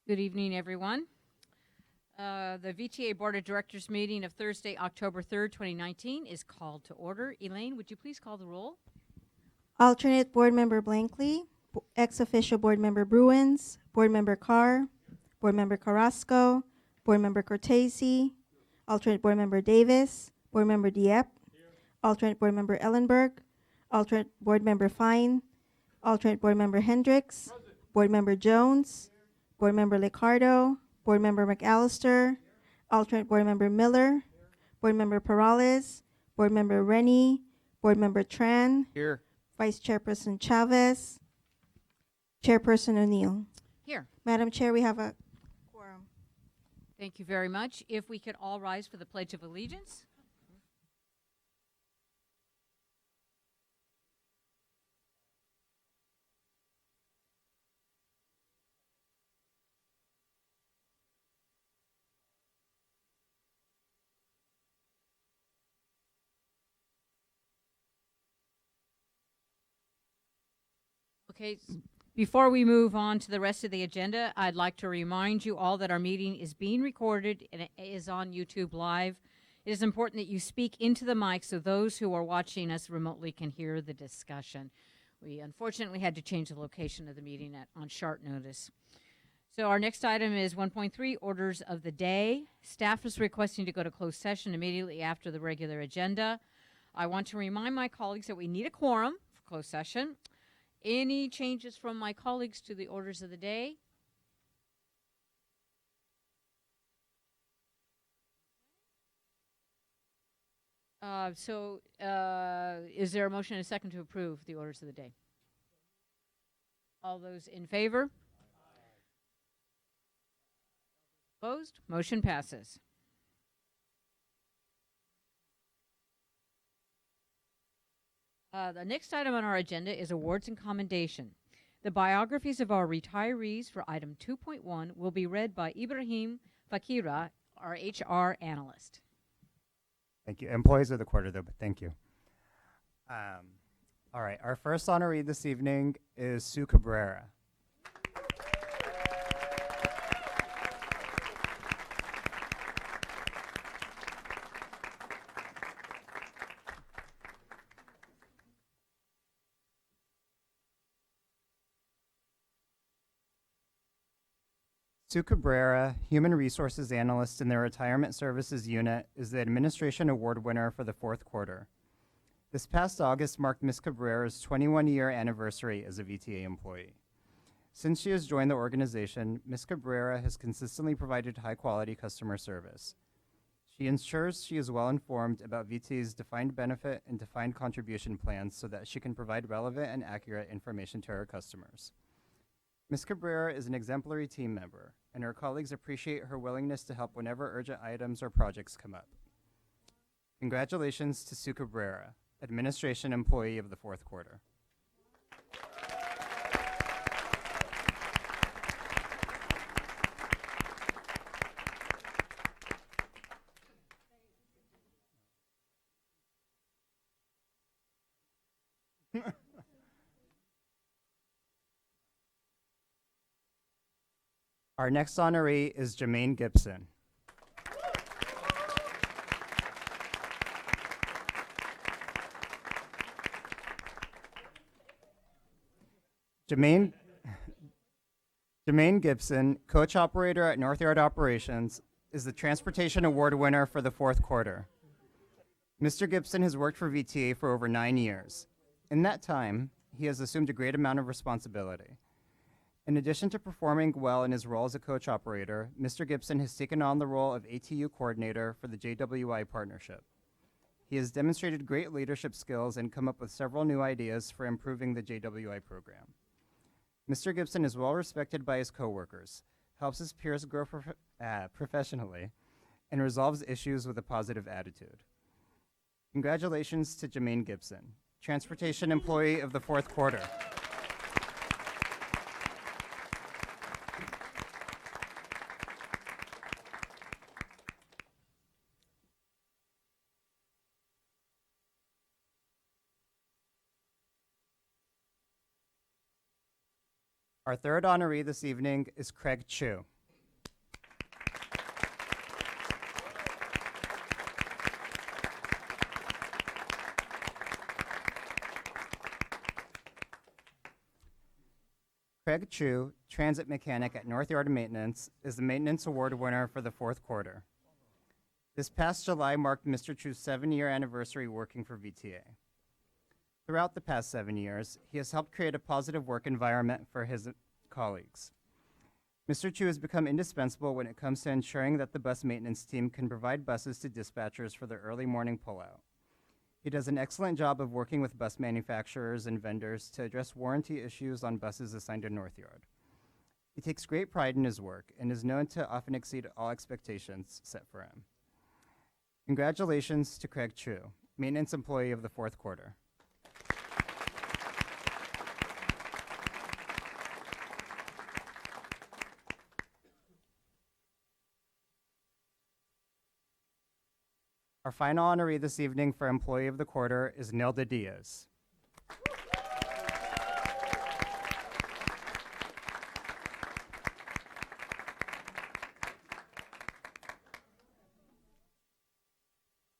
Good evening, everyone. The VTA Board of Directors meeting of Thursday, October 3rd, 2019 is called to order. Elaine, would you please call the roll? Alternate Board Member Blankley, ex-official Board Member Bruins, Board Member Carr, Board Member Carrasco, Board Member Cortese, Alternate Board Member Davis, Board Member Dieppe, Alternate Board Member Ellenberg, Alternate Board Member Fine, Alternate Board Member Hendricks, Board Member Jones, Board Member Liccardo, Board Member McAllister, Alternate Board Member Miller, Board Member Perales, Board Member Rennie, Board Member Tran, Here. Vice Chairperson Chavez, Chairperson O'Neill. Here. Madam Chair, we have a quorum. Thank you very much. If we could all rise for the Pledge of Allegiance. Okay, before we move on to the rest of the agenda, I'd like to remind you all that our meeting is being recorded and it is on YouTube Live. It is important that you speak into the mic so those who are watching us remotely can hear the discussion. We unfortunately had to change the location of the meeting on short notice. So our next item is 1.3, orders of the day. Staff is requesting to go to closed session immediately after the regular agenda. I want to remind my colleagues that we need a quorum for closed session. Any changes from my colleagues to the orders of the day? Is there a motion and a second to approve the orders of the day? All those in favor? Opposed? Motion passes. The next item on our agenda is awards and commendation. The biographies of our retirees for item 2.1 will be read by Ibrahim Fakira, our HR analyst. Thank you. Employees of the quarter, though, but thank you. All right, our first honoree this evening is Sue Cabrera. Sue Cabrera, Human Resources Analyst in the Retirement Services Unit, is the Administration Award winner for the fourth quarter. This past August marked Ms. Cabrera's 21-year anniversary as a VTA employee. Since she has joined the organization, Ms. Cabrera has consistently provided high-quality customer service. She ensures she is well informed about VTA's defined benefit and defined contribution plans so that she can provide relevant and accurate information to her customers. Ms. Cabrera is an exemplary team member, and her colleagues appreciate her willingness to help whenever urgent items or projects come up. Congratulations to Sue Cabrera, Administration Employee of the fourth quarter. Our next honoree is Jermaine Gibson. Jermaine Gibson, coach operator at Northyard Operations, is the Transportation Award winner for the fourth quarter. Mr. Gibson has worked for VTA for over 9 years. In that time, he has assumed a great amount of responsibility. In addition to performing well in his role as a coach operator, Mr. Gibson has taken on the role of ATU coordinator for the JWI partnership. He has demonstrated great leadership skills and come up with several new ideas for improving the JWI program. Mr. Gibson is well respected by his coworkers, helps his peers grow professionally, and resolves issues with a positive attitude. Congratulations to Jermaine Gibson, Transportation Employee of the fourth quarter. Our third honoree this evening is Craig Chu. Craig Chu, transit mechanic at North Yard Maintenance, is the Maintenance Award winner for the fourth quarter. This past July marked Mr. Chu's 7-year anniversary working for VTA. Throughout the past 7 years, he has helped create a positive work environment for his colleagues. Mr. Chu has become indispensable when it comes to ensuring that the bus maintenance team can provide buses to dispatchers for their early morning pullout. He does an excellent job of working with bus manufacturers and vendors to address warranty issues on buses assigned to North Yard. He takes great pride in his work and is known to often exceed all expectations set for him. Congratulations to Craig Chu, maintenance employee of the fourth quarter. Our final honoree this evening for Employee of the Quarter is Nelda Diaz.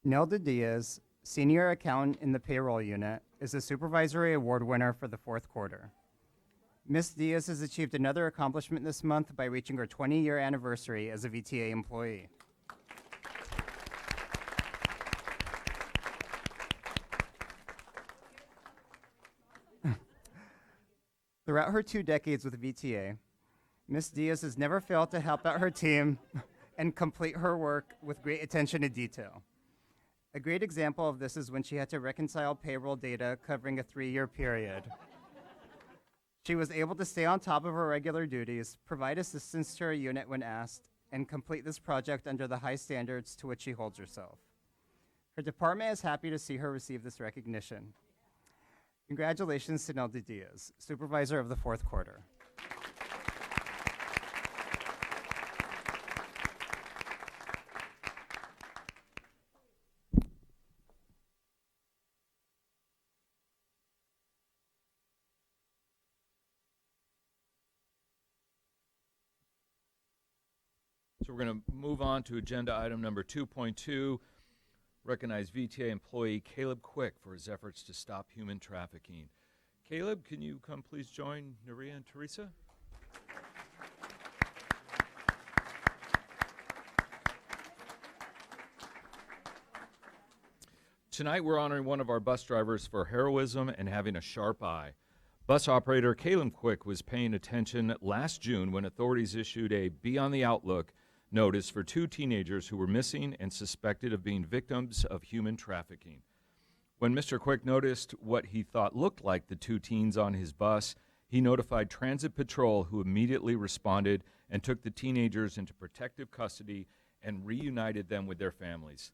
Nelda Diaz, Senior Accountant in the Payroll Unit, is the Supervisory Award winner for the fourth quarter. Ms. Diaz has achieved another accomplishment this month by reaching her 20-year anniversary as a VTA employee. Throughout her 2 decades with VTA, Ms. Diaz has never failed to help out her team and complete her work with great attention to detail. A great example of this is when she had to reconcile payroll data covering a 3-year period. She was able to stay on top of her regular duties, provide assistance to her unit when asked, and complete this project under the high standards to which she holds herself. Her department is happy to see her receive this recognition. Congratulations to Nelda Diaz, Supervisor of the fourth quarter. So we're going to move on to agenda item number 2.2. Recognize VTA employee Caleb Quick for his efforts to stop human trafficking. Caleb, can you come please join Naria and Teresa? Tonight we're honoring one of our bus drivers for heroism and having a sharp eye. Bus operator Caleb Quick was paying attention last June when authorities issued a Be on the Outlook notice for 2 teenagers who were missing and suspected of being victims of human trafficking. When Mr. Quick noticed what he thought looked like the 2 teens on his bus, he notified Transit Patrol, who immediately responded and took the teenagers into protective custody and reunited them with their families.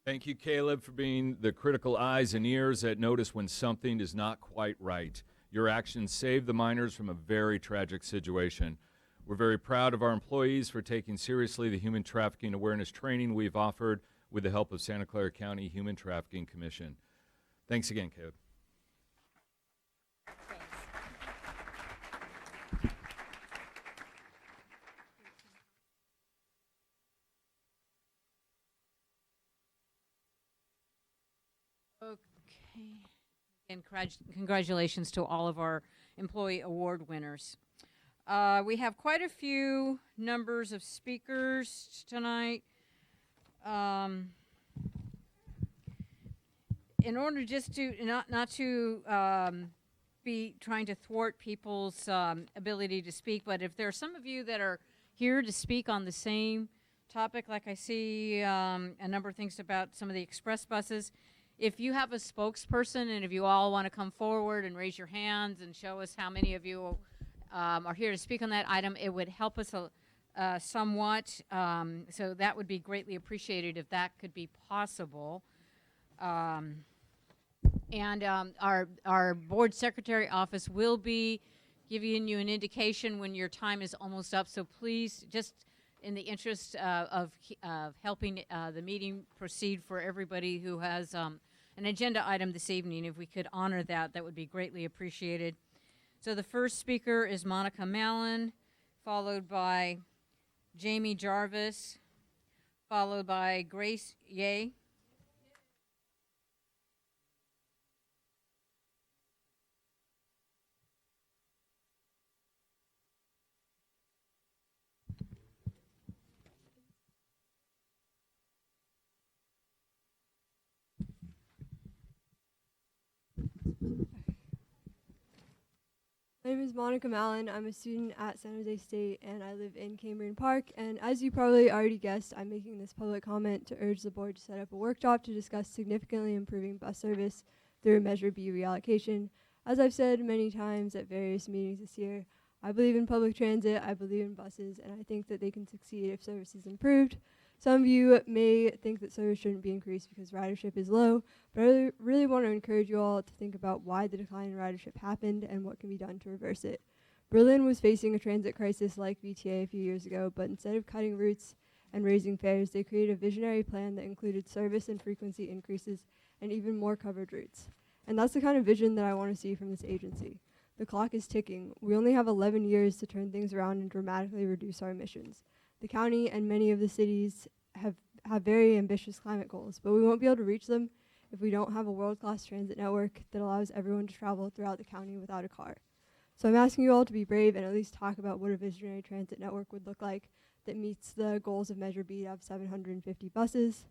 Thank you, Caleb, for being the critical eyes and ears that notice when something is not quite right. Your actions saved the minors from a very tragic situation. We're very proud of our employees for taking seriously the human trafficking awareness training we've offered with the help of Santa Clara County Human Trafficking Commission. Thanks again, Caleb. Okay. And congratulations to all of our employee award winners. We have quite a few numbers of speakers tonight. In order just to not to be trying to thwart people's ability to speak, but if there are some of you that are here to speak on the same topic, like I see a number of things about some of the express buses, if you have a spokesperson and if you all want to come forward and raise your hands and show us how many of you are here to speak on that item, it would help us somewhat. So that would be greatly appreciated if that could be possible. And our board secretary office will be giving you an indication when your time is almost up. So please just in the interest of helping the meeting proceed for everybody who has an agenda item this evening, if we could honor that, that would be greatly appreciated. So the first speaker is Monica Mallon, followed by Jamie Jarvis, followed by Grace Ye. My name is Monica Mallon. I'm a student at San Jose State, and I live in Cambrian Park. And as you probably already guessed, I'm making this public comment to urge the board to set up a workshop to discuss significantly improving bus service through Measure B reallocation. As I've said many times at various meetings this year, I believe in public transit, I believe in buses, and I think that they can succeed if service is improved. Some of you may think that service shouldn't be increased because ridership is low, but I really want to encourage you all to think about why the decline in ridership happened and what can be done to reverse it. Berlin was facing a transit crisis like VTA a few years ago, but instead of cutting routes and raising fares, they created a visionary plan that included service and frequency increases and even more covered routes. And that's the kind of vision that I want to see from this agency. The clock is ticking. We only have 11 years to turn things around and dramatically reduce our emissions. The county and many of the cities have very ambitious climate goals, but we won't be able to reach them if we don't have a world-class transit network that allows everyone to travel throughout the county without a car. So I'm asking you all to be brave and at least talk about what a visionary transit network would look like that meets the goals of Measure B to have 750 buses.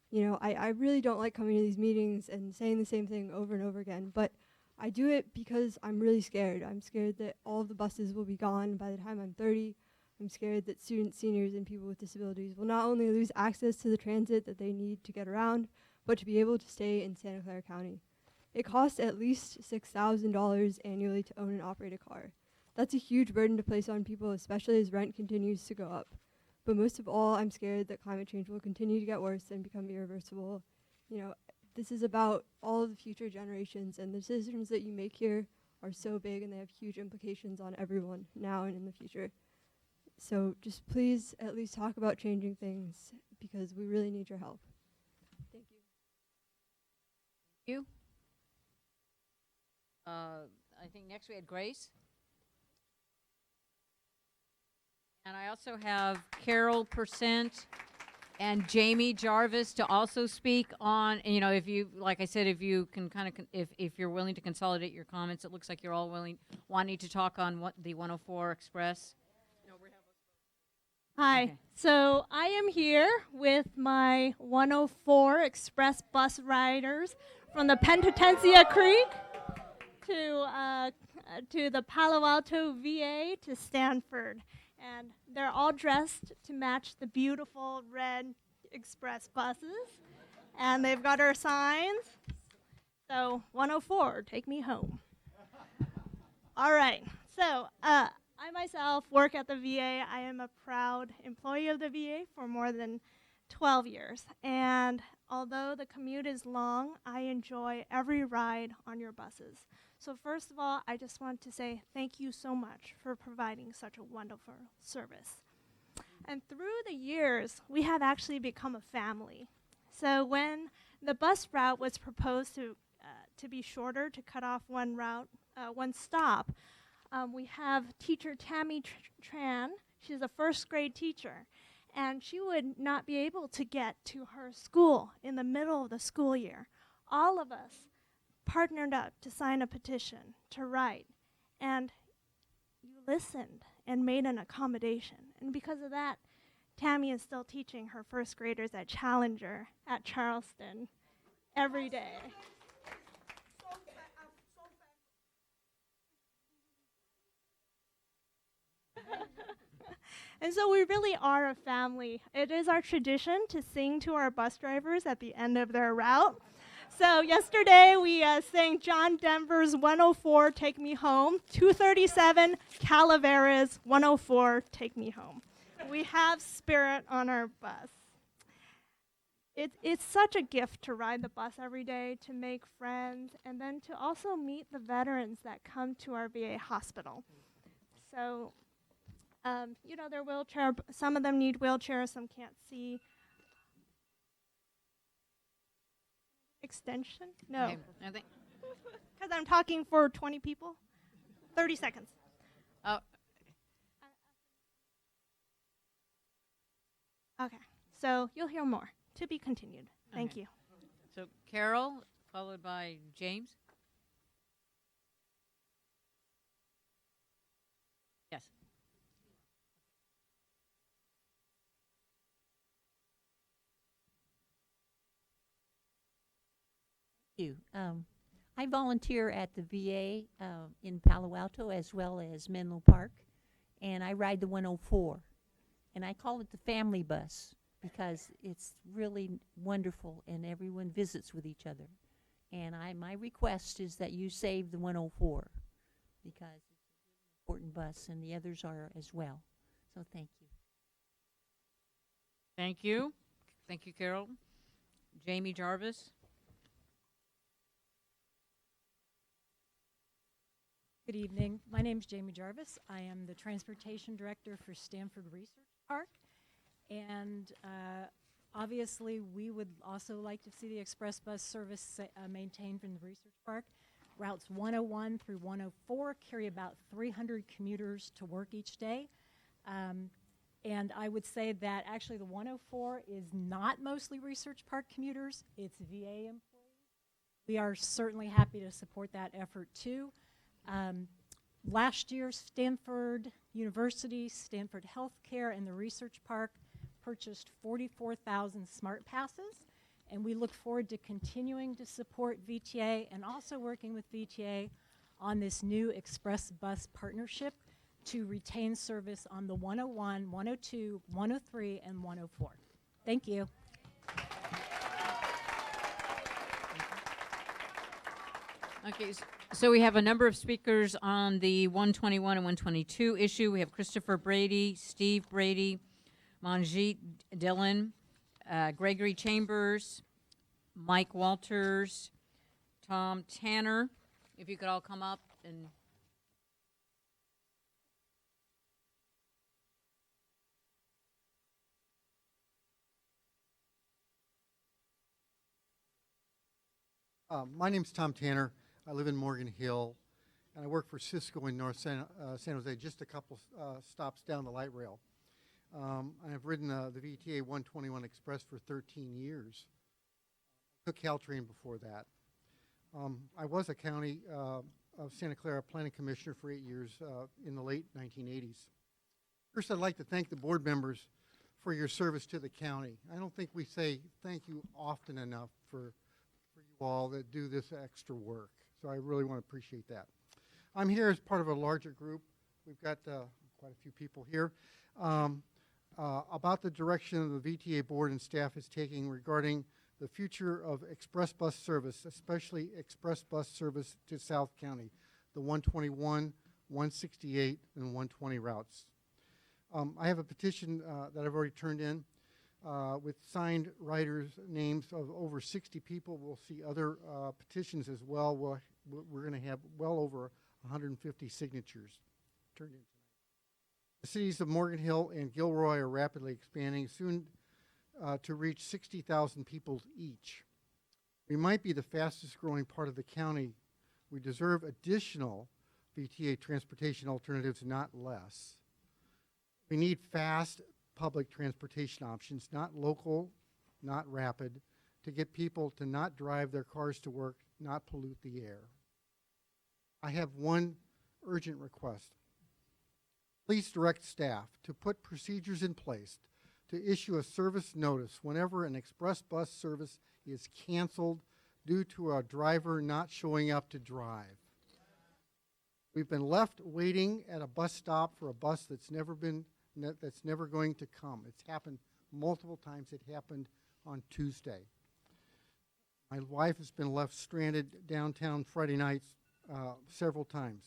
You know, I really don't like coming to these meetings and saying the same thing over and over again, but I do it because I'm really scared. I'm scared that all of the buses will be gone by the time I'm 30. I'm scared that students, seniors, and people with disabilities will not only lose access to the transit that they need to get around, but to be able to stay in Santa Clara County. It costs at least $6,000 annually to own and operate a car. That's a huge burden to place on people, especially as rent continues to go up. But most of all, I'm scared that climate change will continue to get worse and become irreversible. You know, this is about all of the future generations, and the decisions that you make here are so big and they have huge implications on everyone now and in the future. So just please at least talk about changing things because we really need your help. Thank you. You. I think next we had Grace. And I also have Carol Percent and Jamie Jarvis to also speak on, and, you know, if you, like I said, if you can kind of, if you're willing to consolidate your comments, it looks like you're all wanting to talk on what the 104 Express. Hi. Okay. So I am here with my 104 Express bus riders from the Penitencia Creek to the Palo Alto VA to Stanford. And they're all dressed to match the beautiful red express buses. And they've got our signs. So 104, take me home. All right. So I myself work at the VA. I am a proud employee of the VA for more than 12 years. And although the commute is long, I enjoy every ride on your buses. So first of all, I just want to say thank you so much for providing such a wonderful service. And through the years, we have actually become a family. So when the bus route was proposed to be shorter, to cut off one route, one stop, we have teacher Tammy Tran. She's a first grade teacher, and she would not be able to get to her school in the middle of the school year. All of us partnered up to sign a petition to write, and you listened and made an accommodation. And because of that, Tammy is still teaching her first graders at Challenger at Charleston every day. And so we really are a family. It is our tradition to sing to our bus drivers at the end of their route. So yesterday we sang John Denver's 104, Take Me Home, 237 Calaveras 104, Take Me Home. We have spirit on our bus. It's such a gift to ride the bus every day, to make friends, and then to also meet the veterans that come to our VA hospital. So You know, they're wheelchair. Some of them need wheelchairs. Some can't see. Extension? No, Okay, I think. because I'm talking for 20 people. 30 seconds. Oh, Okay, so you'll hear more. To be continued. Thank Okay. you. so Carol, followed by James. Yes. You. I volunteer at the VA in Palo Alto as well as Menlo Park, and I ride the 104. And I call it the family bus because it's really wonderful and everyone visits with each other. And my request is that you save the 104 because it's an important bus and the others are as well. So thank you. Thank you. Thank you, Carol. Jamie Jarvis. Good evening. My name is Jamie Jarvis. I am the Transportation Director for Stanford Research Park. And obviously, we would also like to see the express bus service maintained from the Research Park. Routes 101 through 104 carry about 300 commuters to work each day. And I would say that actually the 104 is not mostly Research Park commuters. It's VA employees. We are certainly happy to support that effort too. Last year, Stanford University, Stanford Healthcare, and the Research Park purchased 44,000 smart passes, and we look forward to continuing to support VTA and also working with VTA on this new express bus partnership to retain service on the 101, 102, 103, and 104. Thank you. Okay, so we have a number of speakers on the 121 and 122 issue. We have Christopher Brady, Steve Brady, Manjeet Dillon, Gregory Chambers, Mike Walters, Tom Tanner. If you could all come up and... My name's Tom Tanner. I live in Morgan Hill, and I work for Cisco in North San Jose, just a couple stops down the light rail. I've ridden the VTA 121 Express for 13 years. Took Caltrain before that. I was a county of Santa Clara planning commissioner for 8 years in the late 1980s. First, I'd like to thank the board members for your service to the county. I don't think we say thank you often enough for you all that do this extra work. So I really want to appreciate that. I'm here as part of a larger group. We've got quite a few people here about the direction the VTA board and staff is taking regarding the future of express bus service, especially express bus service to South County, the 121, 168, and 120 routes. I have a petition that I've already turned in with signed writers' names of over 60 people. We'll see other petitions as well. We're going to have well over 150 signatures turned in tonight. The cities of Morgan Hill and Gilroy are rapidly expanding, soon to reach 60,000 people each. We might be the fastest growing part of the county. We deserve additional VTA transportation alternatives, not less. We need fast public transportation options, not local, not rapid, to get people to not drive their cars to work, not pollute the air. I have one urgent request. Please direct staff to put procedures in place to issue a service notice whenever an express bus service is canceled due to a driver not showing up to drive. We've been left waiting at a bus stop for a bus that's never going to come. It's happened multiple times. It happened on Tuesday. My wife has been left stranded downtown Friday nights several times.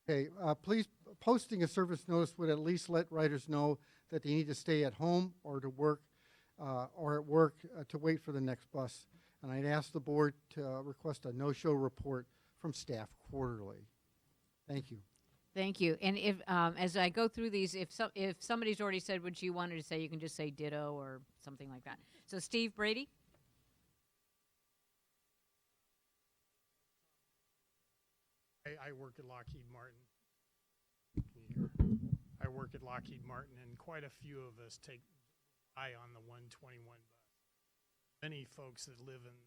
Okay, please, posting a service notice would at least let riders know that they need to stay at home or to work or at work to wait for the next bus. And I'd ask the board to request a no-show report from staff quarterly. Thank you. Thank you. And if, as I go through these, if somebody's already said what you wanted to say, you can just say ditto or something like that. So Steve Brady? I work at Lockheed Martin. Can you hear? I work at Lockheed Martin, and quite a few of us take eye on the 121 bus. Many folks that live in the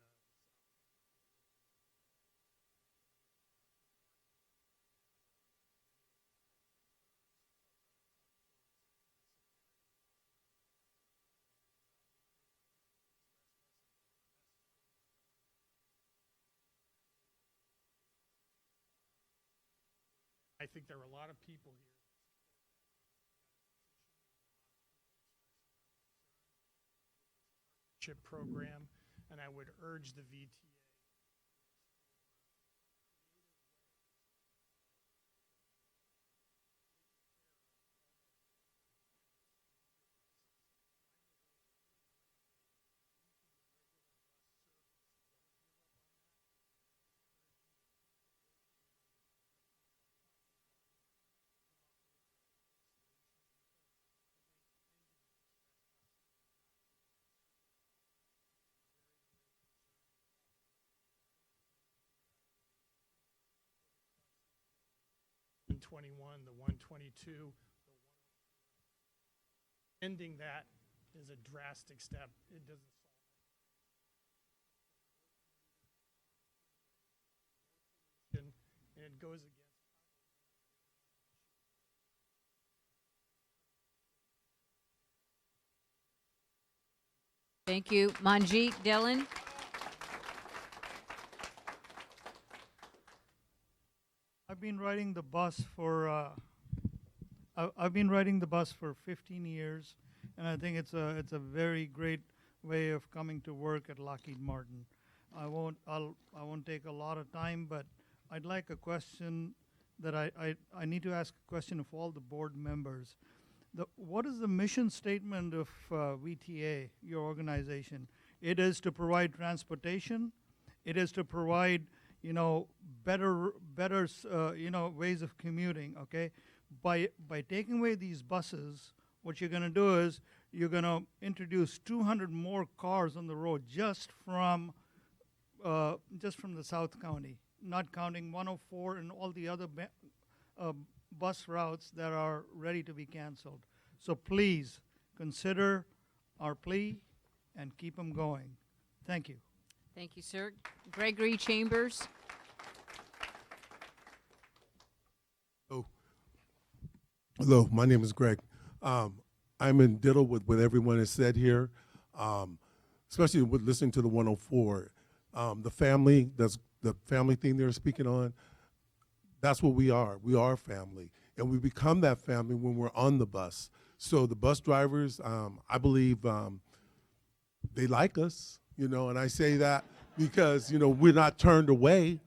I think there are a lot of people here. Chip program, and I would urge the VTA. The 121, the 122, ending that is a drastic step. It doesn't solve it. And it goes against. Thank you. Manjeet Dhillon? I've been riding the bus for I've been riding the bus for 15 years, and I think it's a very great way of coming to work at Lockheed Martin. I won't take a lot of time, but I'd like a question that I need to ask a question of all the board members. What is the mission statement of VTA, your organization? It is to provide transportation. It is to provide better ways of commuting. Okay, by taking away these buses, what you're going to do is you're going to introduce 200 more cars on the road just from the South County, not counting 104 and all the other bus routes that are ready to be canceled. So please consider our plea and keep them going. Thank you. Thank you, sir. Gregory Chambers? Hello, my name is Greg. I'm in ditto with what everyone has said here, especially with listening to the 104. The family, that's the family thing they're speaking on, that's what we are. We are family. And we become that family when we're on the bus. So the bus drivers, I believe they like us, and I say that because, we're not turned away.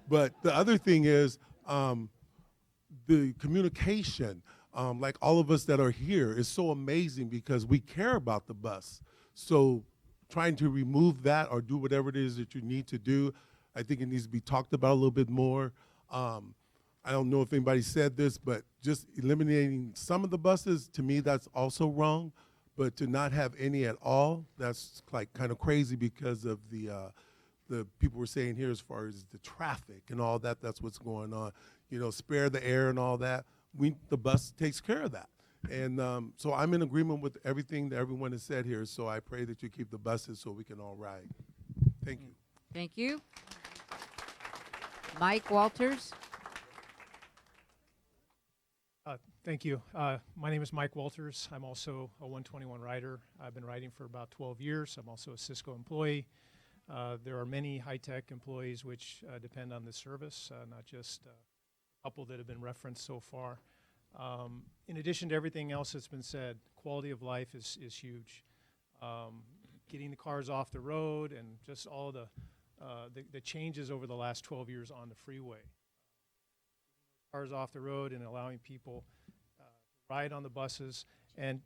But the other thing is the communication, like all of us that are here, is so amazing because we care about the bus. So trying to remove that or do whatever it is that you need to do, I think it needs to be talked about a little bit more. I don't know if anybody said this, but just eliminating some of the buses, to me, that's also wrong. But to not have any at all, that's like kind of crazy because of the people were saying here as far as the traffic and all that. That's what's going on. Spare the air and all that. The bus takes care of that. And so I'm in agreement with everything that everyone has said here. So I pray that you keep the buses so we can all ride. Thank you. Thank you. Mike Walters? Thank you. My name is Mike Walters. I'm also a 121 rider. I've been riding for about 12 years. I'm also a Cisco employee. There are many high-tech employees which depend on this service, not just a couple that have been referenced so far. In addition to everything else that's been said, quality of life is huge. Getting the cars off the road and just all the changes over the last 12 years on the freeway. Cars off the road and allowing people to ride on the buses. And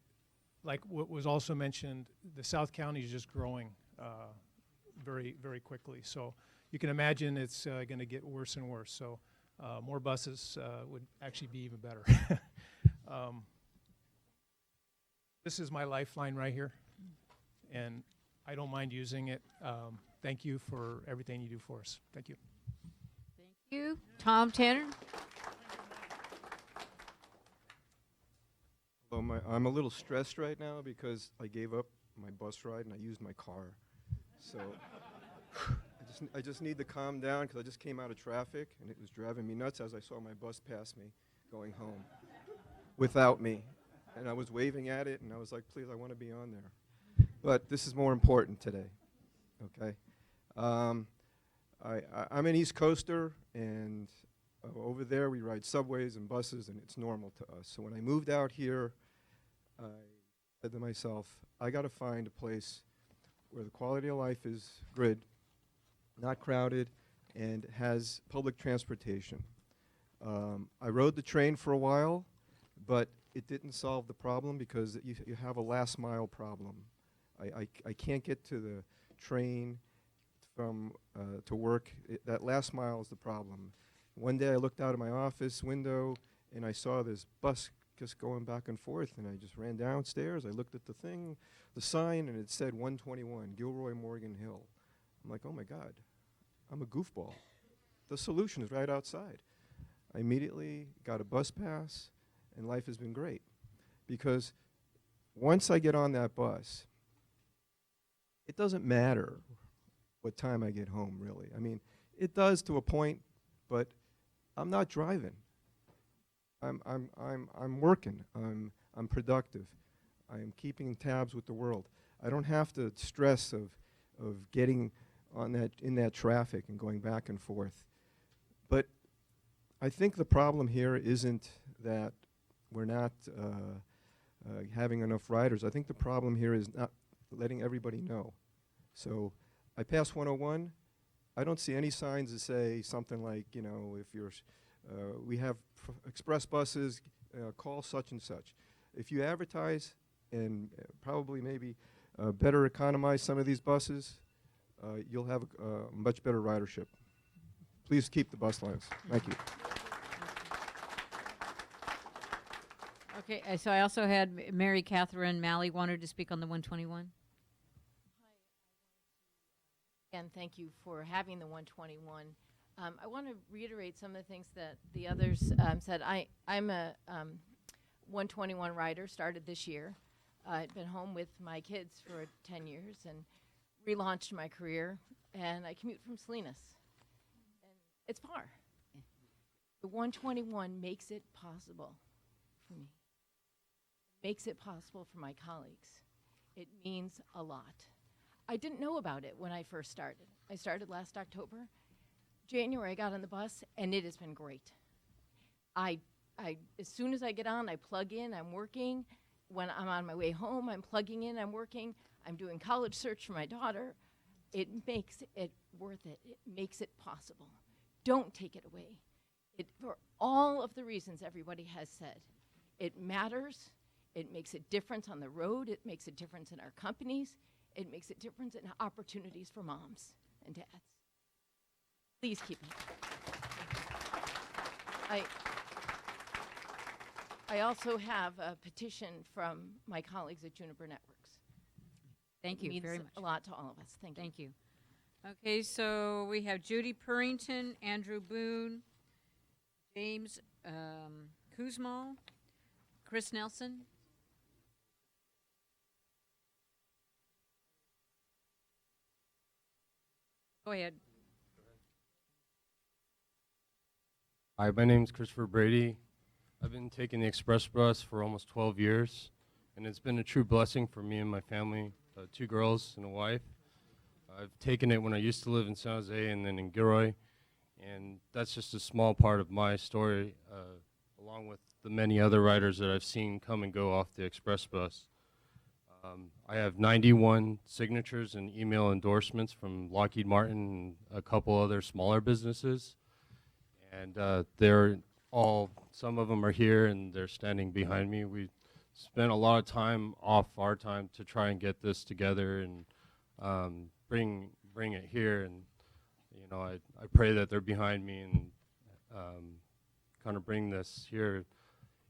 like what was also mentioned, the South County is just growing very, very quickly. So you can imagine it's going to get worse and worse. So More buses would actually be even better. This is my lifeline right here, and I don't mind using it. Thank you for everything you do for us. Thank you. Thank you. Tom Tanner? Well, I'm a little stressed right now because I gave up my bus ride and I used my car. So I just need to calm down because I just came out of traffic and it was driving me nuts as I saw my bus pass me going home without me. And I was waving at it and I was like, please, I want to be on there. But this is more important today, okay? I'm an East Coaster, and over there we ride subways and buses, and it's normal to us. So when I moved out here, I said to myself, I got to find a place where the quality of life is good, not crowded, and has public transportation. I rode the train for a while, but it didn't solve the problem because you have a last mile problem. I can't get to the train from to work. That last mile is the problem. One day I looked out of my office window and I saw this bus just going back and forth, and I just ran downstairs. I looked at the thing, the sign, and it said 121, Gilroy Morgan Hill. I'm like, oh my God, I'm a goofball. The solution is right outside. I immediately got a bus pass, and life has been great. Because once I get on that bus, it doesn't matter what time I get home, really. I mean, it does to a point, but I'm not driving. I'm working. I'm productive. I'm keeping tabs with the world. I don't have to stress of getting on in that traffic and going back and forth. But I think the problem here isn't that we're not having enough riders. I think the problem here is not letting everybody know. So I pass 101. I don't see any signs that say something like, you know, if you're, we have express buses, call such and such. If you advertise and probably maybe better economize some of these buses, you'll have a much better ridership. Please keep the bus lines. Thank you. Okay, so I also had Mary Catherine Malley wanted to speak on the 121. Again, thank you for having the 121. I want to reiterate some of the things that the others said. I'm a 121 rider, started this year. I've been home with my kids for 10 years and relaunched my career, and I commute from Salinas. And it's far. The 121 makes it possible for me. Makes it possible for my colleagues. It means a lot. I didn't know about it when I first started. I started last October. January, I got on the bus, and it has been great. As soon as I get on, I plug in, I'm working. When I'm on my way home, I'm plugging in, I'm working. I'm doing college search for my daughter. It makes it worth it. It makes it possible. Don't take it away. For all of the reasons everybody has said, it matters. It makes a difference on the road. It makes a difference in our companies. It makes a difference in opportunities for moms and dads. Please keep it. I also have a petition from my colleagues at Juniper Networks. Thank you very much. A lot to all of us. Thank you. Thank you. Okay, so we have Judy Parrington, Andrew Boone, James Kuzmal, Chris Nelson. Go ahead. Hi, my name's Christopher Brady. I've been taking the express bus for almost 12 years, and it's been a true blessing for me and my family, 2 girls and a wife. I've taken it when I used to live in San Jose and then in Gilroy, and that's just a small part of my story, along with the many other riders that I've seen come and go off the express bus. I have 91 signatures and email endorsements from Lockheed Martin and a couple other smaller businesses. And they're all, some of them are here and they're standing behind me. We spent a lot of time off our time to try and get this together and bring it here. And, you know, I pray that they're behind me and kind of bring this here.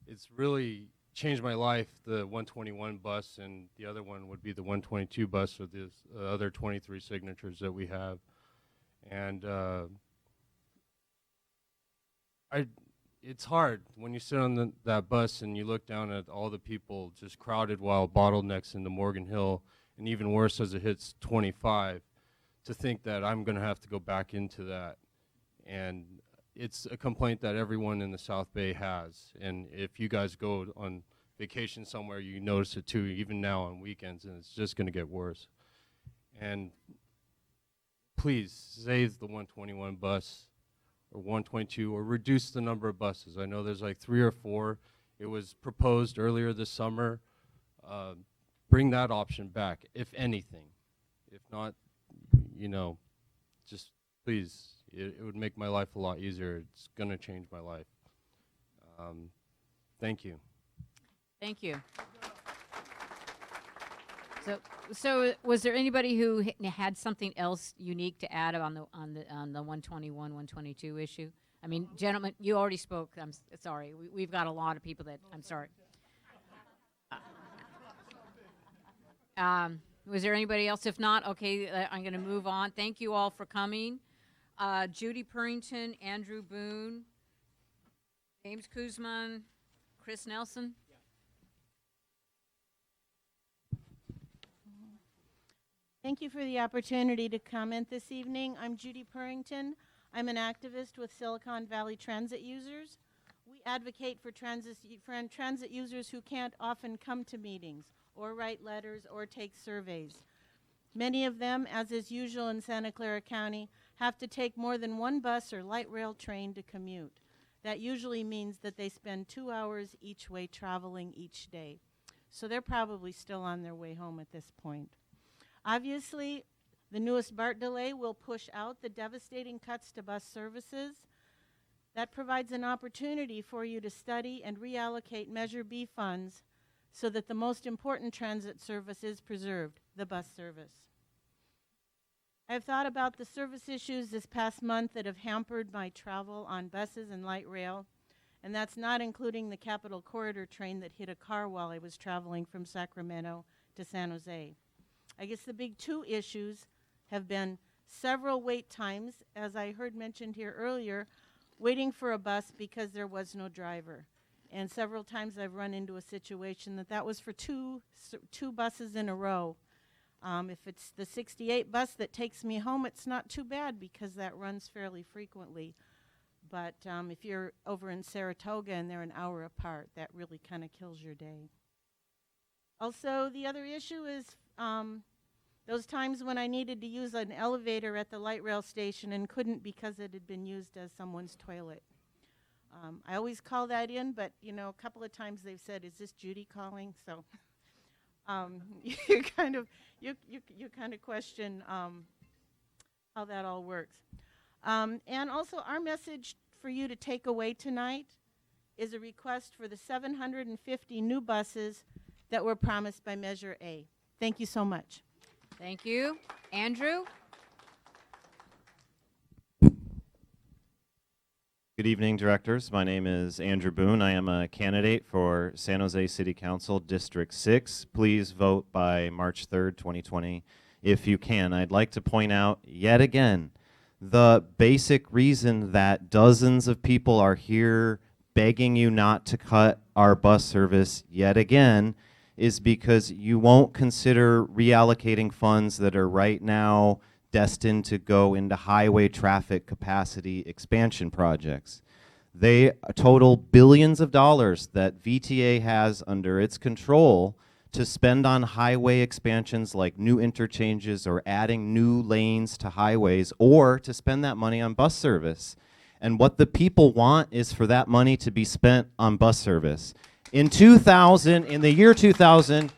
It's really changed my life, the 121 bus, and the other one would be the 122 bus with the other 23 signatures that we have. And it's hard when you sit on that bus and you look down at all the people just crowded while bottlenecks into Morgan Hill, and even worse as it hits 25, to think that I'm going to have to go back into that. And it's a complaint that everyone in the South Bay has. And if you guys go on vacation somewhere, you notice it too, even now on weekends, and it's just going to get worse. And please save the 121 bus or 122, or reduce the number of buses. I know there's like 3 or 4. It was proposed earlier this summer. Bring that option back, if anything. If not, you know, just please, it would make my life a lot easier. It's going to change my life. Thank you. Thank you. So was there anybody who had something else unique to add on the 121, 122 issue? I mean, gentlemen, you already spoke. I'm sorry. We've got a lot of people that. I'm sorry. Was there anybody else? If not, okay, I'm going to move on. Thank you all for coming. Judy Parrington, Andrew Boone, James Kuzman, Chris Nelson. Thank you for the opportunity to comment this evening. I'm Judy Parrington. I'm an activist with Silicon Valley transit users. We advocate for transit users who can't often come to meetings or write letters or take surveys. Many of them, as is usual in Santa Clara County, have to take more than one bus or light rail train to commute. That usually means that they spend 2 hours each way traveling each day. So they're probably still on their way home at this point. Obviously, the newest BART delay will push out the devastating cuts to bus services. That provides an opportunity for you to study and reallocate Measure B funds so that the most important transit service is preserved, the bus service. I've thought about the service issues this past month that have hampered my travel on buses and light rail, and that's not including the Capital Corridor train that hit a car while I was traveling from Sacramento to San Jose. I guess the big 2 issues have been several wait times, as I heard mentioned here earlier, waiting for a bus because there was no driver. And several times I've run into a situation that was for two buses in a row. If it's the 68 bus that takes me home, it's not too bad because that runs fairly frequently. But if you're over in Saratoga and they're an hour apart, that really kind of kills your day. Also, the other issue is those times when I needed to use an elevator at the light rail station and couldn't because it had been used as someone's toilet. I always call that in, but you know, a couple of times they've said, "Is this Judy calling?" So you kind of question how that all works. And also, our message for you to take away tonight is a request for the 750 new buses that were promised by Measure A. Thank you so much. Thank you. Andrew? Good evening, directors. My name is Andrew Boone. I am a candidate for San Jose City Council District 6. Please vote by March 3rd, 2020, if you can. I'd like to point out yet again the basic reason that dozens of people are here begging you not to cut our bus service yet again is because you won't consider reallocating funds that are right now destined to go into highway traffic capacity expansion projects. They total billions of dollars that VTA has under its control to spend on highway expansions like new interchanges or adding new lanes to highways, or to spend that money on bus service. And what the people want is for that money to be spent on bus service. In the year 2000,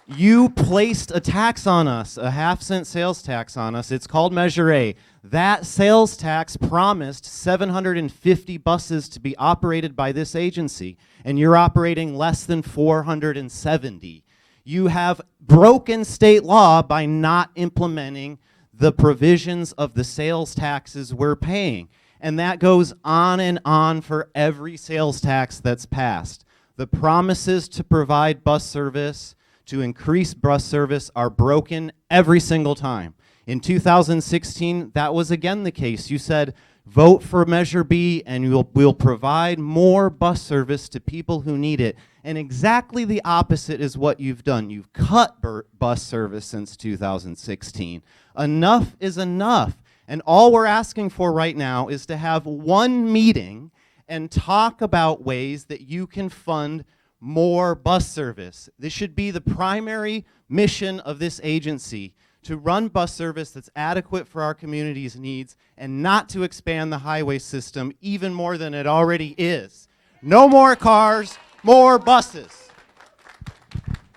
you placed a tax on us, a half-cent sales tax on us. It's called Measure A. That sales tax promised 750 buses to be operated by this agency, and you're operating less than 470. You have broken state law by not implementing the provisions of the sales taxes we're paying. And that goes on and on for every sales tax that's passed. The promises to provide bus service, to increase bus service, are broken every single time. In 2016, that was again the case. You said, vote for Measure B and we'll provide more bus service to people who need it. And exactly the opposite is what you've done. You've cut bus service since 2016. Enough is enough. And all we're asking for right now is to have one meeting and talk about ways that you can fund more bus service. This should be the primary mission of this agency, to run bus service that's adequate for our community's needs and not to expand the highway system even more than it already is. No more cars, more buses.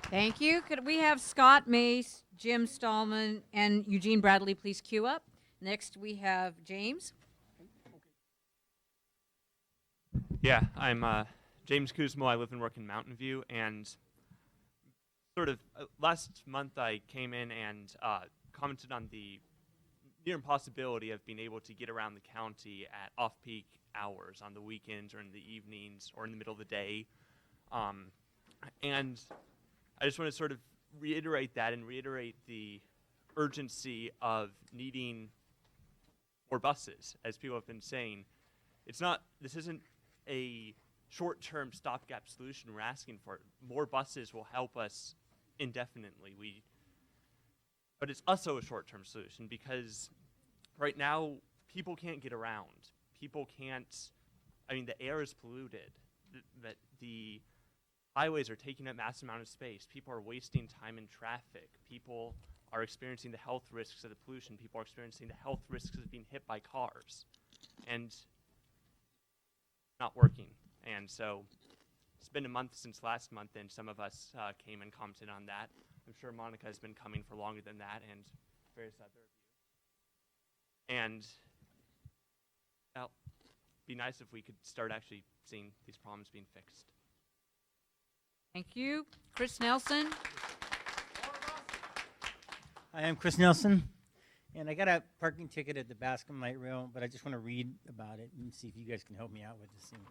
Thank you. Could we have Scott Mace, Jim Stallman, and Eugene Bradley please queue up? Next we have James. Yeah, I'm James Kuzmo. I live and work in Mountain View, and sort of last month I came in and commented on the near impossibility of being able to get around the county at off-peak hours on the weekends or in the evenings or in the middle of the day. And I just want to sort of reiterate that and reiterate the urgency of needing more buses, as people have been saying. This isn't a short-term stopgap solution we're asking for. More buses will help us indefinitely. But it's also a short-term solution because right now people can't get around. People can't, the air is polluted. The highways are taking up massive amount of space. People are wasting time in traffic. People are experiencing the health risks of the pollution. People are experiencing the health risks of being hit by cars. And not working. And so it's been a month since last month, and some of us came and commented on that. I'm sure Monica has been coming for longer than that, and various other of you. And well, it'd be nice if we could start actually seeing these problems being fixed. Thank you. Chris Nelson. Hi, I'm Chris Nelson, and I got a parking ticket at the Bascom Light Rail, but I just want to read about it and see if you guys can help me out with this and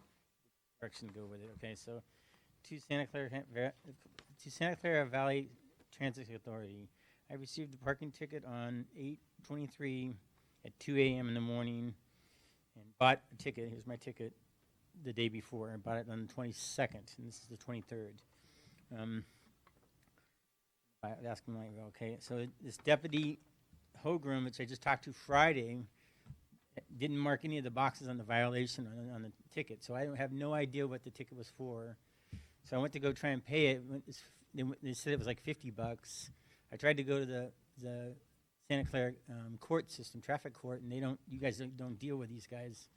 direction to go with it. Okay, so to Santa Clara Valley Transit Authority, I received a parking ticket on 8/23 at 2 a.m. in the morning and bought a ticket. Here's my ticket the day before. I bought it on the 22nd, and this is the 23rd. Asking my okay, so this deputy Hogram, which I just talked to Friday, didn't mark any of the boxes on the violation on the ticket, so I have no idea what the ticket was for. So I went to go try and pay it. They said it was like $50. I tried to go to the Santa Clara court system, traffic court, and you guys don't deal with these guys.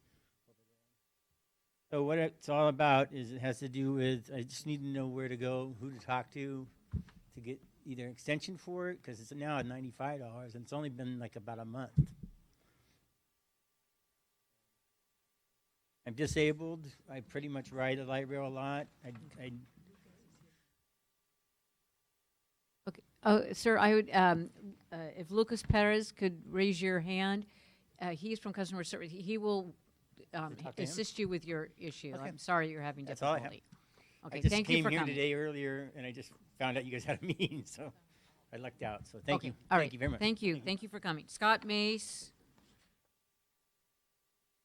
So what it's all about is it has to do with, I just need to know where to go, who to talk to get either extension for it, because it's now at $95, and it's only been like about a month. I'm disabled. I pretty much ride the light rail a lot. Okay, sir, I would, if Lucas Perez could raise your hand, he's from customer service. He will assist you with your issue. Okay. I'm sorry you're having That's all I have. difficulty. Okay, I just thank you for came here coming. today earlier, and I just found out you guys had a meeting, so I lucked out. So thank you. All Thank you very much. Thank you. Thank you for coming. Scott Mace.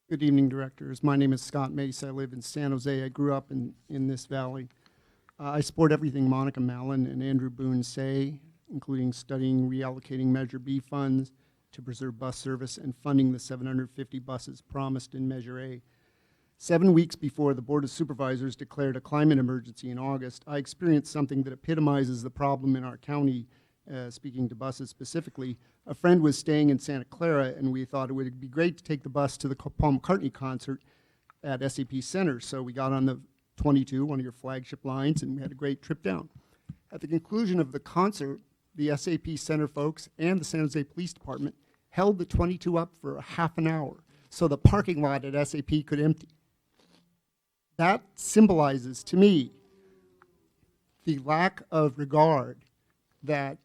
Good evening, directors. My name is Scott Mace. I live in San Jose. I grew up in this valley. I support everything Monica Mallon and Andrew Boone say, including studying reallocating Measure B funds to preserve bus service and funding the 750 buses promised in Measure A. 7 weeks before the Board of Supervisors declared a climate emergency in August, I experienced something that epitomizes the problem in our county, speaking to buses specifically. A friend was staying in Santa Clara, and we thought it would be great to take the bus to the Paul McCartney concert at SAP Center. So we got on the 22, one of your flagship lines, and we had a great trip down. At the conclusion of the concert, the SAP Center folks and the San Jose Police Department held the 22 up for a half an hour so the parking lot at SAP could empty. That symbolizes to me the lack of regard that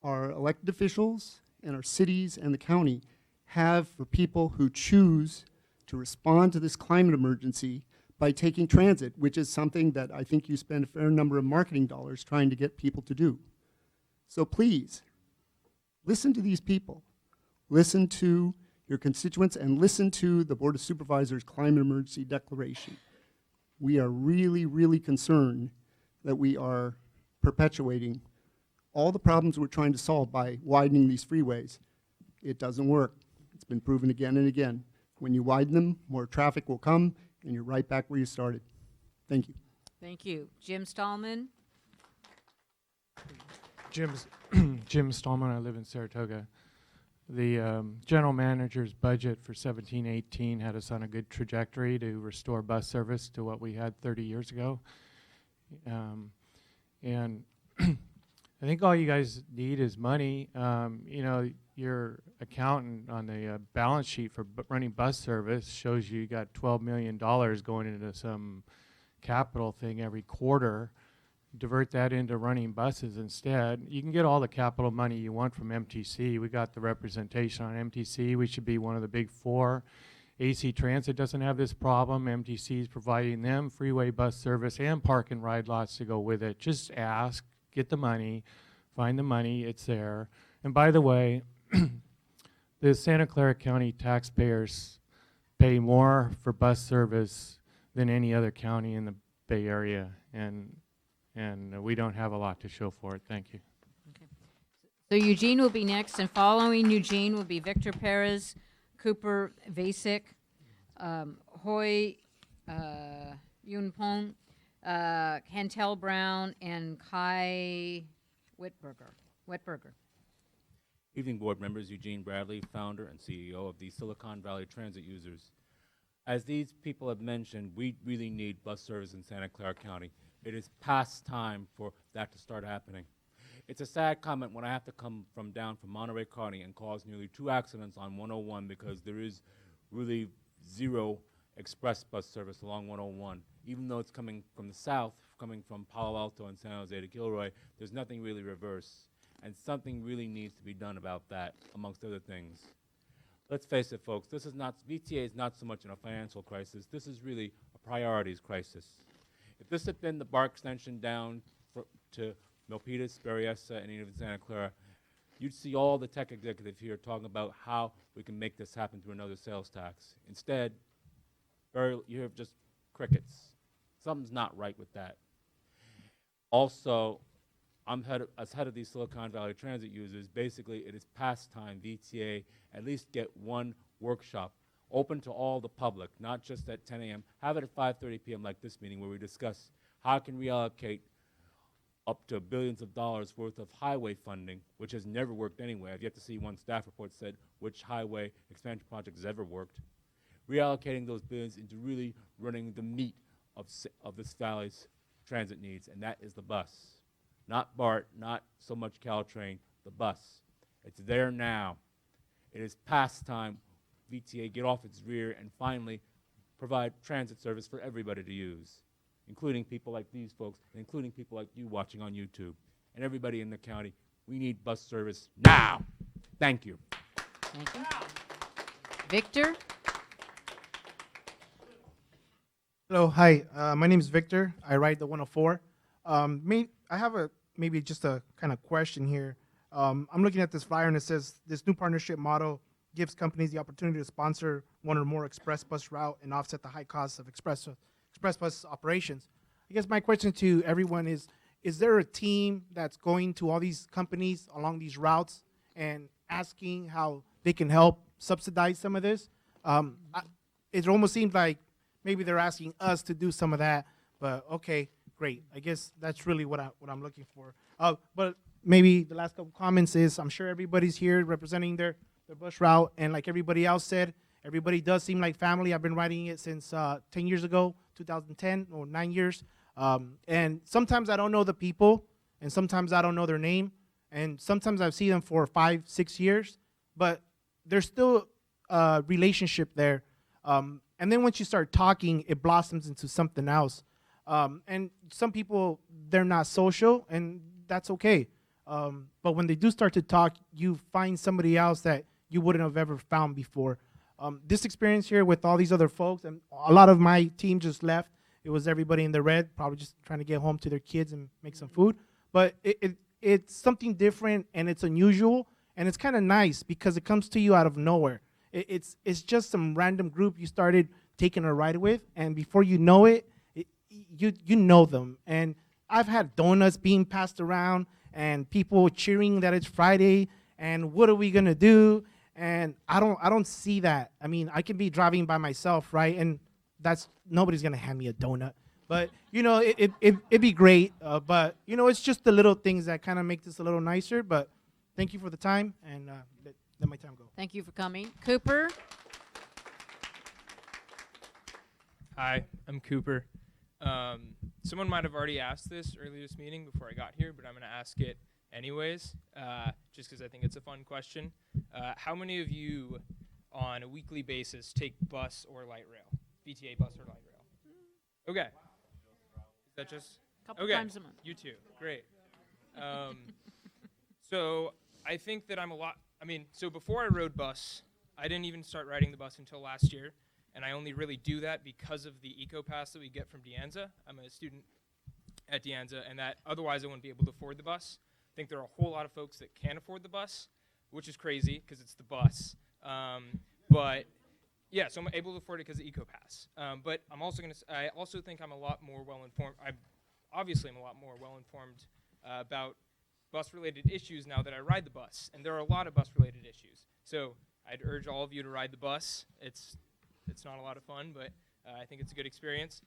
our elected officials and our cities and the county have for people who choose to respond to this climate emergency by taking transit, which is something that I think you spend a fair number of marketing dollars trying to get people to do. So please, listen to these people. Listen to your constituents and listen to the Board of Supervisors climate emergency declaration. We are really, really concerned that we are perpetuating all the problems we're trying to solve by widening these freeways. It doesn't work. It's been proven again and again. When you widen them, more traffic will come, and you're right back where you started. Thank you. Thank you. Jim Stallman? Jim Stallman, I live in Saratoga. The general manager's budget for 17-18 had us on a good trajectory to restore bus service to what we had 30 years ago. And I think all you guys need is money. You know, your accountant on the balance sheet for running bus service shows you got $12 million going into some capital thing every quarter. Divert that into running buses instead. You can get all the capital money you want from MTC. We got the representation on MTC. We should be one of the big four. AC Transit doesn't have this problem. MTC is providing them freeway bus service and park and ride lots to go with it. Just ask, get the money, find the money, it's there. And by the way, the Santa Clara County taxpayers pay more for bus service than any other county in the Bay Area, and we don't have a lot to show for it. Thank you. Okay. So Eugene will be next, and following Eugene will be Victor Perez, Cooper Vasek, Hoy Yunpong, Cantel Brown, and Kai Wetberger. Evening, board members. Eugene Bradley, founder and CEO of the Silicon Valley Transit Users. As these people have mentioned, we really need bus service in Santa Clara County. It is past time for that to start happening. It's a sad comment when I have to come down from Monterey County and cause nearly 2 accidents on 101 because there is really zero express bus service along 101. Even though it's coming from the south, coming from Palo Alto and San Jose to Gilroy, there's nothing really reverse. And something really needs to be done about that, amongst other things. Let's face it, folks, this is not, VTA is not so much in a financial crisis. This is really a priorities crisis. If this had been the BART extension down to Milpitas, Berryessa, and even Santa Clara, you'd see all the tech executives here talking about how we can make this happen through another sales tax. Instead, you have just crickets. Something's not right with that. Also, as head of these Silicon Valley Transit Users, basically it is past time VTA at least get one workshop open to all the public, not just at 10 a.m. Have it at 5:30 p.m. like this meeting where we discuss how can we allocate up to billions of dollars worth of highway funding, which has never worked anyway. I've yet to see one staff report said which highway expansion project has ever worked. Reallocating those billions into really running the meat of this valley's transit needs, and that is the bus. Not BART, not so much Caltrain, the bus. It's there now. It is past time VTA get off its rear and finally provide transit service for everybody to use, including people like these folks, and including people like you watching on YouTube, and everybody in the county. We need bus service now. Thank you. Thank you. Victor? Hello, hi. My name is Victor. I ride the 104. I have maybe just a kind of question here. I'm looking at this flyer and it says this new partnership model gives companies the opportunity to sponsor one or more express bus route and offset the high costs of express bus operations. I guess my question to everyone is there a team that's going to all these companies along these routes and asking how they can help subsidize some of this? It almost seems like maybe they're asking us to do some of that, but okay, great. I guess that's really what I'm looking for. But maybe the last couple comments is I'm sure everybody's here representing their bus route, and like everybody else said, everybody does seem like family. I've been riding it since 10 years ago, 2010, or 9 years. And sometimes I don't know the people, and sometimes I don't know their name, and sometimes I've seen them for 5, 6 years, but there's still a relationship there. And then once you start talking, it blossoms into something else. And some people, they're not social, and that's okay. But when they do start to talk, you find somebody else that you wouldn't have ever found before. This experience here with all these other folks, and a lot of my team just left. It was everybody in the red, probably just trying to get home to their kids and make some food. But it's something different, and it's unusual, and it's kind of nice because it comes to you out of nowhere. It's just some random group you started taking a ride with, and before you know it, you know them. And I've had donuts being passed around, and people cheering that it's Friday, and what are we gonna do? And I don't see that. I mean, I can be driving by myself, right? And nobody's gonna hand me a donut. But you know, it'd be great. But you know, it's just the little things that kind of make this a little nicer. But thank you for the time, and let my time go. Thank you for coming. Cooper? Hi, I'm Cooper. Someone might have already asked this earlier this meeting before I got here, but I'm going to ask it anyways, just because I think it's a fun question. How many of you on a weekly basis take bus or light rail? VTA bus or light rail? Okay. Is that just? Couple times a month. You too. Great. So I think that so before I rode bus, I didn't even start riding the bus until last year. And I only really do that because of the eco pass that we get from De Anza. I'm a student at De Anza, and that otherwise I wouldn't be able to afford the bus. I think there are a whole lot of folks that can't afford the bus, which is crazy because it's the bus. But yeah, so I'm able to afford it because of eco pass. But I'm also I also think I'm a lot more well-informed. I'm a lot more well-informed about bus-related issues now that I ride the bus. And there are a lot of bus-related issues. So I'd urge all of you to ride the bus. It's not a lot of fun, but I think it's a good experience.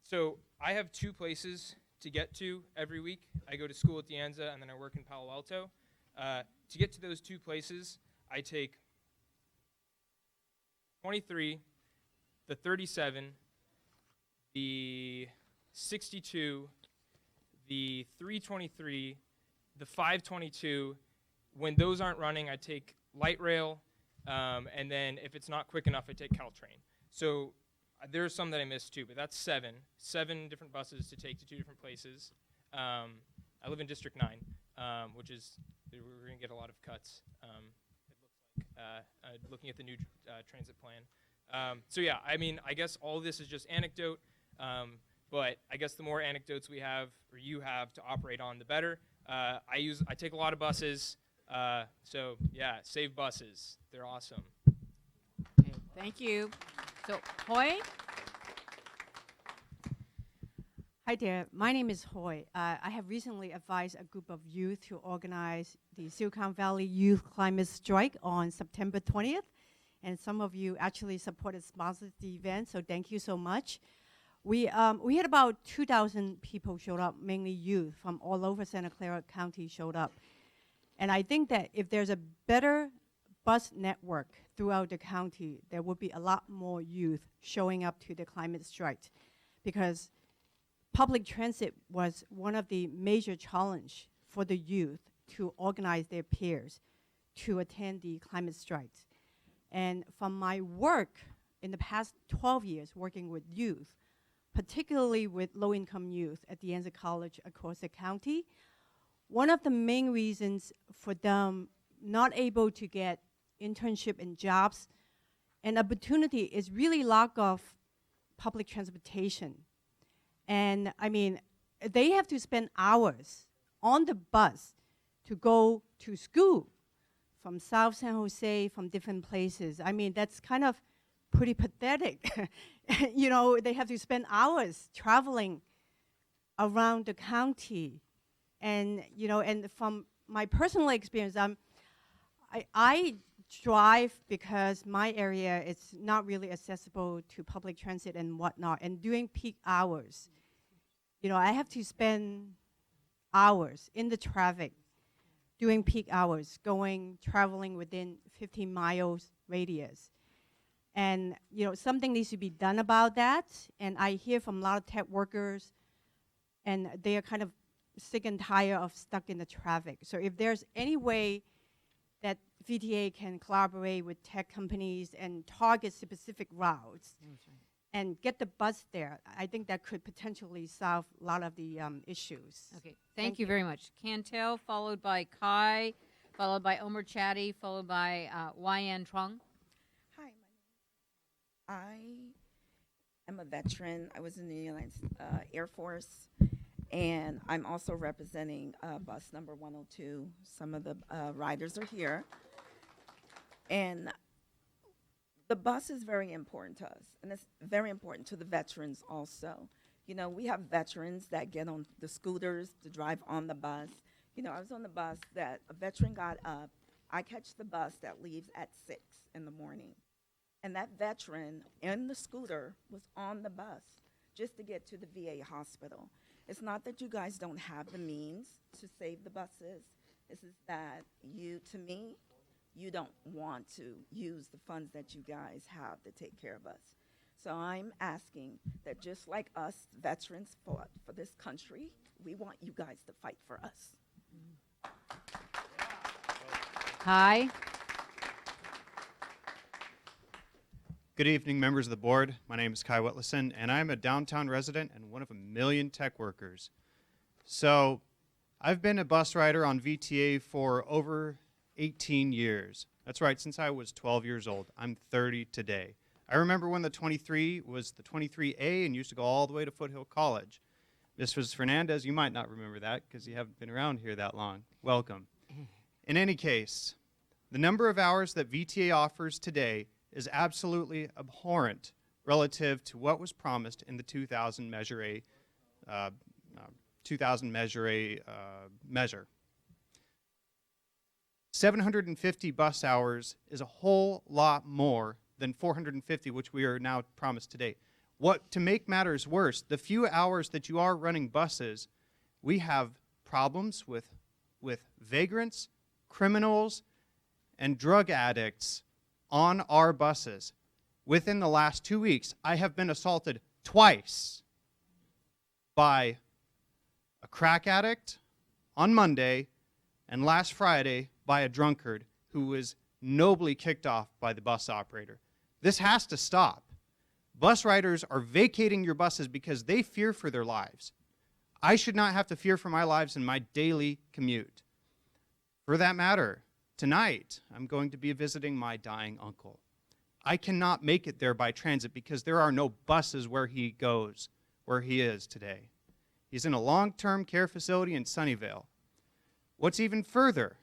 So I have 2 places to get to every week. I go to school at De Anza, and then I work in Palo Alto. To get to those 2 places, I take 23, the 37, the 62, the 323, the 522. When those aren't running, I take light rail, and then if it's not quick enough, I take Caltrain. So there are some that I missed too, but that's 7 different buses to take to 2 different places. I live in District 9, which is, we're going to get a lot of cuts, it looks like, looking at the new transit plan. So yeah, I mean, I guess all of this is just anecdote, but I guess the more anecdotes we have, or you have to operate on, the better. I take a lot of buses, so yeah, save buses. They're awesome. Okay, thank you. So, Hoy? Hi there, my name is Hoy. I have recently advised a group of youth to organize the Silicon Valley Youth Climate Strike on September 20th. And some of you actually supported, sponsored the event, so thank you so much. We had about 2,000 people showed up, mainly youth from all over Santa Clara County showed up. And I think that if there's a better bus network throughout the county, there would be a lot more youth showing up to the climate strike, because public transit was one of the major challenge for the youth to organize their peers to attend the climate strikes. And from my work in the past 12 years working with youth, particularly with low-income youth at De Anza College across the county, one of the main reasons for them not able to get internship and jobs and opportunity is really lack of public transportation. And I mean, they have to spend hours on the bus to go to school from South San Jose, from different places. I mean, that's kind of pretty pathetic. You know, they have to spend hours traveling around the county. And, you know, and from my personal experience, I drive because my area is not really accessible to public transit and whatnot. And during peak hours, you know, I have to spend hours in the traffic during peak hours, traveling within 15 miles radius. And, you know, something needs to be done about that. And I hear from a lot of tech workers, and they are kind of sick and tired of stuck in the traffic. So if there's any way that VTA can collaborate with tech companies and target specific routes and get the bus there, I think that could potentially solve a lot of the issues. Okay, thank you very much. Cantel, followed by Kai, followed by Omer Chatty, followed by YN Trung. Hi, I am a veteran. I was in the United Air Force, and I'm also representing bus number 102. Some of the riders are here. And the bus is very important to us, and it's very important to the veterans also. You know, we have veterans that get on the scooters to drive on the bus. You know, I was on the bus that a veteran got up. I catch the bus that leaves at 6 in the morning. And that veteran in the scooter was on the bus just to get to the VA hospital. It's not that you guys don't have the means to save the buses. It's just that you, to me, you don't want to use the funds that you guys have to take care of us. So I'm asking that just like us veterans fought for this country, we want you guys to fight for us. Hi. Good evening, members of the board. My name is Kai Whitleson, and I'm a downtown resident and one of a million tech workers. So I've been a bus rider on VTA for over 18 years. That's right, since I was 12 years old. I'm 30 today. I remember when the 23 was the 23A and used to go all the way to Foothill College. Mrs. Fernandez, you might not remember that because you haven't been around here that long. Welcome. In any case, the number of hours that VTA offers today is absolutely abhorrent relative to what was promised in the 2000 Measure A measure. 750 bus hours is a whole lot more than 450, which we are now promised today. To make matters worse, the few hours that you are running buses, we have problems with vagrants, criminals, and drug addicts on our buses. Within the last 2 weeks, I have been assaulted twice by a crack addict on Monday and last Friday by a drunkard who was nobly kicked off by the bus operator. This has to stop. Bus riders are vacating your buses because they fear for their lives. I should not have to fear for my lives in my daily commute. For that matter, tonight I'm going to be visiting my dying uncle. I cannot make it there by transit because there are no buses where he is today. He's in a long-term care facility in Sunnyvale. What's even further,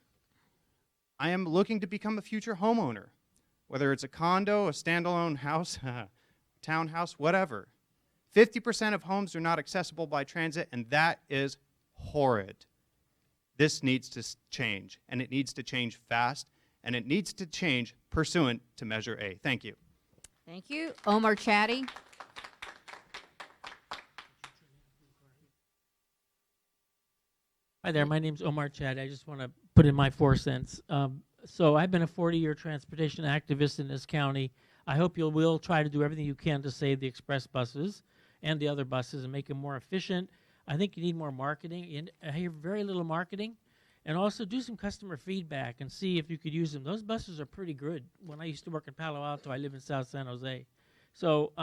I am looking to become a future homeowner, whether it's a condo, a standalone house, townhouse, whatever. 50% of homes are not accessible by transit, and that is horrid. This needs to change, and it needs to change fast, and it needs to change pursuant to Measure A. Thank you. Thank you. Omer Chatty. Hi there, my name's Omar Chad. I just want to put in my 4 cents. So I've been a 40-year transportation activist in this county. I hope you will try to do everything you can to save the express buses and the other buses and make them more efficient. I think you need more marketing. And I hear very little marketing. And also do some customer feedback and see if you could use them. Those buses are pretty good. When I used to work in Palo Alto, I live in South San Jose. So,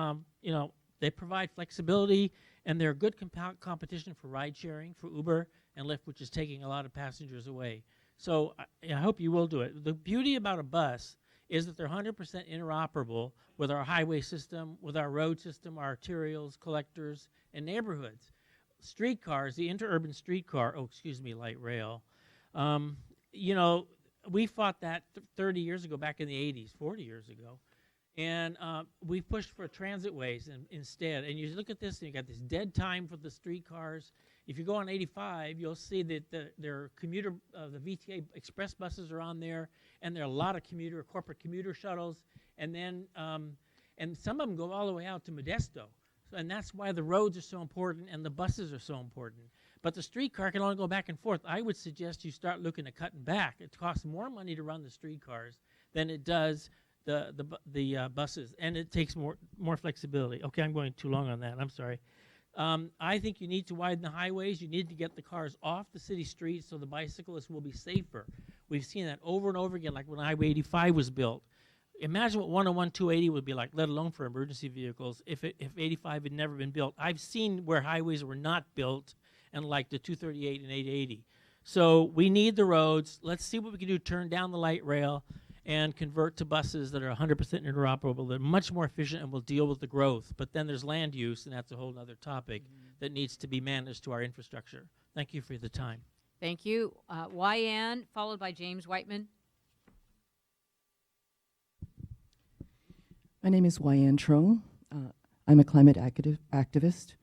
you know, they provide flexibility, and they're a good competition for ride sharing, for Uber and Lyft, which is taking a lot of passengers away. So I hope you will do it. The beauty about a bus is that they're 100% interoperable with our highway system, with our road system, our arterials, collectors, and neighborhoods. Streetcars, the interurban streetcar, light rail, you know, we fought that 30 years ago, back in the 80s, 40 years ago. And we pushed for transitways instead. And you look at this, and you got this dead time for the streetcars. If you go on 85, you'll see that their commuter, the VTA express buses are on there, and there are a lot of corporate commuter shuttles, and then and some of them go all the way out to Modesto. And that's why the roads are so important and the buses are so important. But the streetcar can only go back and forth. I would suggest you start looking at cutting back. It costs more money to run the streetcars than it does the buses, and it takes more flexibility. Okay, I'm going too long on that. I'm sorry. I think you need to widen the highways. You need to get the cars off the city streets so the bicyclists will be safer. We've seen that over and over again, like when Highway 85 was built. Imagine what 101, 280 would be like, let alone for emergency vehicles, if 85 had never been built. I've seen where highways were not built, and like the 238 and 880. So we need the roads. Let's see what we can do. Turn down the light rail and convert to buses that are 100% interoperable. They're much more efficient and will deal with the growth. But then there's land use, and that's a whole other topic that needs to be managed to our infrastructure. Thank you for the time. Thank you. YN, followed by James Whiteman. My name is YN Trong. I'm a climate activist.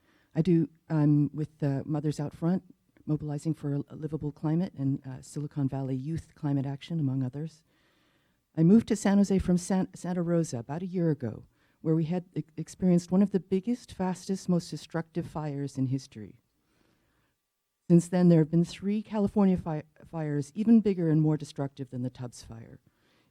I'm with Mothers Out Front, mobilizing for a livable climate, and Silicon Valley Youth Climate Action, among others. I moved to San Jose from Santa Rosa about a year ago, where we had experienced one of the biggest, fastest, most destructive fires in history. Since then, there have been 3 California fires, even bigger and more destructive than the Tubbs fire.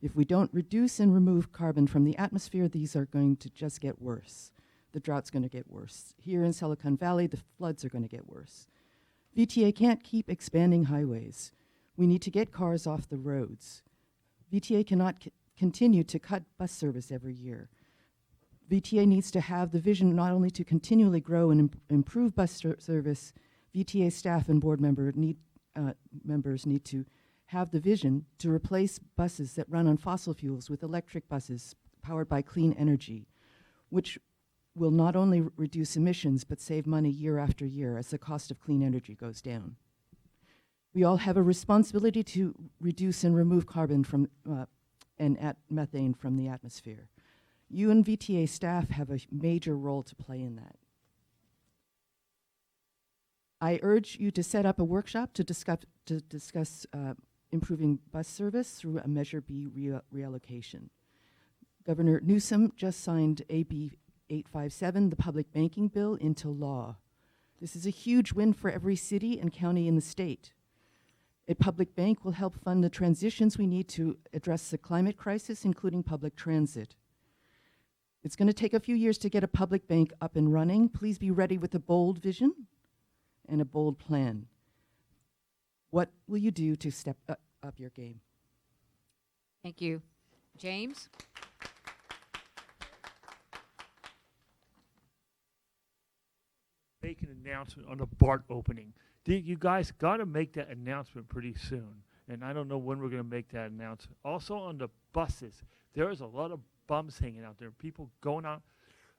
If we don't reduce and remove carbon from the atmosphere, these are going to just get worse. The drought's going to get worse. Here in Silicon Valley, the floods are going to get worse. VTA can't keep expanding highways. We need to get cars off the roads. VTA cannot continue to cut bus service every year. VTA needs to have the vision not only to continually grow and improve bus service, VTA staff and board members need to have the vision to replace buses that run on fossil fuels with electric buses powered by clean energy, which will not only reduce emissions but save money year after year as the cost of clean energy goes down. We all have a responsibility to reduce and remove carbon from and methane from the atmosphere. You and VTA staff have a major role to play in that. I urge you to set up a workshop to discuss improving bus service through a Measure B reallocation. Governor Newsom just signed AB 857, the public banking bill, into law. This is a huge win for every city and county in the state. A public bank will help fund the transitions we need to address the climate crisis, including public transit. It's going to take a few years to get a public bank up and running. Please be ready with a bold vision and a bold plan. What will you do to step up your game? Thank you. James? Make an announcement on the BART opening. You guys got to make that announcement pretty soon. And I don't know when we're going to make that announcement. Also on the buses, there is a lot of bums hanging out there. People going out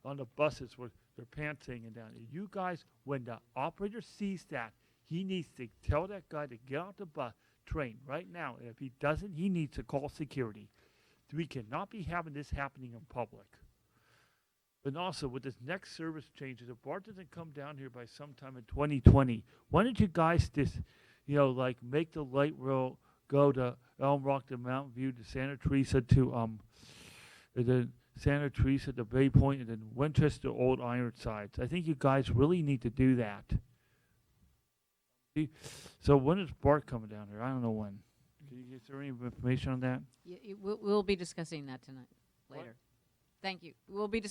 on the buses with their pants hanging down. You guys, when the operator sees that, he needs to tell that guy to get off the train right now. And if he doesn't, he needs to call security. We cannot be having this happening in public. And also, with this next service changes, if BART doesn't come down here by sometime in 2020, why don't you guys just, like make the light rail go to Elm Rock to Mountain View to Santa Teresa to the Santa Teresa to Bay Point and then Winchester Old Ironsides. I think you guys really need to do that. So when is BART coming down here? I don't know when. Is there any information on that? We'll be discussing that tonight, later. What? Thank you. We'll be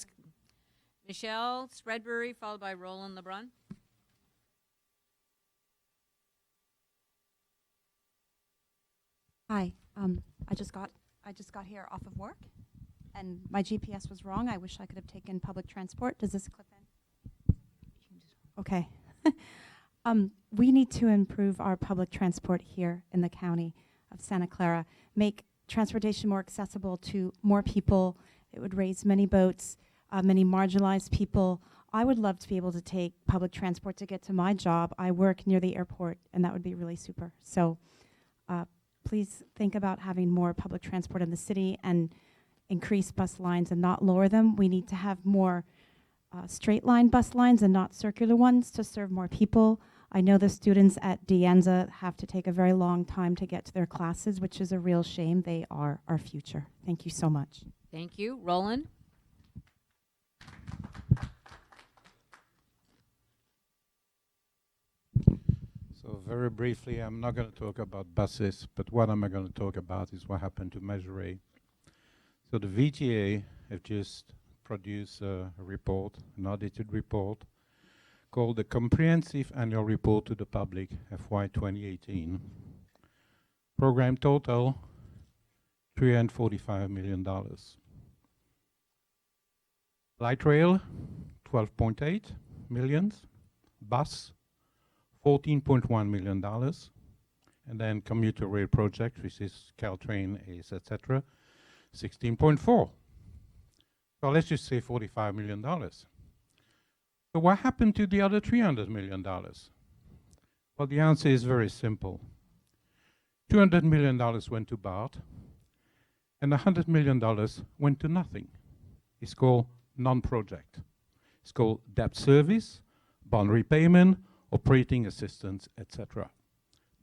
Michelle Spreadbury, followed by Roland LeBrun. Hi. I just got here off of work, and my GPS was wrong. I wish I could have taken public transport. Does this clip in? Okay. We need to improve our public transport here in the county of Santa Clara, make transportation more accessible to more people. It would raise many boats, many marginalized people. I would love to be able to take public transport to get to my job. I work near the airport, and that would be really super. So please think about having more public transport in the city and increase bus lines and not lower them. We need to have more straight line bus lines and not circular ones to serve more people. I know the students at De Anza have to take a very long time to get to their classes, which is a real shame. They are our future. Thank you so much. Thank you. Roland? So very briefly, I'm not going to talk about buses, but what am I going to talk about is what happened to Measure A. So the VTA have just produced a report, an audited report, called the Comprehensive Annual Report to the Public, FY 2018. Program total, $345 million. Light rail, 12.8 million. Bus, $14.1 million. And then commuter rail project, which is Caltrain, ACE, etc., 16.4. So let's just say $45 million. So what happened to the other $300 million? Well, the answer is very simple. $200 million went to BART, and $100 million went to nothing. It's called non-project. It's called debt service, bond repayment, operating assistance, etc.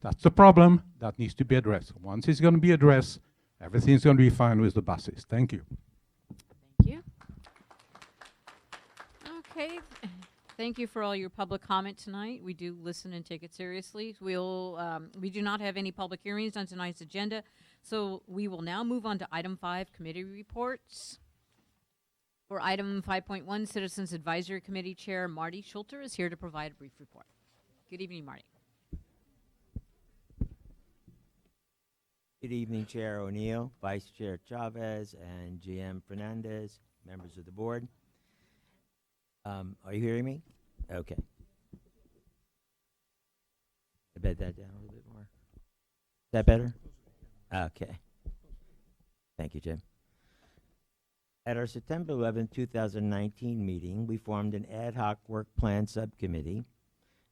That's the problem that needs to be addressed. Once it's going to be addressed, everything's going to be fine with the buses. Thank you. Thank you. Okay. Thank you for all your public comment tonight. We do listen and take it seriously. We do not have any public hearings on tonight's agenda, so we will now move on to item 5, committee reports. For item 5.1, Citizens Advisory Committee Chair Marty Schulter is here to provide a brief report. Good evening, Marty. Good evening, Chair O'Neill, Vice Chair Chavez, and GM Fernandez, members of the board. Are you hearing me? Okay. I bed that down a little bit more. Is that better? Okay. Thank you, Jim. At our September 11, 2019 meeting, we formed an ad hoc work plan subcommittee.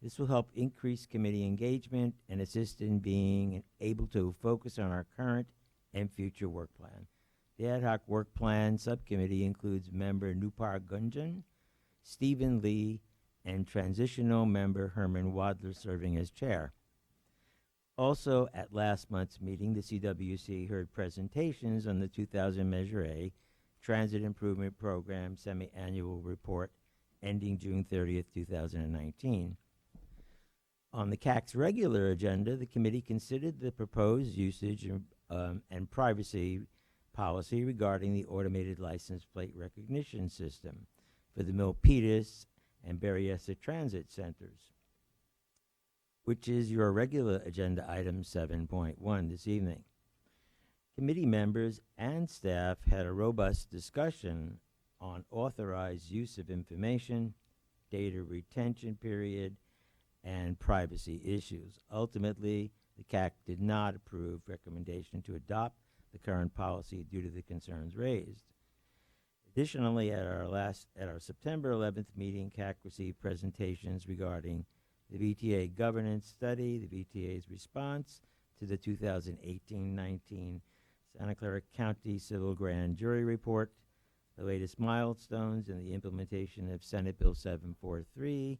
This will help increase committee engagement and assist in being able to focus on our current and future work plan. The ad hoc work plan subcommittee includes member Nupar Gunjan, Stephen Lee, and transitional member Herman Wadler serving as chair. Also, at last month's meeting, the CWC heard presentations on the 2000 Measure A Transit Improvement Program semi-annual report ending June 30th, 2019. On the CAC's regular agenda, the committee considered the proposed usage and privacy policy regarding the automated license plate recognition system for the Milpitas and Berryessa transit centers, which is your regular agenda item 7.1 this evening. Committee members and staff had a robust discussion on authorized use of information, data retention period, and privacy issues. Ultimately, the CAC did not approve recommendation to adopt the current policy due to the concerns raised. Additionally, at our September 11th meeting, CAC received presentations regarding the VTA governance study, the VTA's response to the 2018-19 Santa Clara County Civil Grand Jury Report, the latest milestones in the implementation of Senate Bill 743,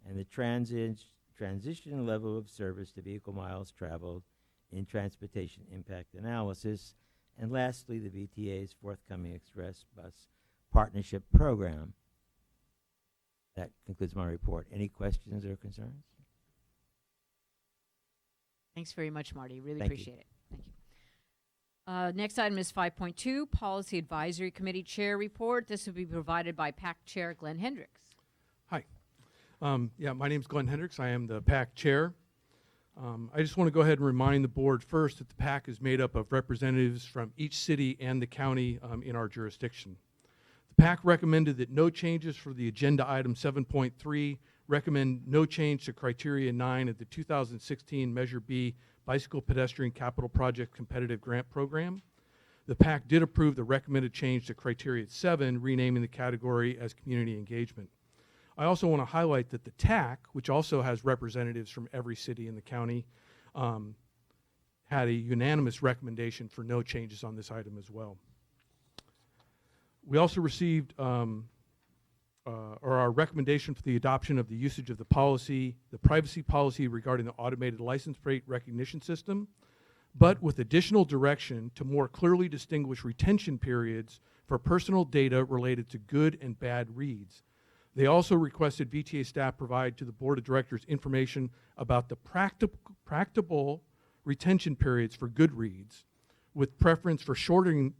and the transition level of service to vehicle miles traveled in transportation impact analysis, and lastly, the VTA's forthcoming Express Bus Partnership Program. That concludes my report. Any questions or concerns? Thanks very much, Marty. Really Thank appreciate it. Thank you. Next item is 5.2, Policy Advisory Committee Chair Report. This will be provided by PAC Chair Glenn Hendricks. Hi. My name is Glenn Hendricks. I am the PAC Chair. I just want to go ahead and remind the board first that the PAC is made up of representatives from each city and the county in our jurisdiction. The PAC recommended that no changes for the agenda item 7.3, recommend no change to criteria 9 of the 2016 Measure B Bicycle Pedestrian Capital Project Competitive Grant Program. The PAC did approve the recommended change to criteria 7, renaming the category as community engagement. I also want to highlight that the TAC, which also has representatives from every city in the county, had a unanimous recommendation for no changes on this item as well. We also received our recommendation for the adoption of the usage of the policy, the privacy policy regarding the automated license plate recognition system, but with additional direction to more clearly distinguish retention periods for personal data related to good and bad reads. They also requested VTA staff provide to the Board of Directors information about the practicable retention periods for good reads, with preference for shortening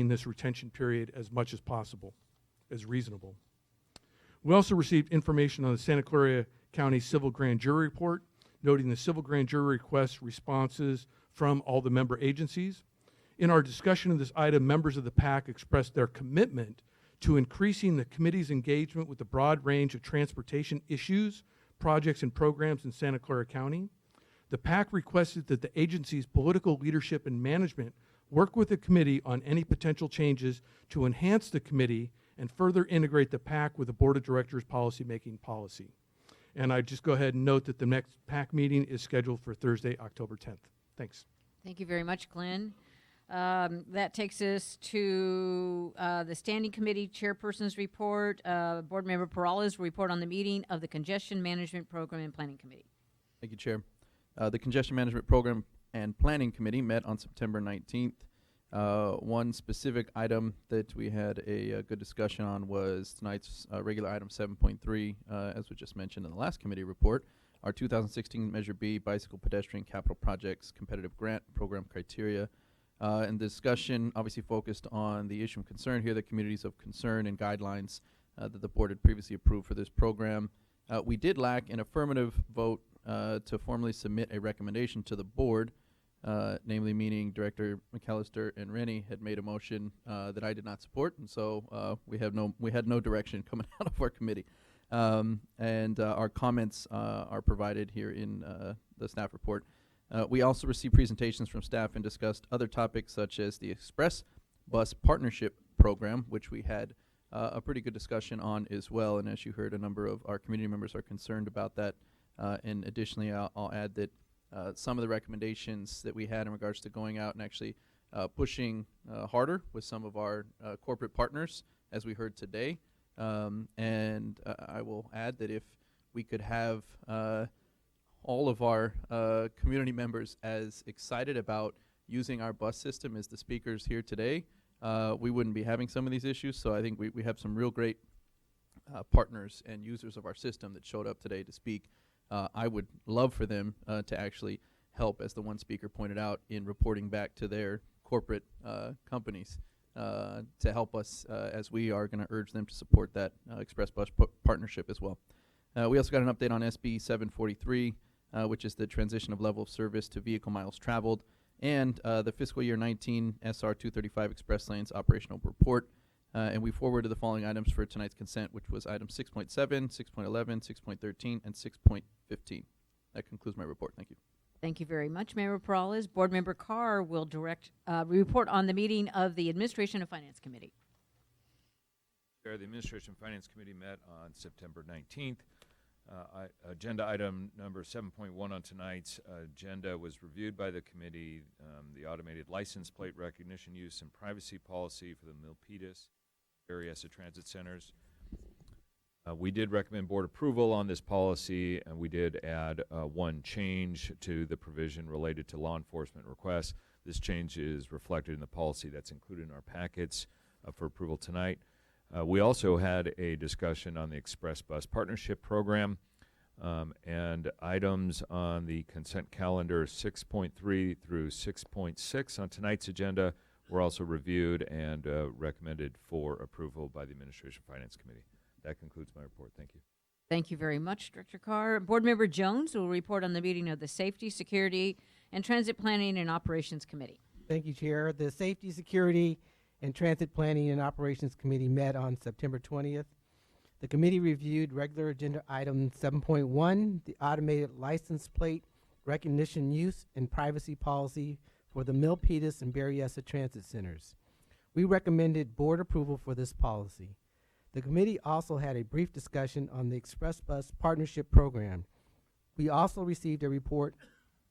this retention period as much as possible, as reasonable. We also received information on the Santa Clara County Civil Grand Jury Report, noting the Civil Grand Jury request responses from all the member agencies. In our discussion of this item, members of the PAC expressed their commitment to increasing the committee's engagement with the broad range of transportation issues, projects, and programs in Santa Clara County. The PAC requested that the agency's political leadership and management work with the committee on any potential changes to enhance the committee and further integrate the PAC with the Board of Directors policymaking policy. And I just go ahead and note that the next PAC meeting is scheduled for Thursday, October 10th. Thanks. Thank you very much, Glenn. That takes us to the Standing Committee Chairperson's report. Board Member Peralta's report on the meeting of the Congestion Management Program and Planning Committee. Thank you, Chair. The Congestion Management Program and Planning Committee met on September 19th. One specific item that we had a good discussion on was tonight's regular item 7.3, as we just mentioned in the last committee report, our 2016 Measure B Bicycle Pedestrian Capital Projects Competitive Grant Program Criteria. And the discussion obviously focused on the issue of concern here, the communities of concern and guidelines that the board had previously approved for this program. We did lack an affirmative vote to formally submit a recommendation to the board, namely meaning Director McAllister and Rennie had made a motion that I did not support, and so we had no direction coming out of our committee. And our comments are provided here in the staff report. We also received presentations from staff and discussed other topics such as the Express Bus Partnership Program, which we had a pretty good discussion on as well. And as you heard, a number of our community members are concerned about that. And additionally, I'll add that some of the recommendations that we had in regards to going out and actually pushing harder with some of our corporate partners, as we heard today. And I will add that if we could have all of our community members as excited about using our bus system as the speakers here today, we wouldn't be having some of these issues. So I think we have some real great partners and users of our system that showed up today to speak. I would love for them to actually help, as the one speaker pointed out, in reporting back to their corporate companies to help us as we are going to urge them to support that Express Bus partnership as well. We also got an update on SB 743, which is the transition of level of service to vehicle miles traveled, and the fiscal year 19 SR 235 Express Lanes operational report. And we forwarded the following items for tonight's consent, which was items 6.7, 6.11, 6.13, and 6.15. That concludes my report. Thank you. Thank you very much, Member Peralta. Board Member Carr will report on the meeting of the Administration and Finance Committee. Chair, the Administration and Finance Committee met on September 19th. Agenda item number 7.1 on tonight's agenda was reviewed by the committee, the automated license plate recognition use and privacy policy for the Milpitas various transit centers. We did recommend board approval on this policy, and we did add one change to the provision related to law enforcement requests. This change is reflected in the policy that's included in our packets for approval tonight. We also had a discussion on the Express Bus Partnership Program, and items on the consent calendar 6.3 through 6.6 on tonight's agenda were also reviewed and recommended for approval by the Administration Finance Committee. That concludes my report. Thank you. Thank you very much, Director Carr. Board Member Jones will report on the meeting of the Safety, Security, and Transit Planning and Operations Committee. Thank you, Chair. The Safety, Security, and Transit Planning and Operations Committee met on September 20th. The committee reviewed regular agenda item 7.1, the automated license plate recognition use and privacy policy for the Milpitas and Berryessa transit centers. We recommended board approval for this policy. The committee also had a brief discussion on the Express Bus Partnership Program. We also received a report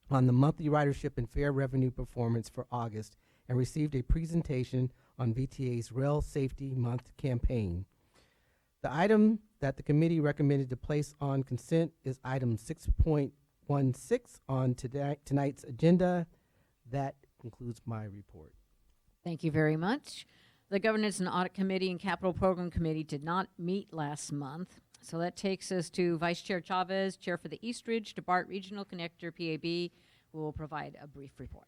on the monthly ridership and fare revenue performance for August and received a presentation on VTA's Rail Safety Month campaign. The item that the committee recommended to place on consent is item 6.16 on tonight's agenda. That concludes my report. Thank you very much. The Governance and Audit Committee and Capital Program Committee did not meet last month. So that takes us to Vice Chair Chavez, Chair for the East Ridge to BART Regional Connector, PAB, who will provide a brief report.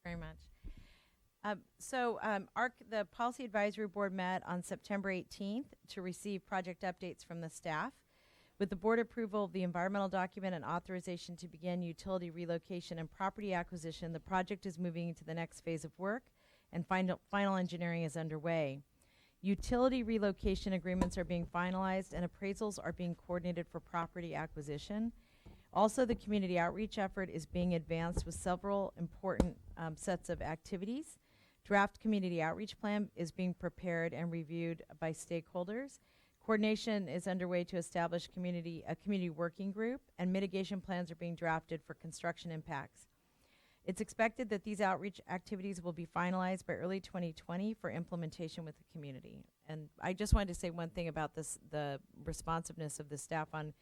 Very much. The Policy Advisory Board met on September 18th to receive project updates from the staff. With the board approval of the environmental document and authorization to begin utility relocation and property acquisition, the project is moving into the next phase of work, and final engineering is underway. Utility relocation agreements are being finalized, and appraisals are being coordinated for property acquisition. Also, the community outreach effort is being advanced with several important sets of activities. Draft community outreach plan is being prepared and reviewed by stakeholders. Coordination is underway to establish a community working group, and mitigation plans are being drafted for construction impacts. It's expected that these outreach activities will be finalized by early 2020 for implementation with the community. And I just wanted to say one thing about this, the responsiveness of the staff on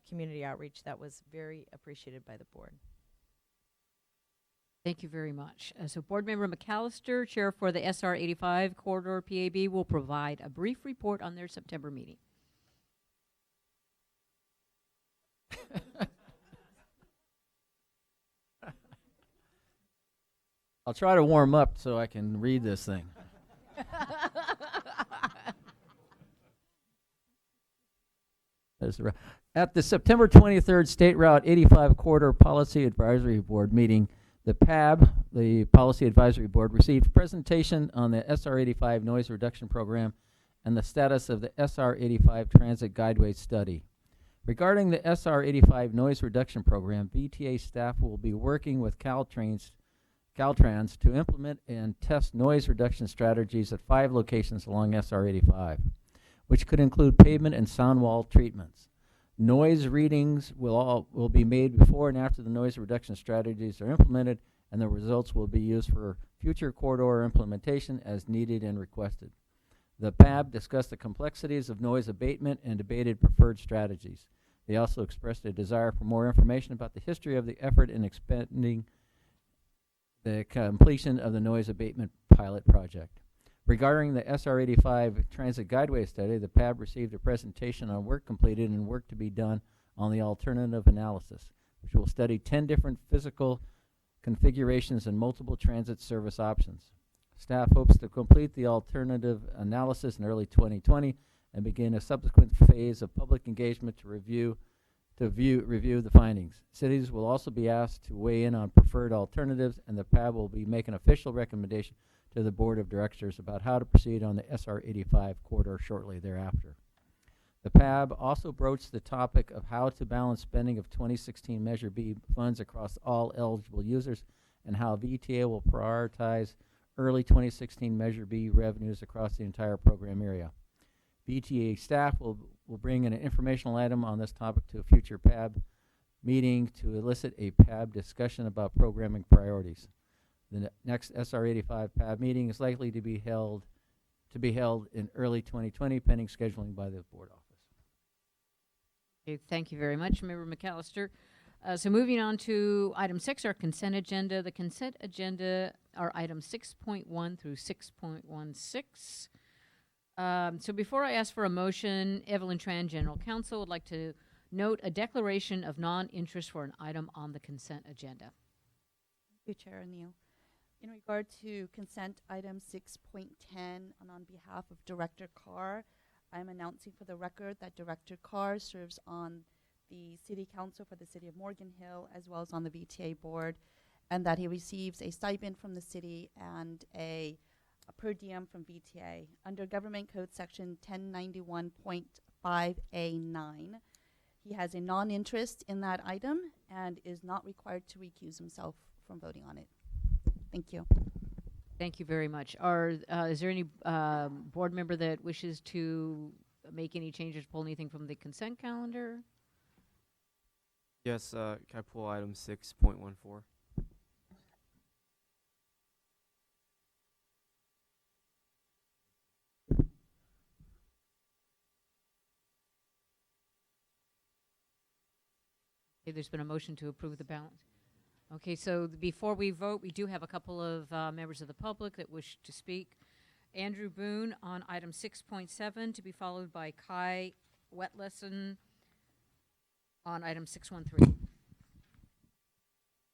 community outreach. That was very appreciated by the board. Thank you very much. So Board Member McAllister, Chair for the SR 85 Corridor PAB, will provide a brief report on their September meeting. I'll try to warm up so I can read this thing. At the September 23rd State Route 85 Corridor Policy Advisory Board meeting, the PAB, the Policy Advisory Board, received presentation on the SR 85 Noise Reduction Program and the status of the SR 85 Transit Guideway study. Regarding the SR 85 Noise Reduction Program, VTA staff will be working with Caltrans to implement and test noise reduction strategies at 5 locations along SR 85, which could include pavement and sound wall treatments. Noise readings will be made before and after the noise reduction strategies are implemented, and the results will be used for future corridor implementation as needed and requested. The PAB discussed the complexities of noise abatement and debated preferred strategies. They also expressed a desire for more information about the history of the effort in expanding the completion of the noise abatement pilot project. Regarding the SR 85 Transit Guideway study, the PAB received a presentation on work completed and work to be done on the alternative analysis, which will study 10 different physical configurations and multiple transit service options. Staff hopes to complete the alternative analysis in early 2020 and begin a subsequent phase of public engagement to review the findings. Cities will also be asked to weigh in on preferred alternatives, and the PAB will be making an official recommendation to the Board of Directors about how to proceed on the SR 85 corridor shortly thereafter. The PAB also broached the topic of how to balance spending of 2016 Measure B funds across all eligible users and how VTA will prioritize early 2016 Measure B revenues across the entire program area. VTA staff will bring an informational item on this topic to a future PAB meeting to elicit a PAB discussion about programming priorities. The next SR 85 PAB meeting is likely to be held in early 2020, pending scheduling by the board office. Okay, thank you very much, Member McAllister. So moving on to item 6, our consent agenda. The consent agenda are items 6.1 through 6.16. So before I ask for a motion, Evelyn Tran, General Counsel, would like to note a declaration of non-interest for an item on the consent agenda. Thank you, Chair O'Neill. In regard to consent item 6.10, and on behalf of Director Carr, I'm announcing for the record that Director Carr serves on the City Council for the City of Morgan Hill as well as on the VTA board, and that he receives a stipend from the city and a per diem from VTA. Under Government Code Section 1091.5A9, he has a non-interest in that item and is not required to recuse himself from voting on it. Thank you. Thank you very much. Is there any board member that wishes to make any changes, pull anything from the consent calendar? Yes, can I pull item 6.14? Okay, there's been a motion to approve the balance. Okay, so before we vote, we do have a couple of members of the public that wish to speak. Andrew Boone on item 6.7, to be followed by Kai Wetlesen on item 613.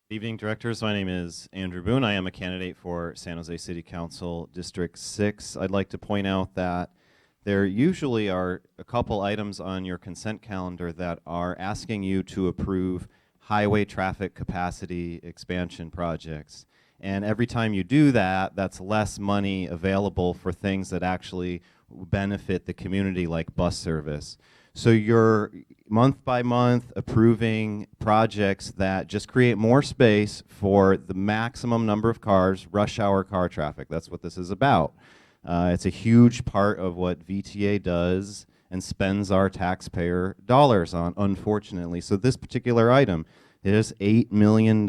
Good evening, directors. My name is Andrew Boone. I am a candidate for San Jose City Council District 6. I'd like to point out that there usually are a couple items on your consent calendar that are asking you to approve highway traffic capacity expansion projects. And every time you do that, that's less money available for things that actually benefit the community, like bus service. So you're month by month approving projects that just create more space for the maximum number of cars, rush hour car traffic. That's what this is about. It's a huge part of what VTA does and spends our taxpayer dollars on, unfortunately. So this particular item is $8 million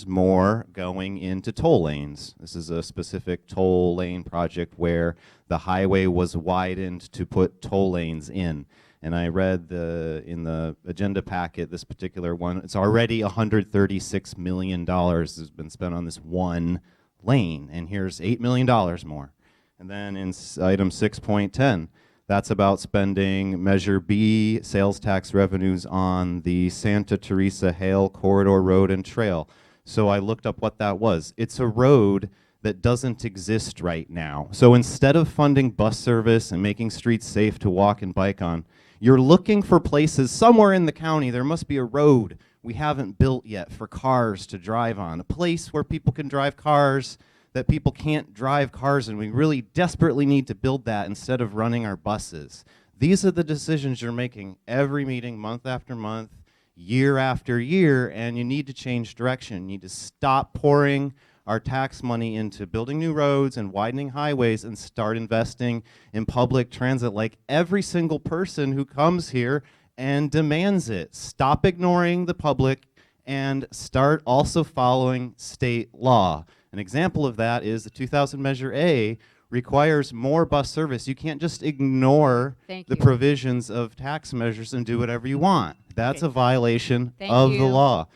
more going into toll lanes. This is a specific toll lane project where the highway was widened to put toll lanes in. And I read in the agenda packet, this particular one, it's already $136 million has been spent on this one lane, and here's $8 million more. And then in item 6.10, that's about spending Measure B sales tax revenues on the Santa Teresa Hale Corridor Road and Trail. So I looked up what that was. It's a road that doesn't exist right now. So instead of funding bus service and making streets safe to walk and bike on, you're looking for places somewhere in the county. There must be a road we haven't built yet for cars to drive on, a place where people can drive cars that people can't drive cars, and we really desperately need to build that instead of running our buses. These are the decisions you're making every meeting, month after month, year after year, and you need to change direction. You need to stop pouring our tax money into building new roads and widening highways and start investing in public transit like every single person who comes here and demands it. Stop ignoring the public and start also following state law. An example of that is the 2000 Measure A requires more bus service. You can't just ignore the provisions of tax measures and do whatever you want. That's a violation of the law.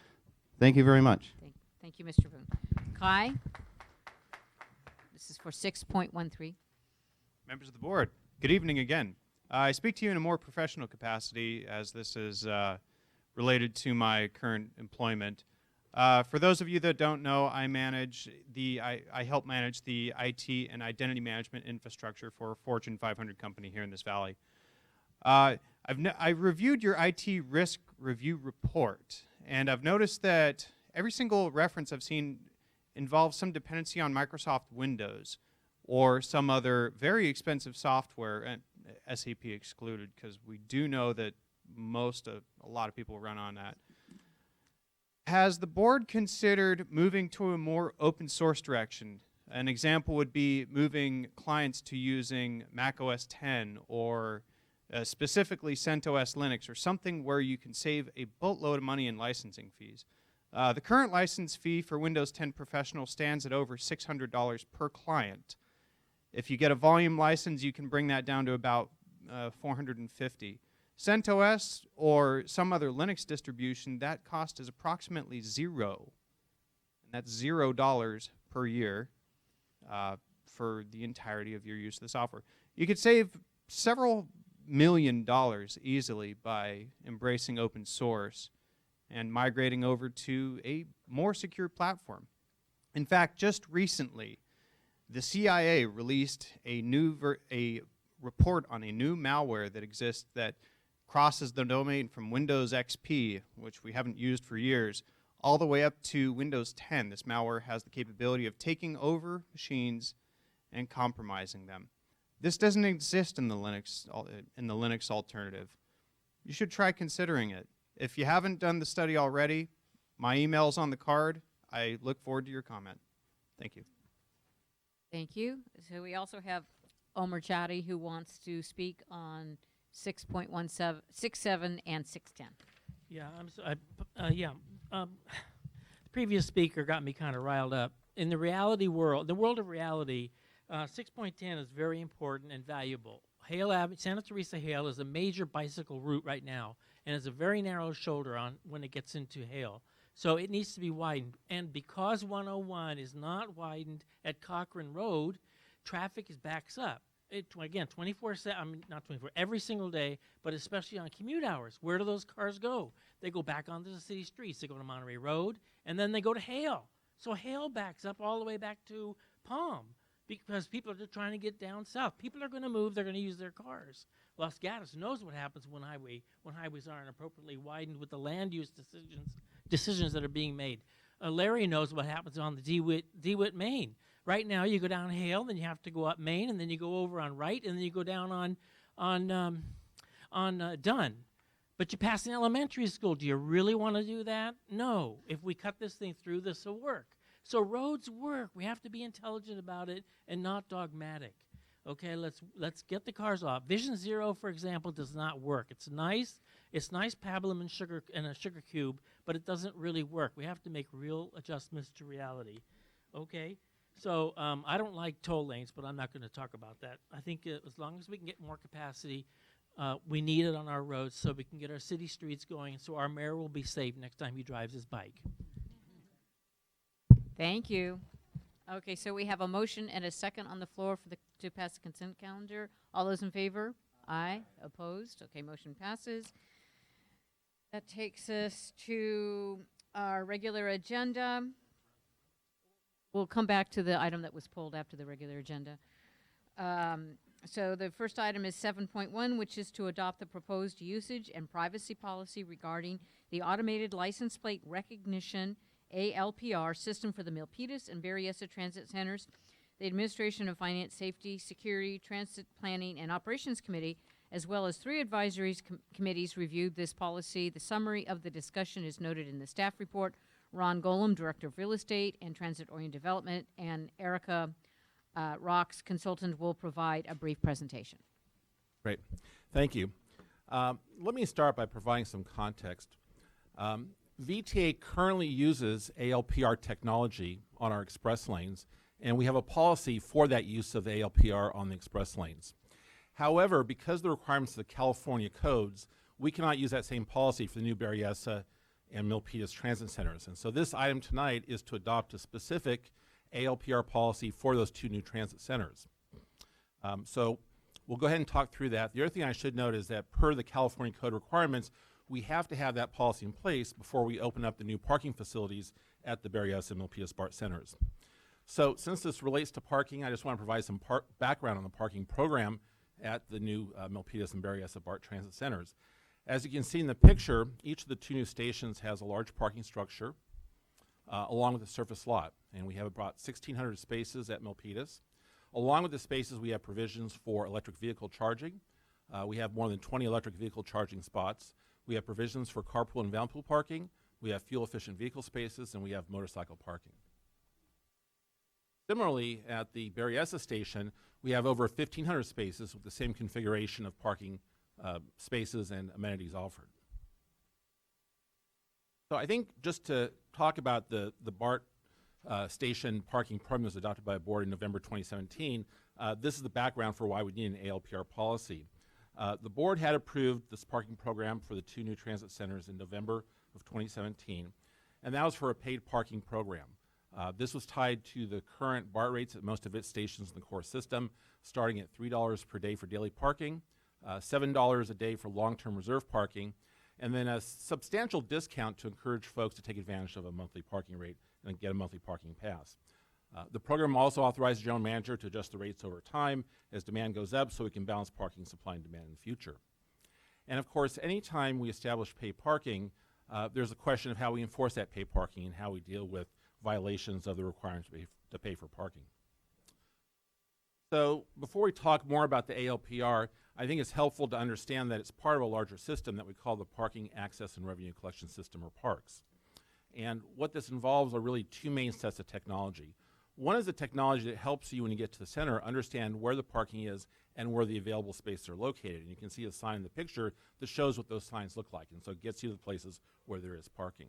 Thank you very much. Thank you, Mr. Boone. Kai? This is for 6.13. Members of the board, good evening again. I speak to you in a more professional capacity as this is related to my current employment. For those of you that don't know, I help manage the IT and identity management infrastructure for a Fortune 500 company here in this valley. I reviewed your IT risk review report, and I've noticed that every single reference I've seen involves some dependency on Microsoft Windows or some other very expensive software, and SAP excluded, because we do know that a lot of people run on that. Has the board considered moving to a more open source direction? An example would be moving clients to using Mac OS 10 or specifically CentOS Linux, or something where you can save a boatload of money in licensing fees. The current license fee for Windows 10 Professional stands at over $600 per client. If you get a volume license, you can bring that down to about $450. CentOS or some other Linux distribution, that cost is approximately zero. And that's $0 per year for the entirety of your use of the software. You could save several $1 million easily by embracing open source and migrating over to a more secure platform. In fact, just recently, the CIA released a report on a new malware that exists that crosses the domain from Windows XP, which we haven't used for years, all the way up to Windows 10. This malware has the capability of taking over machines and compromising them. This doesn't exist in the Linux alternative. You should try considering it. If you haven't done the study already, my email's on the card. I look forward to your comment. Thank you. Thank you. So we also have Omer Chowdhury, who wants to speak on 6.17, 6.7, and 6.10. Yeah, the previous speaker got me kind of riled up. In the world of reality, 6.10 is very important and valuable. Santa Teresa Hale is a major bicycle route right now, and it's a very narrow shoulder when it gets into Hale. So it needs to be widened. And because 101 is not widened at Cochrane Road, traffic backs up. Again, 24/7, not 24, every single day, but especially on commute hours. Where do those cars go? They go back onto the city streets. They go to Monterey Road, and then they go to Hale. So Hale backs up all the way back to Palm. because people are just trying to get down south. People are going to move. They're going to use their cars. Los Gatos knows what happens when highways aren't appropriately widened with the land use decisions that are being made. Larry knows what happens on the DeWitt Main. Right now, you go down Hale, then you have to go up Main, and then you go over on Wright, and then you go down on Dunn. But you pass an elementary school. Do you really want to do that? No. If we cut this thing through, this will work. So roads work. We have to be intelligent about it and not dogmatic. Okay, let's get the cars off. Vision Zero, for example, does not work. It's nice pablum and a sugar cube, but it doesn't really work. We have to make real adjustments to reality. Okay, so I don't like toll lanes, but I'm not going to talk about that. I think as long as we can get more capacity, we need it on our roads so we can get our city streets going, so our mayor will be safe next time he drives his bike. Thank you. Okay, so we have a motion and a second on the floor to pass the consent calendar. All those in favor? Aye. Opposed? Okay, motion passes. That takes us to our regular agenda. We'll come back to the item that was pulled after the regular agenda. So the first item is 7.1, which is to adopt the proposed usage and privacy policy regarding the automated license plate recognition ALPR system for the Milpitas and Berryessa Transit Centers. The Administration of Finance, Safety, Security, Transit Planning, and Operations Committee, as well as 3 advisory committees, reviewed this policy. The summary of the discussion is noted in the staff report. Ron Golem, Director of Real Estate and Transit-Oriented Development, and Erica Rocks, consultant, will provide a brief presentation. Great. Thank you. Let me start by providing some context. VTA currently uses ALPR technology on our express lanes, and we have a policy for that use of ALPR on the express lanes. However, because of the requirements of the California codes, we cannot use that same policy for the new Berryessa and Milpitas transit centers. And so this item tonight is to adopt a specific ALPR policy for those 2 new transit centers. So we'll go ahead and talk through that. The other thing I should note is that per the California code requirements, we have to have that policy in place before we open up the new parking facilities at the Berryessa and Milpitas BART centers. So since this relates to parking, I just want to provide some background on the parking program at the new Milpitas and Berryessa BART transit centers. As you can see in the picture, each of the 2 new stations has a large parking structure along with a surface lot. And we have about 1,600 spaces at Milpitas. Along with the spaces, we have provisions for electric vehicle charging. We have more than 20 electric vehicle charging spots. We have provisions for carpool and van pool parking. We have fuel-efficient vehicle spaces, and we have motorcycle parking. Similarly, at the Berryessa station, we have over 1,500 spaces with the same configuration of parking spaces and amenities offered. So I think just to talk about the BART station parking program that was adopted by a board in November 2017, this is the background for why we need an ALPR policy. The board had approved this parking program for the 2 new transit centers in November of 2017, and that was for a paid parking program. This was tied to the current BART rates at most of its stations in the core system, starting at $3 per day for daily parking, $7 a day for long-term reserve parking, and then a substantial discount to encourage folks to take advantage of a monthly parking rate and get a monthly parking pass. The program also authorized the general manager to adjust the rates over time as demand goes up so we can balance parking supply and demand in the future. And of course, anytime we establish paid parking, there's a question of how we enforce that paid parking and how we deal with violations of the requirements to pay for parking. So before we talk more about the ALPR, I think it's helpful to understand that it's part of a larger system that we call the Parking Access and Revenue Collection System, or PARCS. And what this involves are really 2 main sets of technology. One is the technology that helps you when you get to the center understand where the parking is and where the available spaces are located. And you can see a sign in the picture that shows what those signs look like. And so it gets you to the places where there is parking.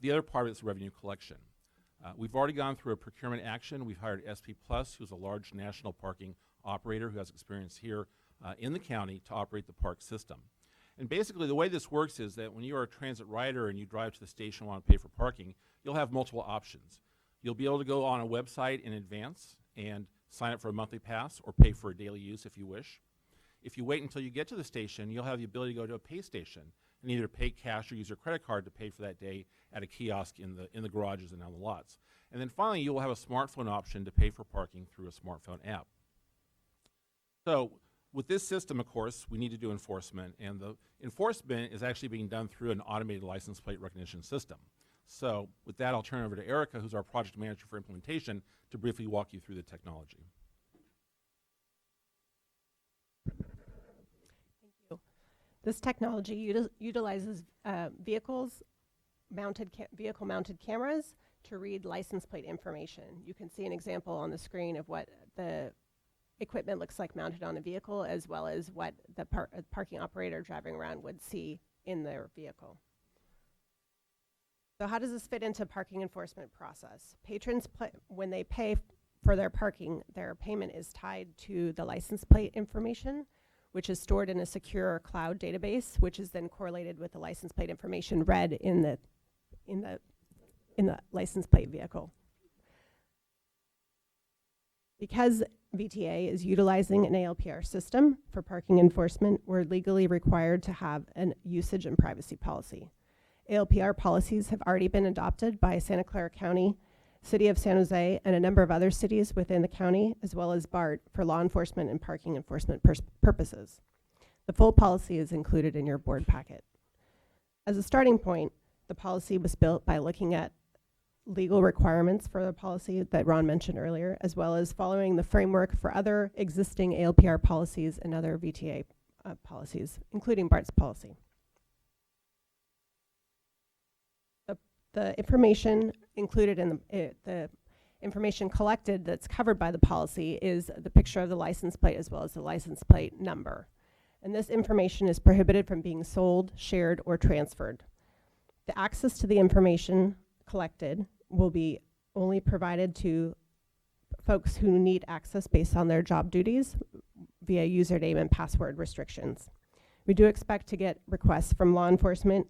The other part is revenue collection. We've already gone through a procurement action. We've hired SP Plus, who's a large national parking operator who has experience here in the county to operate the park system. And basically the way this works is that when you are a transit rider and you drive to the station and want to pay for parking, you'll have multiple options. You'll be able to go on a website in advance and sign up for a monthly pass or pay for a daily use if you wish. If you wait until you get to the station, you'll have the ability to go to a pay station and either pay cash or use your credit card to pay for that day at a kiosk in the garages and on the lots. And then finally, you will have a smartphone option to pay for parking through a smartphone app. So with this system, of course, we need to do enforcement, and the enforcement is actually being done through an automated license plate recognition system. So with that, I'll turn it over to Erica, who's our project manager for implementation, to briefly walk you through the technology. This technology utilizes vehicle-mounted cameras to read license plate information. You can see an example on the screen of what the equipment looks like mounted on a vehicle, as well as what the parking operator driving around would see in their vehicle. So how does this fit into parking enforcement process? Patrons, when they pay for their parking, their payment is tied to the license plate information, which is stored in a secure cloud database, which is then correlated with the license plate information read in the license plate vehicle. Because VTA is utilizing an ALPR system for parking enforcement, we're legally required to have an usage and privacy policy. ALPR policies have already been adopted by Santa Clara County, City of San Jose, and a number of other cities within the county, as well as BART for law enforcement and parking enforcement purposes. The full policy is included in your board packet. As a starting point, the policy was built by looking at legal requirements for the policy that Ron mentioned earlier, as well as following the framework for other existing ALPR policies and other VTA policies, including BART's policy. The information included in the information collected that's covered by the policy is the picture of the license plate as well as the license plate number. And this information is prohibited from being sold, shared, or transferred. The access to the information collected will be only provided to folks who need access based on their job duties via username and password restrictions. We do expect to get requests from law enforcement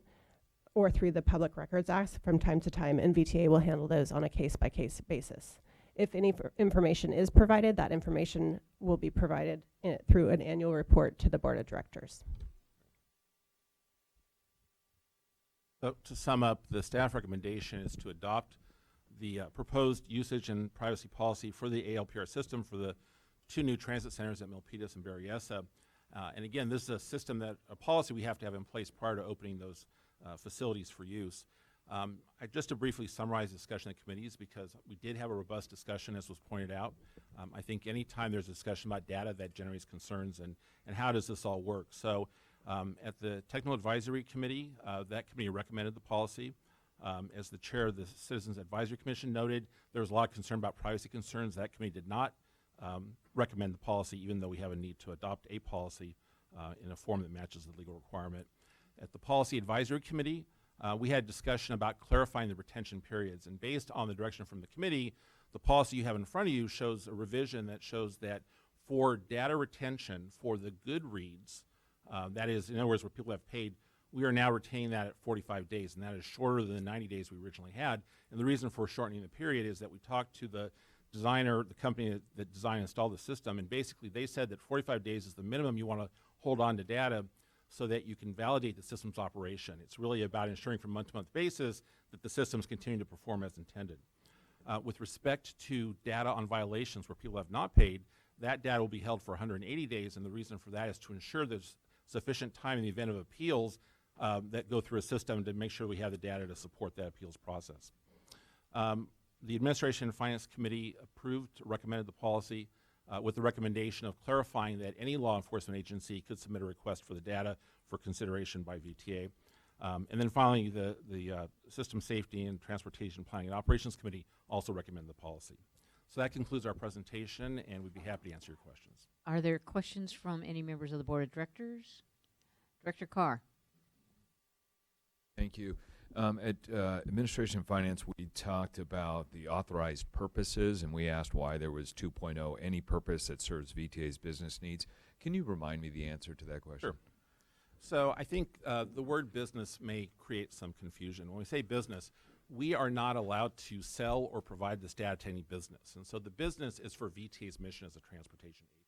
or through the Public Records Act from time to time, and VTA will handle those on a case-by-case basis. If any information is provided, that information will be provided through an annual report to the Board of Directors. So to sum up, the staff recommendation is to adopt the proposed usage and privacy policy for the ALPR system for the 2 new transit centers at Milpitas and Berryessa. And again, this is a policy we have to have in place prior to opening those facilities for use. Just to briefly summarize the discussion at committees, because we did have a robust discussion, as was pointed out. I think any time there's a discussion about data, that generates concerns, and how does this all work? So at the Technical Advisory Committee, that committee recommended the policy. As the chair of the Citizens Advisory Commission noted, there was a lot of concern about privacy concerns. That committee did not recommend the policy, even though we have a need to adopt a policy in a form that matches the legal requirement. At the Policy Advisory Committee, we had discussion about clarifying the retention periods. And based on the direction from the committee, the policy you have in front of you shows a revision that shows that for data retention for the good reads, that is, in other words, where people have paid, we are now retaining that at 45 days, and that is shorter than the 90 days we originally had. And the reason for shortening the period is that we talked to the designer, the company that designed and installed the system, and basically they said that 45 days is the minimum you want to hold on to data so that you can validate the system's operation. It's really about ensuring from month-to-month basis that the systems continue to perform as intended. With respect to data on violations where people have not paid, that data will be held for 180 days, and the reason for that is to ensure there's sufficient time in the event of appeals that go through a system to make sure we have the data to support that appeals process. The Administration and Finance Committee recommended the policy with the recommendation of clarifying that any law enforcement agency could submit a request for the data for consideration by VTA. And then finally, the System Safety and Transportation Planning and Operations Committee also recommended the policy. So that concludes our presentation, and we'd be happy to answer your questions. Are there questions from any members of the Board of Directors? Director Carr. Thank you. At Administration and Finance, we talked about the authorized purposes, and we asked why there was 2.0, any purpose that serves VTA's business needs. Can you remind me the answer to that question? Sure. So I think the word business may create some confusion. When we say business, we are not allowed to sell or provide this data to any business. And so the business is for VTA's mission as a transportation agent.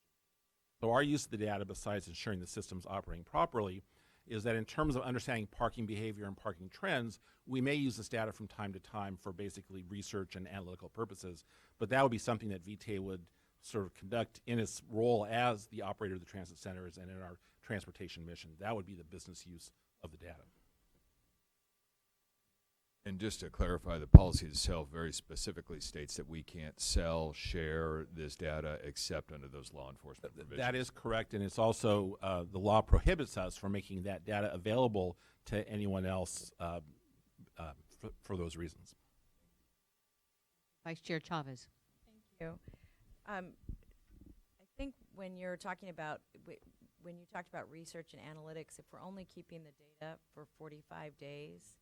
So our use of the data, besides ensuring the system's operating properly, is that in terms of understanding parking behavior and parking trends, we may use this data from time to time for basically research and analytical purposes, but that would be something that VTA would sort of conduct in its role as the operator of the transit centers and in our transportation mission. That would be the business use of the data. And just to clarify, the policy itself very specifically states that we can't sell, share this data except under those law enforcement provisions. That is correct, and it's also the law prohibits us from making that data available to anyone else for those reasons. Vice Chair Chavez. Thank you. I think when you're talking about when you talked about research and analytics, if we're only keeping the data for 45 days,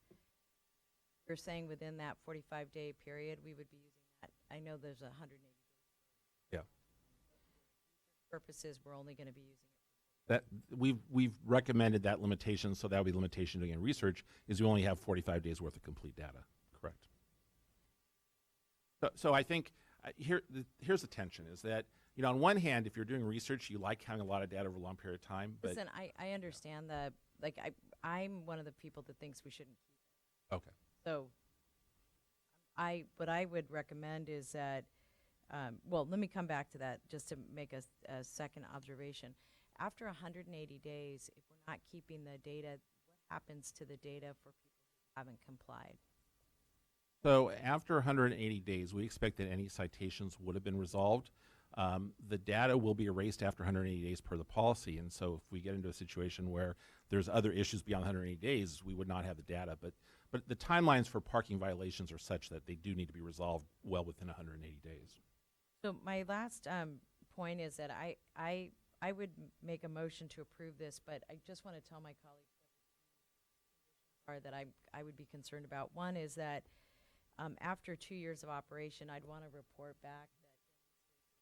you're saying within that 45-day period we would be using that. I know there's 180 days. Yeah. Purposes, we're only going to be using it. That we've recommended that limitation, so that would be limitation doing research, is we only have 45 days worth of complete data. Correct. So I think here's the tension, is that, you know, on one hand, if you're doing research, you like having a lot of data over a long period of time. But listen, I understand the, like, I'm one of the people that thinks we shouldn't keep it. Okay. So what I would recommend is that, well, let me come back to that just to make a second observation. After 180 days, if we're not keeping the data, what happens to the data for people who haven't complied? So after 180 days, we expect that any citations would have been resolved. The data will be erased after 180 days per the policy, and so if we get into a situation where there's other issues beyond 180 days, we would not have the data. But the timelines for parking violations are such that they do need to be resolved well within 180 days. So my last point is that I would make a motion to approve this, but I just want to tell my colleagues that I would be concerned about. One is that after 2 years of operation, I'd want to report back that,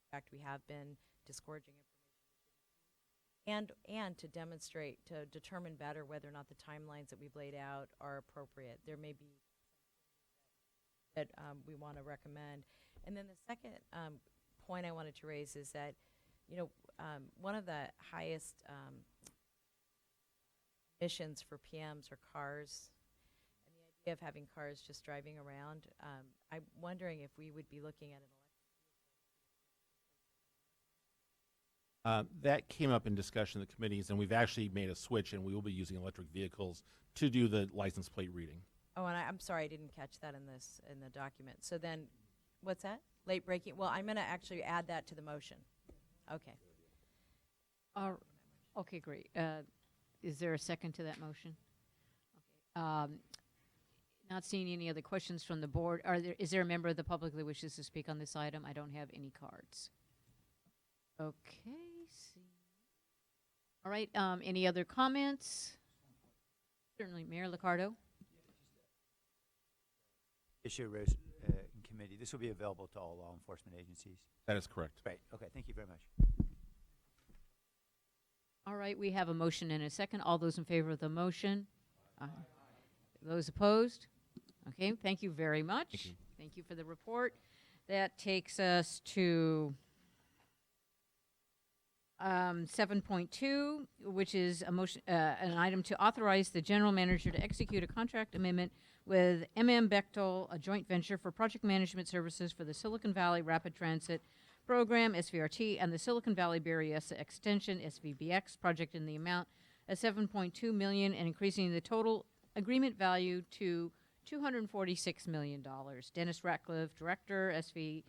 in fact, we have been disgorging information and to demonstrate, to determine better whether or not the timelines that we've laid out are appropriate. There may be that we want to recommend. And then the second point I wanted to raise is that, you know, one of the highest emissions for PMs are cars. And the idea of having cars just driving around, I'm wondering if we would be looking at an That came up in discussion in the committees, and we've actually made a switch, and we will be using electric vehicles to do the license plate reading. Oh, and I'm sorry, I didn't catch that in the document. So then, what's that? Late breaking? Well, I'm going to actually add that to the motion. Okay. Okay, great. Is there a second to that motion? Okay. Not seeing any other questions from the board. Is there a member of the public that wishes to speak on this item? I don't have any cards. Okay. All right. Any other comments? Certainly, Mayor Liccardo. Issue raised in committee. This will be available to all law enforcement agencies. That is correct. Right. Okay. Thank you very much. All right. We have a motion and a second. All those in favor of the motion? Those opposed? Okay. Thank you very much. Thank you for the report. That takes us to 7.2, which is a motion, an item to authorize the general manager to execute a contract amendment with Bechtel, a joint venture for project management services for the Silicon Valley Rapid Transit Program, SVRT, and the Silicon Valley Berryessa Extension, SVBX, project in the amount of $7.2 million and increasing the total agreement value to $246 million. Dennis Ratcliffe, Director, SVRT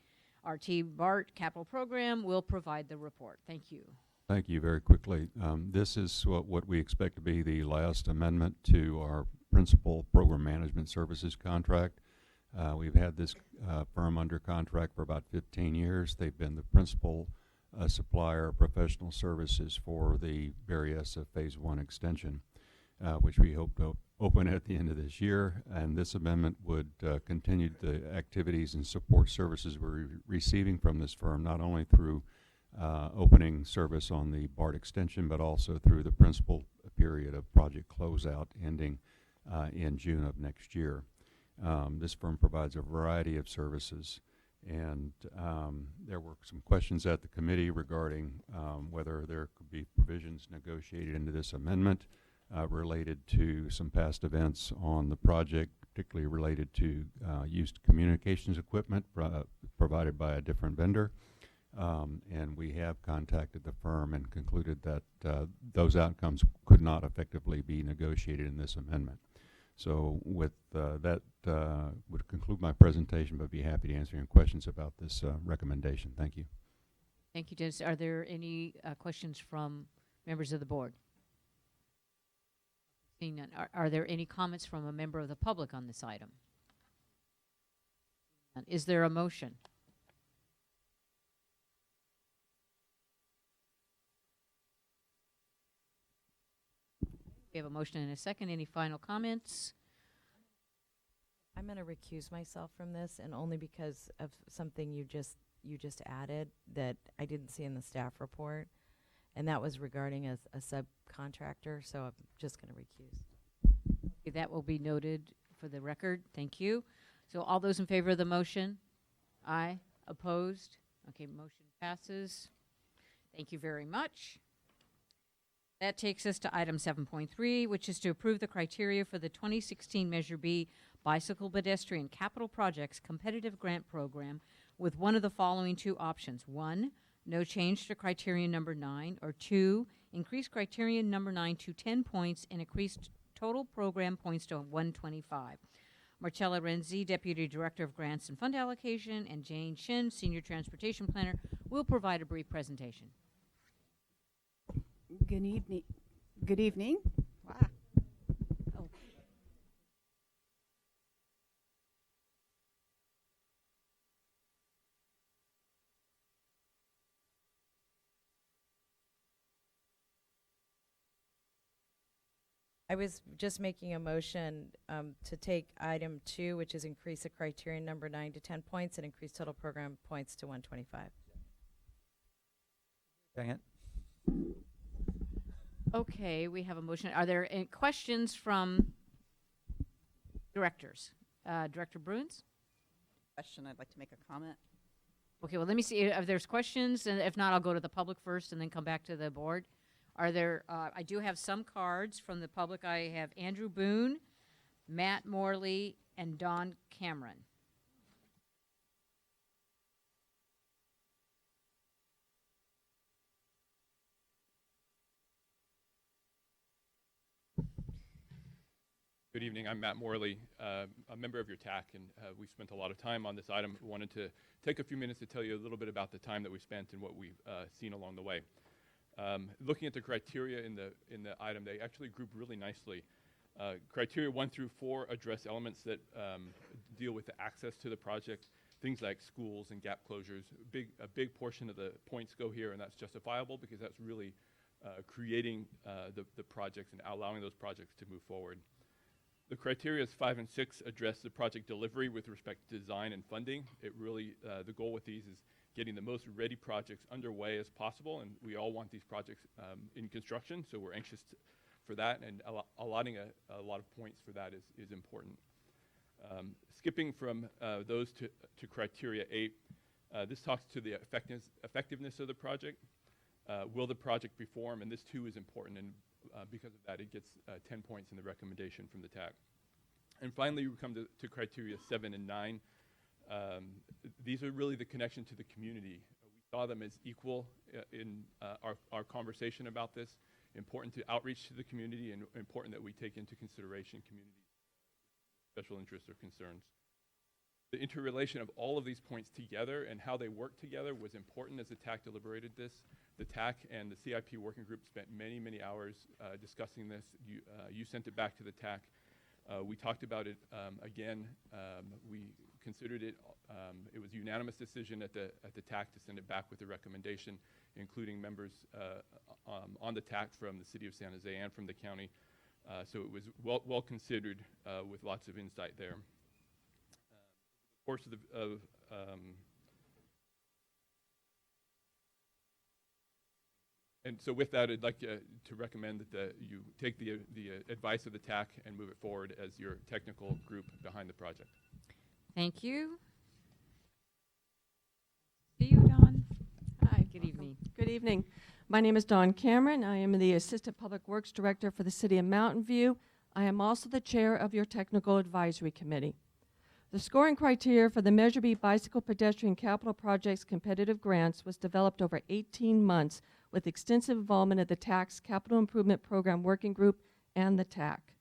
BART Capital Program, will provide the report. Thank you. Thank you. Very quickly. This is what we expect to be the last amendment to our principal program management services contract. We've had this firm under contract for about 15 years. They've been the principal supplier of professional services for the Berryessa Phase 1 extension, which we hope to open at the end of this year. And this amendment would continue the activities and support services we're receiving from this firm, not only through opening service on the BART extension, but also through the principal period of project closeout ending in June of next year. This firm provides a variety of services, and there were some questions at the committee regarding whether there could be provisions negotiated into this amendment. related to some past events on the project, particularly related to used communications equipment provided by a different vendor. And we have contacted the firm and concluded that those outcomes could not effectively be negotiated in this amendment. So with that would conclude my presentation, but be happy to answer any questions about this recommendation. Thank you. Thank you, Dennis. Are there any questions from members of the board? Seeing none. Are there any comments from a member of the public on this item? And is there a motion? We have a motion and a second. Any final comments? I'm going to recuse myself from this, and only because of something you just added that I didn't see in the staff report, and that was regarding a subcontractor, so I'm just going to recuse. Okay, that will be noted for the record. Thank you. So all those in favor of the motion? Aye. Opposed? Okay, motion passes. Thank you very much. That takes us to item 7.3, which is to approve the criteria for the 2016 Measure B Bicycle Pedestrian Capital Projects Competitive Grant Program with one of the following two options. 1, no change to criterion number 9, or 2, increase criterion number 9 to 10 points and increase total program points to 125. Marcella Renzi, Deputy Director of Grants and Fund Allocation, and Jane Shin, Senior Transportation Planner, will provide a brief presentation. Good evening. Good evening. Wow. Oh. I was just making a motion to take item 2, which is increase the criterion number 9 to 10 points and increase total program points to 125. Second. Okay, we have a motion. Are there any questions from directors? Director Bruins? Question. I'd like to make a comment. Okay, well, let me see if there's questions, and if not, I'll go to the public first and then come back to the board. Are there, I do have some cards from the public. I have Andrew Boone, Matt Morley, and Don Cameron. Good evening. I'm Matt Morley, a member of your TAC, and we've spent a lot of time on this item. We wanted to take a few minutes to tell you a little bit about the time that we spent and what we've seen along the way. Looking at the criteria in the item, they actually group really nicely. Criteria 1 through 4 address elements that deal with the access to the project, things like schools and gap closures. A big portion of the points go here, and that's justifiable because that's really creating the projects and allowing those projects to move forward. The criteria 5 and 6 address the project delivery with respect to design and funding. It really, the goal with these is getting the most ready projects underway as possible, and we all want these projects in construction, so we're anxious for that, and allotting a lot of points for that is important. Skipping from those to criteria 8, this talks to the effectiveness of the project. Will the project perform? And this too is important, and because of that, it gets 10 points in the recommendation from the TAC. And finally, we come to criteria 7 and 9. These are really the connection to the community. We saw them as equal in our conversation about this. Important to outreach to the community, and important that we take into consideration community special interests or concerns. The interrelation of all of these points together and how they work together was important as the TAC deliberated this. The TAC and the CIP working group spent many, many hours discussing this. You sent it back to the TAC. We talked about it again. We considered it. It was a unanimous decision at the TAC to send it back with a recommendation, including members on the TAC from the city of San Jose and from the county. So it was well considered with lots of insight there. Of course, and so with that, I'd like to recommend that you take the advice of the TAC and move it forward as your technical group behind the project. Thank you. See you, Don. Hi. Good evening. Good evening. My name is Dawn Cameron. I am the Assistant Public Works Director for the City of Mountain View. I am also the Chair of your Technical Advisory Committee. The scoring criteria for the Measure B Bicycle Pedestrian Capital Projects competitive grants was developed over 18 months with extensive involvement of the TAC's Capital Improvement Program Working Group and the TAC.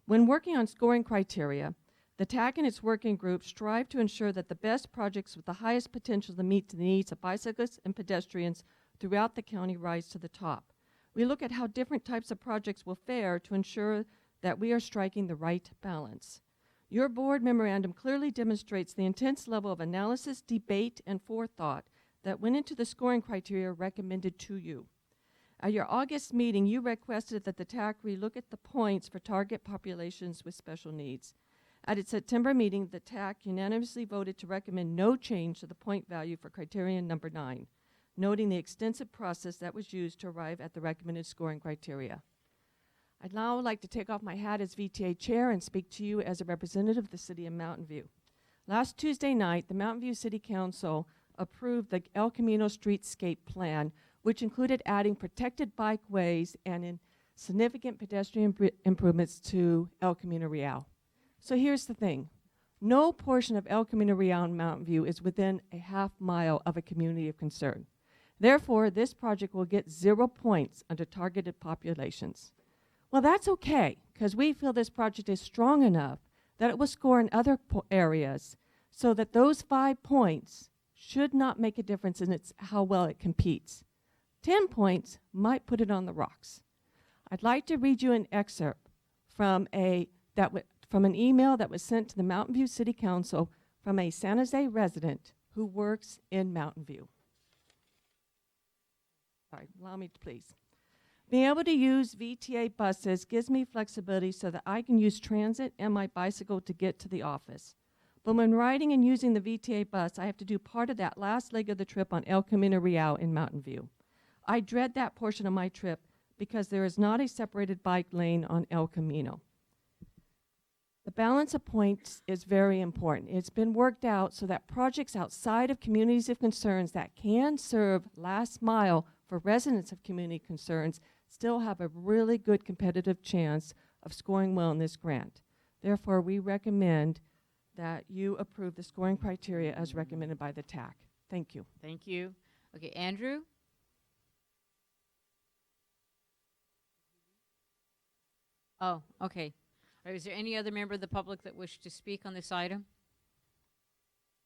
When working on scoring criteria, the TAC and its working group strive to ensure that the best projects with the highest potential to meet the needs of bicyclists and pedestrians throughout the county rise to the top. We look at how different types of projects will fare to ensure that we are striking the right balance. Your board memorandum clearly demonstrates the intense level of analysis, debate, and forethought that went into the scoring criteria recommended to you. At your August meeting, you requested that the TAC relook at the points for target populations with special needs. At its September meeting, the TAC unanimously voted to recommend no change to the point value for criterion number 9, noting the extensive process that was used to arrive at the recommended scoring criteria. I'd now like to take off my hat as VTA Chair and speak to you as a representative of the City of Mountain View. Last Tuesday night, the Mountain View City Council approved the El Camino Streetscape Plan, which included adding protected bikeways and significant pedestrian improvements to El Camino Real. So here's the thing. No portion of El Camino Real in Mountain View is within a half mile of a community of concern. Therefore, this project will get 0 points under targeted populations. Well, that's okay, because we feel this project is strong enough that it will score in other areas so that those 5 points should not make a difference in how well it competes. 10 points might put it on the rocks. I'd like to read you an excerpt from an email that was sent to the Mountain View City Council from a San Jose resident who works in Mountain View. Sorry, allow me to please. Being able to use VTA buses gives me flexibility so that I can use transit and my bicycle to get to the office. But when riding and using the VTA bus, I have to do part of that last leg of the trip on El Camino Real in Mountain View. I dread that portion of my trip because there is not a separated bike lane on El Camino. The balance of points is very important. It's been worked out so that projects outside of communities of concerns that can serve last mile for residents of community concerns still have a really good competitive chance of scoring well in this grant. Therefore, we recommend that you approve the scoring criteria as recommended by the TAC. Thank you. Thank you. Okay, Andrew? Oh, okay. All right, is there any other member of the public that wished to speak on this item?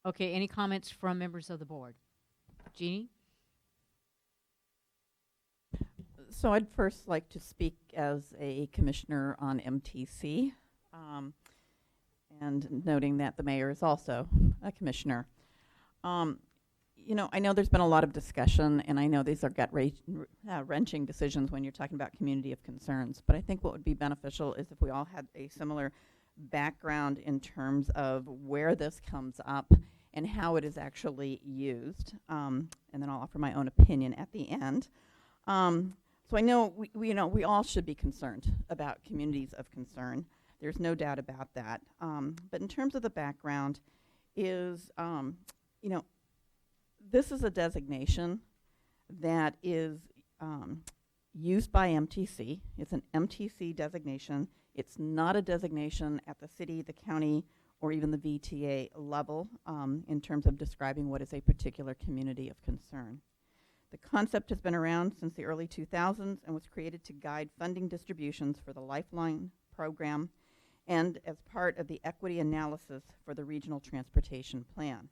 Okay, any comments from members of the board? Jeannie? So I'd first like to speak as a commissioner on MTC, and noting that the mayor is also a commissioner. You know, I know there's been a lot of discussion, and I know these are gut-wrenching decisions when you're talking about community of concerns, but I think what would be beneficial is if we all had a similar background in terms of where this comes up and how it is actually used, and then I'll offer my own opinion at the end. So I know we all should be concerned about communities of concern. There's no doubt about that. But in terms of the background is, you know, this is a designation that is used by MTC. It's an MTC designation. It's not a designation at the city, the county, or even the VTA level in terms of describing what is a particular community of concern. The concept has been around since the early 2000s and was created to guide funding distributions for the Lifeline program and as part of the equity analysis for the Regional Transportation Plan.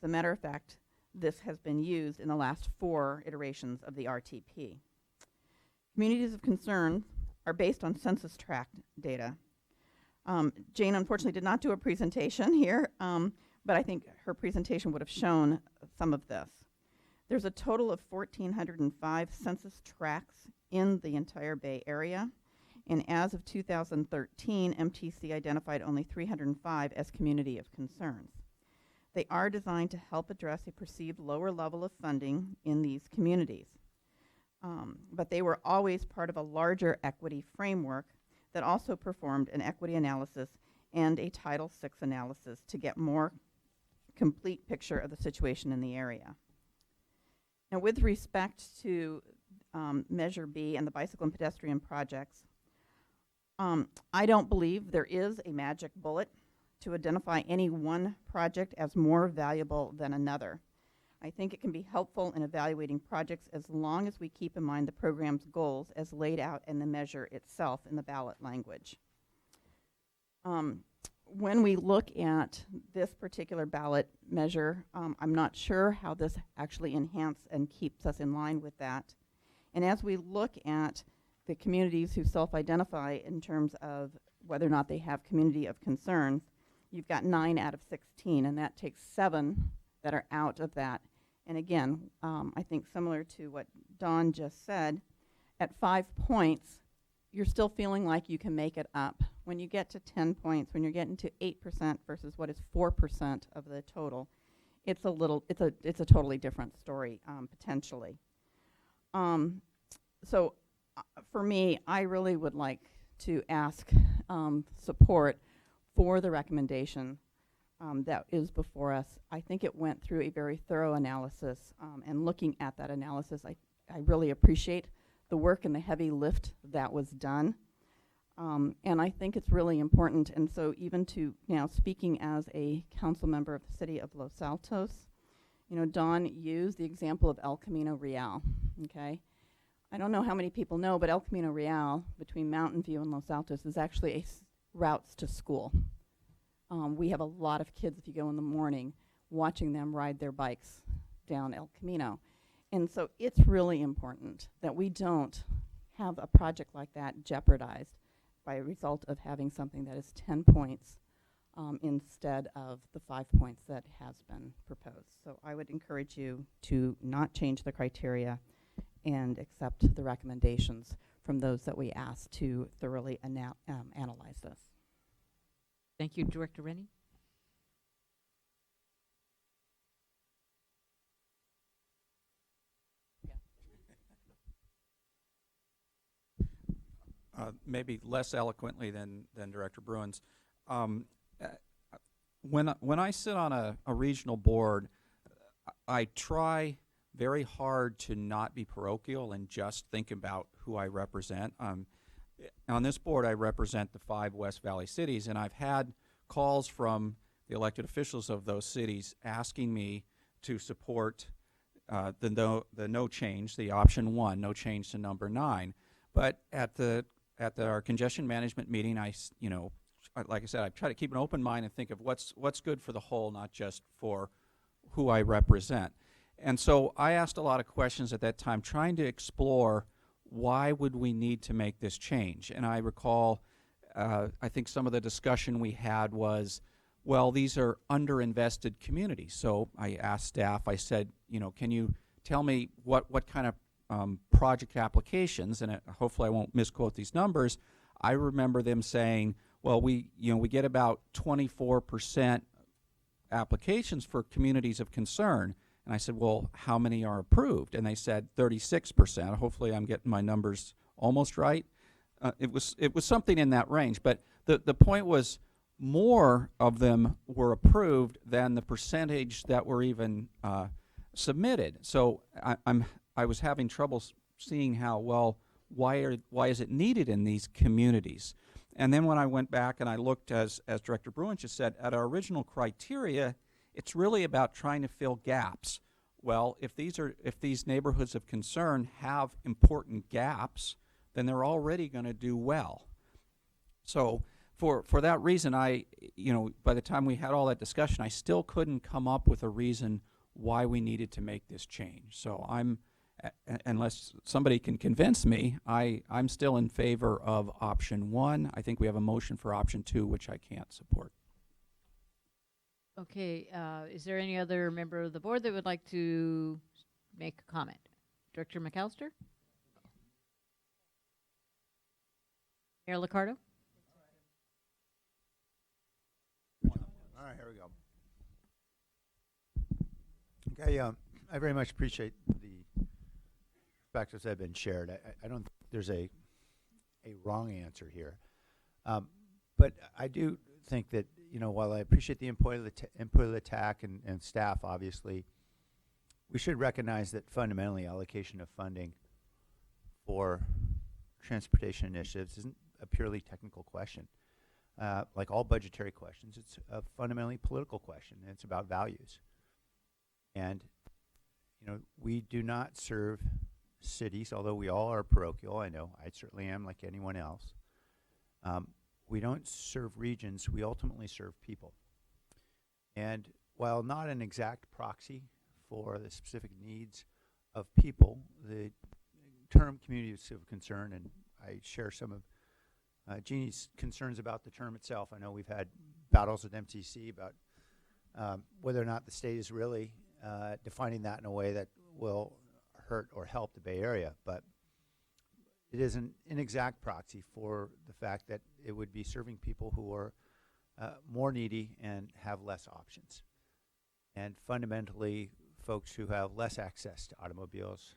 As a matter of fact, this has been used in the last 4 iterations of the RTP. Communities of concern are based on census tract data. Jane unfortunately did not do a presentation here, but I think her presentation would have shown some of this. There's a total of 1,405 census tracts in the entire Bay Area, and as of 2013, MTC identified only 305 as community of concerns. They are designed to help address a perceived lower level of funding in these communities. But they were always part of a larger equity framework that also performed an equity analysis and a Title VI analysis to get more complete picture of the situation in the area. Now, with respect to Measure B and the bicycle and pedestrian projects. I don't believe there is a magic bullet to identify any one project as more valuable than another. I think it can be helpful in evaluating projects as long as we keep in mind the program's goals as laid out in the measure itself in the ballot language. When we look at this particular ballot measure, I'm not sure how this actually enhances and keeps us in line with that. And as we look at the communities who self-identify in terms of whether or not they have community of concern, you've got 9 out of 16, and that takes 7 that are out of that. And again, I think similar to what Dawn just said, at 5 points, you're still feeling like you can make it up. When you get to 10 points, when you're getting to 8% versus what is 4% of the total, it's a totally different story, potentially. So for me, I really would like to ask support for the recommendation that is before us. I think it went through a very thorough analysis, and looking at that analysis, I really appreciate the work and the heavy lift that was done. And I think it's really important. And so even to now speaking as a council member of the city of Los Altos, you know, Dawn used the example of El Camino Real, okay? I don't know how many people know, but El Camino Real between Mountain View and Los Altos is actually routes to school. We have a lot of kids, if you go in the morning, watching them ride their bikes down El Camino. And so it's really important that we don't have a project like that jeopardized by a result of having something that is 10 points instead of the 5 points that has been proposed. So I would encourage you to not change the criteria and accept the recommendations from those that we asked to thoroughly analyze this. Thank you, Director Rennie. Maybe less eloquently than Director Bruins. When I sit on a regional board, I try very hard to not be parochial and just think about who I represent. On this board, I represent the 5 West Valley cities, and I've had calls from the elected officials of those cities asking me to support the no change, the option 1, no change to number 9. But at our congestion management meeting, like I said, I try to keep an open mind and think of what's good for the whole, not just for who I represent. And so I asked a lot of questions at that time, trying to explore why would we need to make this change. And I recall, I think some of the discussion we had was, well, these are underinvested communities. So I asked staff, I said, can you tell me what kind of project applications, and hopefully I won't misquote these numbers. I remember them saying, well, we get about 24% applications for communities of concern. And I said, well, how many are approved? And they said 36%. Hopefully I'm getting my numbers almost right. It was something in that range. But the point was more of them were approved than the percentage that were even submitted. So I was having trouble seeing how, well, why is it needed in these communities? And then when I went back and I looked, as Director Bruin just said, at our original criteria, it's really about trying to fill gaps. Well, if these neighborhoods of concern have important gaps, then they're already going to do well. So for that reason, by the time we had all that discussion, I still couldn't come up with a reason why we needed to make this change. So unless somebody can convince me, I'm still in favor of option 1. I think we have a motion for option 2, which I can't support. Okay, is there any other member of the board that would like to make a comment? Director McAllister? Mayor Liccardo? All right, here we go. Okay, I very much appreciate the perspectives that have been shared. I don't think there's a wrong answer here. But I do think that, while I appreciate the input of the TAC and staff, obviously, we should recognize that fundamentally allocation of funding for transportation initiatives isn't a purely technical question. Like all budgetary questions, it's a fundamentally political question, and it's about values. And, you know, we do not serve cities, although we all are parochial. I know I certainly am, like anyone else. We don't serve regions. We ultimately serve people. And while not an exact proxy for the specific needs of people, the term community of civic concern, and I share some of Jeannie's concerns about the term itself. I know we've had battles with MTC about whether or not the state is really defining that in a way that will hurt or help the Bay Area, but it is an inexact proxy for the fact that it would be serving people who are more needy and have less options. And fundamentally, folks who have less access to automobiles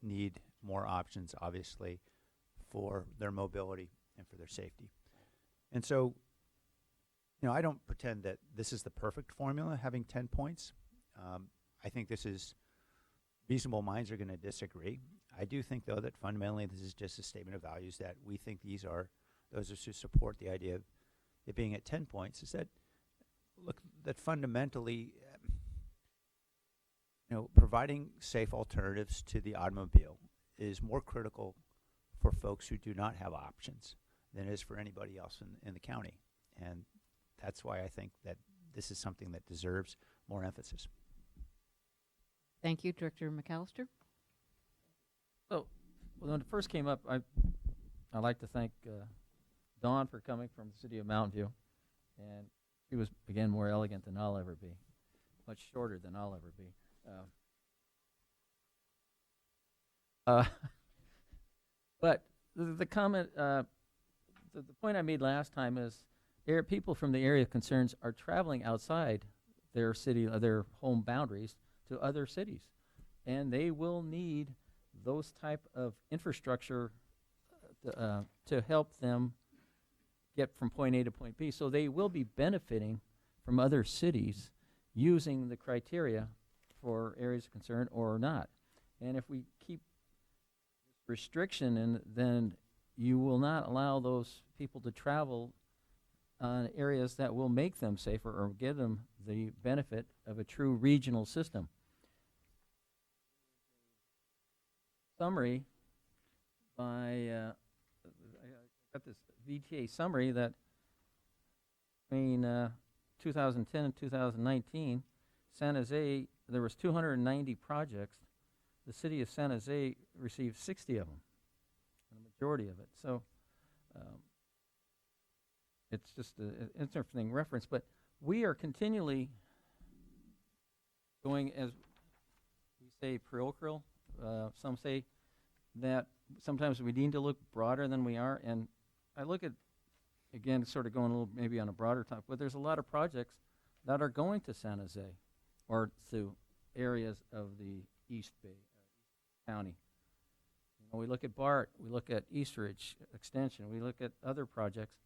need more options, obviously, for their mobility and for their safety. And so, you know, I don't pretend that this is the perfect formula, having 10 points. I think this is, reasonable minds are going to disagree. I do think, though, that fundamentally this is just a statement of values, that we think these are, those who support the idea of it being at 10 points, is that, look, that fundamentally, you know, providing safe alternatives to the automobile is more critical for folks who do not have options than it is for anybody else in the county. And that's why I think that this is something that deserves more emphasis. Thank you, Director McAllister. So, when it first came up, I'd like to thank Dawn for coming from the city of Mountain View. And she was, again, more elegant than I'll ever be, much shorter than I'll ever be. But the comment, the point I made last time is people from the area of concerns are traveling outside their city, their home boundaries to other cities. And they will need those type of infrastructure to help them get from point A to point B. So they will be benefiting from other cities using the criteria for areas of concern or not. And if we keep restriction, and then you will not allow those people to travel on areas that will make them safer or give them the benefit of a true regional system. Summary by I got this VTA summary that between 2010 and 2019, San Jose, there was 290 projects. The city of San Jose received 60 of them, the majority of it. So it's just an interesting reference. But we are continually going, as we say, parochial. Some say that sometimes we need to look broader than we are. And I look at, again, sort of going a little maybe on a broader topic, but there's a lot of projects that are going to San Jose or to areas of the East Bay County. You know, we look at BART, we look at Eastridge Extension, we look at other projects.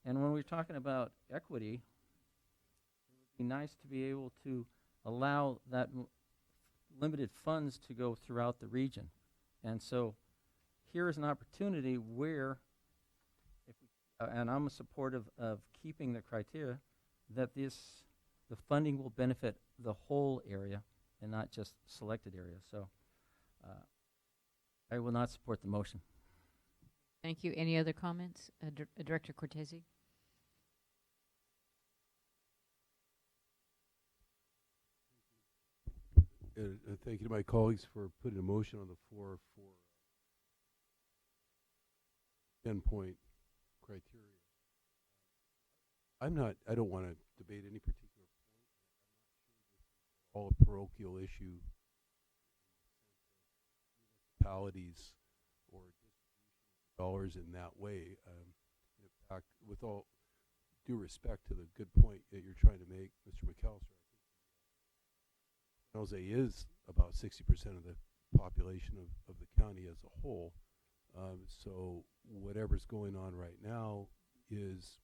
And when we're talking about equity, it would be nice to be able to allow that limited funds to go throughout the region. And so here is an opportunity where, if we, and I'm supportive of keeping the criteria, that the funding will benefit the whole area and not just selected areas. So I will not support the motion. Thank you. Any other comments? Director Cortese? Thank you to my colleagues for putting a motion on the floor for 10-point criteria. I don't want to debate any particular point. I'm not sure this is all a parochial issue, municipalities or distribution of dollars in that way. In fact, with all due respect to the good point that you're trying to make, Mr. McAllister, San Jose is about 60% of the population of the county as a whole. So whatever's going on right now is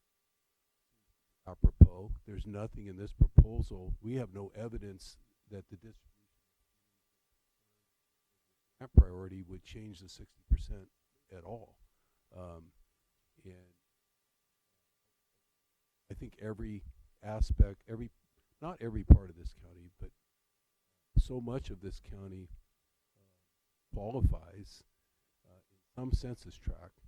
apropos. There's nothing in this proposal. We have no evidence that the distribution grant priority would change the 60% at all. And I think every aspect, not every part of this county, but so much of this county qualifies in some census tract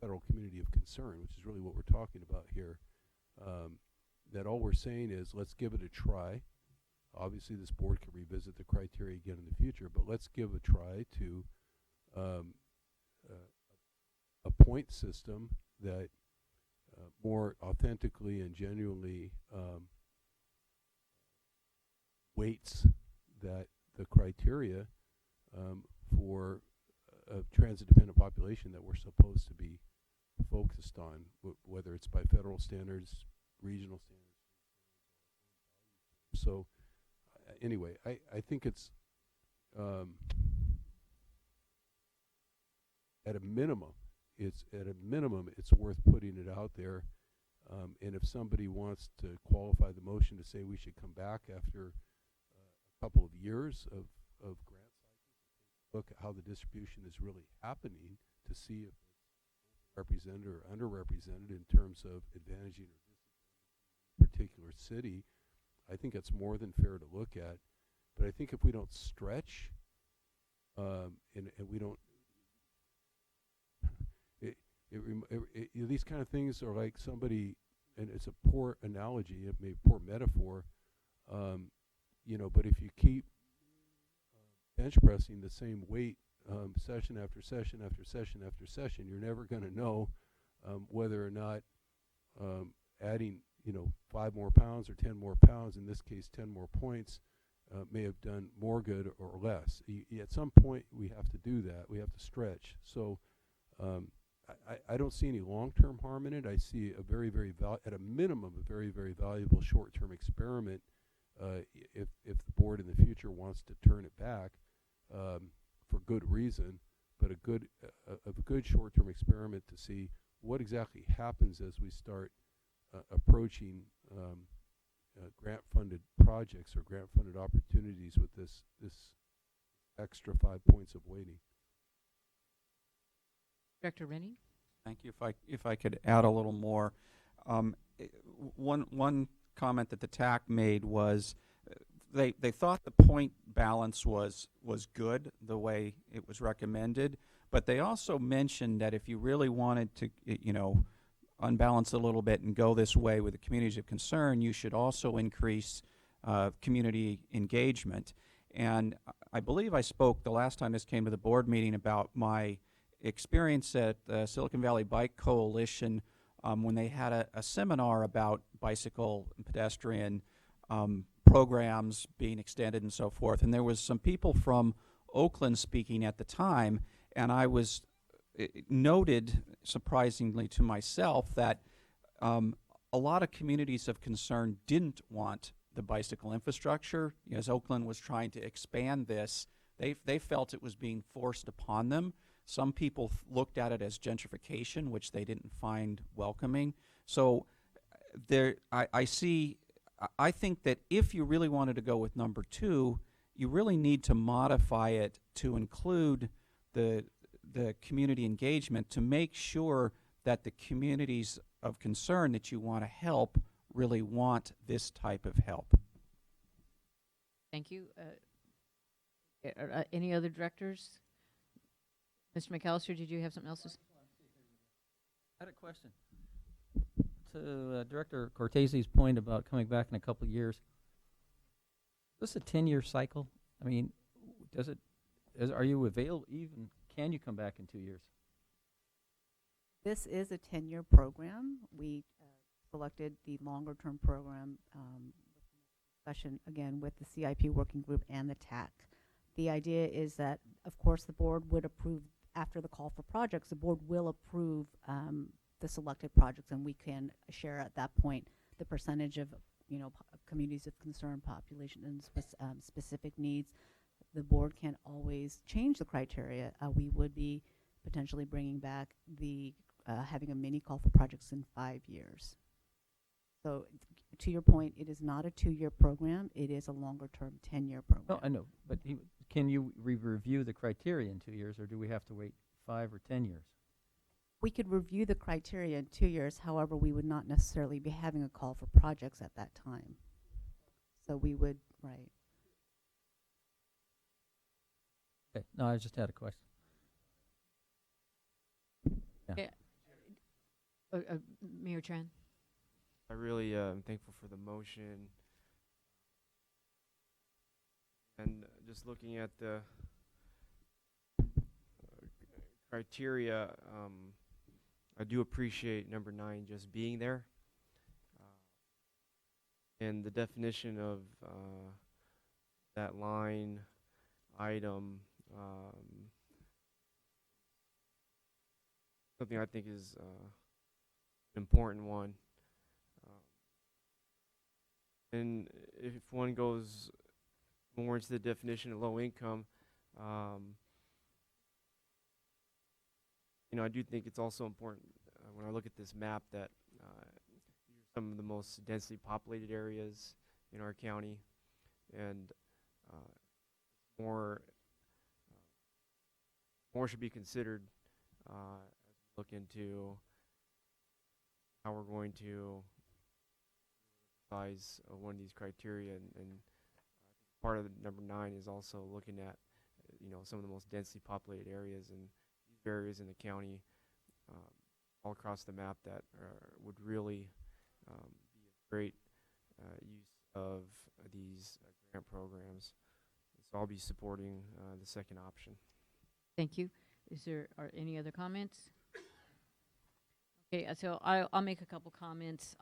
federal community of concern, which is really what we're talking about here. That all we're saying is let's give it a try. Obviously, this board can revisit the criteria again in the future, but let's give a try to a point system that more authentically and genuinely weights that the criteria for a transit-dependent population that we're supposed to be focused on, whether it's by federal standards, regional standards. So anyway, I think it's at a minimum, it's worth putting it out there. And if somebody wants to qualify the motion to say we should come back after a couple of years of grant cycles, look at how the distribution is really happening to see if it's represented or underrepresented in terms of advantaging a particular city, I think it's more than fair to look at. But I think if we don't stretch and we don't, these kind of things are like somebody, and it's a poor analogy, it may poor metaphor, but if you keep bench pressing the same weight session after session after session after session, you're never going to know whether or not adding 5 more pounds or 10 more pounds, in this case 10 more points, may have done more good or less. At some point we have to do that. We have to stretch. So I don't see any long-term harm in it. I see a very, very at a minimum, a very, very valuable short-term experiment if the board in the future wants to turn it back for good reason, but a good short-term experiment to see what exactly happens as we start approaching grant-funded projects or grant-funded opportunities with this extra 5 points of weighting. Director Rennie? Thank you. If I could add a little more, one comment that the TAC made was they thought the point balance was good the way it was recommended, but they also mentioned that if you really wanted to unbalance a little bit and go this way with the communities of concern, you should also increase community engagement. And I believe I spoke the last time this came to the board meeting about my experience at the Silicon Valley Bike Coalition when they had a seminar about bicycle and pedestrian programs being extended and so forth. And there was some people from Oakland speaking at the time, and I was noted, surprisingly to myself, that a lot of communities of concern didn't want the bicycle infrastructure. As Oakland was trying to expand this, they felt it was being forced upon them. Some people looked at it as gentrification, which they didn't find welcoming. So I think that if you really wanted to go with number 2, you really need to modify it to include the community engagement to make sure that the communities of concern that you want to help really want this type of help. Thank you. Any other directors? Mr. McAllister, did you have something else to say? I had a question to Director Cortese's point about coming back in a couple of years. Is this a 10-year cycle? I mean, are you available even? Can you come back in 2 years? This is a 10-year program. We selected the longer-term program discussion, again, with the CIP working group and the TAC. The idea is that, of course, the board would approve, after the call for projects, the board will approve the selected projects, and we can share at that point the percentage of, communities of concern, population, and specific needs. The board can always change the criteria. We would be potentially bringing back having a mini call for projects in 5 years. So to your point, it is not a 2-year program. It is a longer-term 10-year program. No, I know, but can you review the criteria in 2 years, or do we have to wait 5 or 10 years? We could review the criteria in 2 years. However, we would not necessarily be having a call for projects at that time. So we would, right. Okay, no, I just had a question. Yeah. Yeah. Mayor Tran. I really am thankful for the motion. And just looking at the criteria, I do appreciate number 9 just being there. And the definition of that line item, something I think is an important one. And if one goes more into the definition of low income, I do think it's also important when I look at this map that some of the most densely populated areas in our county, and more should be considered as we look into how we're going to size one of these criteria, and part of the number 9 is also looking at some of the most densely populated areas and these areas in the county all across the map that would really be a great use of these grant programs. So I'll be supporting the second option. Thank you. Are any other comments? Okay, so I'll make a couple comments.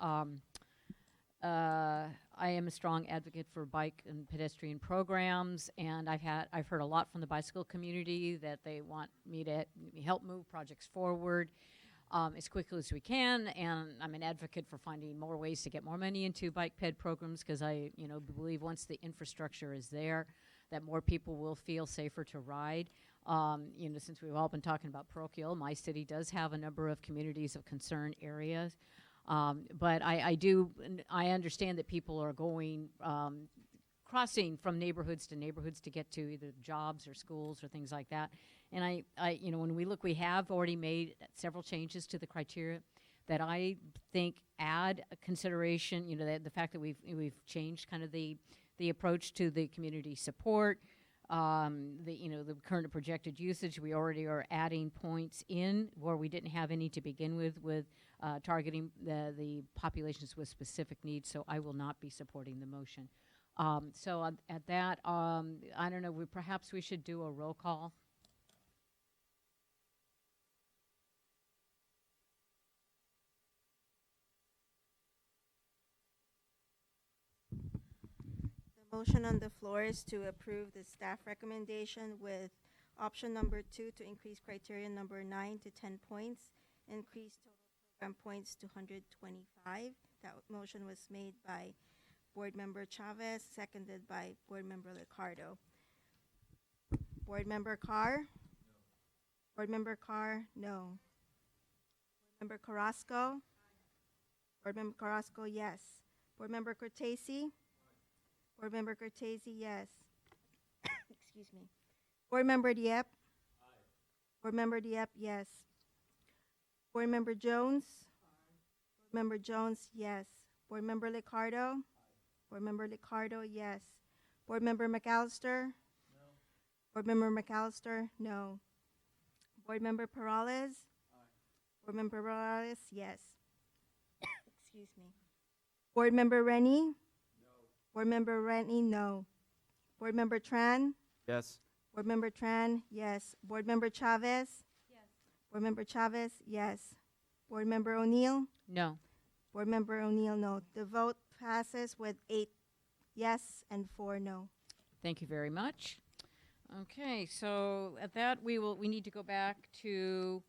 I am a strong advocate for bike and pedestrian programs, and I've heard a lot from the bicycle community that they want me to help move projects forward as quickly as we can, and I'm an advocate for finding more ways to get more money into bike ped programs, because I believe once the infrastructure is there, that more people will feel safer to ride. Since we've all been talking about parochial, my city does have a number of communities of concern areas. But I understand that people are going, crossing from neighborhoods to neighborhoods to get to either jobs or schools or things like that. And when we look, we have already made several changes to the criteria that I think add a consideration, the fact that we've changed kind of the approach to the community support, the current projected usage. We already are adding points in where we didn't have any to begin with targeting the populations with specific needs. So I will not be supporting the motion. So at that, I don't know, perhaps we should do a roll call. Motion on the floor is to approve the staff recommendation with option number 2 to increase criteria number 9 to 10 points, increase total program points to 125. That motion was made by Board Member Chavez, seconded by Board Member Liccardo. Board Member Carr? No. Board Member Carr? No. Board Member Carrasco? Board Member Carrasco, yes. Board Member Cortese? Board Member Cortese, yes. Excuse me. Board Member Dieppe? Aye. Board Member Dieppe, yes. Board Member Jones? Aye. Board Member Jones, yes. Board Member Liccardo? Aye. Board Member Liccardo, yes. Board Member McAllister? No. Board Member McAllister, no. Board Member Perales? Aye. Board Member Perales, yes. Excuse me. Board Member Rennie? Board Member Rennie, no. Board Member Tran? Yes. Board Member Tran, yes. Board Member Chavez? Yes. Board Member Chavez, yes. Board Member O'Neill? No. Board Member O'Neill, no. The vote passes with 8 yes and 4 no. Thank you very much. Okay, so at that we need to go back to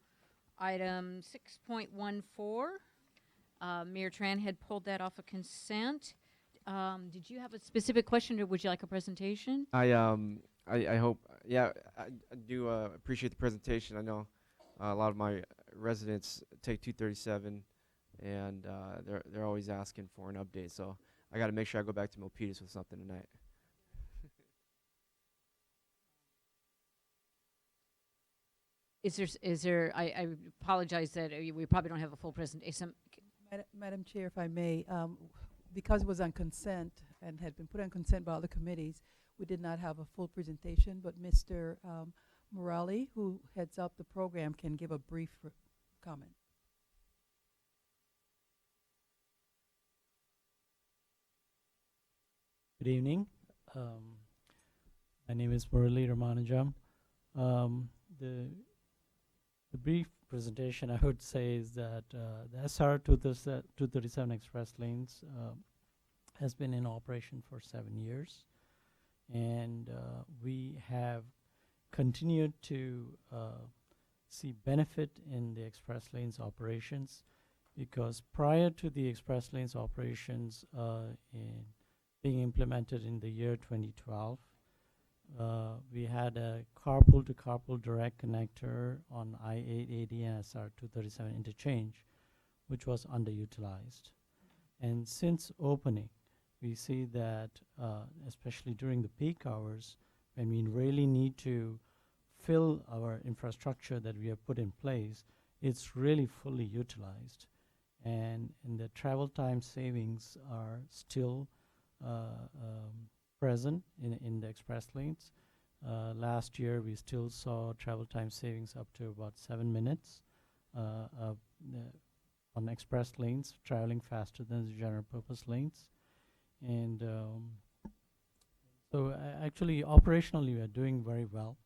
item 6.14. Mayor Tran had pulled that off of consent. Did you have a specific question, or would you like a presentation? I hope, yeah, I do appreciate the presentation. I know a lot of my residents take 237 and they're always asking for an update. So I got to make sure I go back to Milpitas with something tonight. Is there, I apologize that we probably don't have a full presentation. Madam Chair, if I may, because it was on consent and had been put on consent by all the committees, we did not have a full presentation, but Mr. Malley, who heads up the program, can give a brief comment. Good evening. My name is Murali Ramanujam. The brief presentation I would say is that the SR 237 Express Lanes has been in operation for 7 years, and we have continued to see benefit in the Express Lanes operations, because prior to the Express Lanes operations being implemented in the year 2012, we had a carpool-to-carpool direct connector on I-880 and SR 237 interchange, which was underutilized. And since opening, we see that, especially during the peak hours, when we really need to fill our infrastructure that we have put in place, it's really fully utilized. And the travel time savings are still present in the express lanes. Last year, we still saw travel time savings up to about 7 minutes on express lanes, traveling faster than the general purpose lanes. And so actually, operationally, we are doing very well.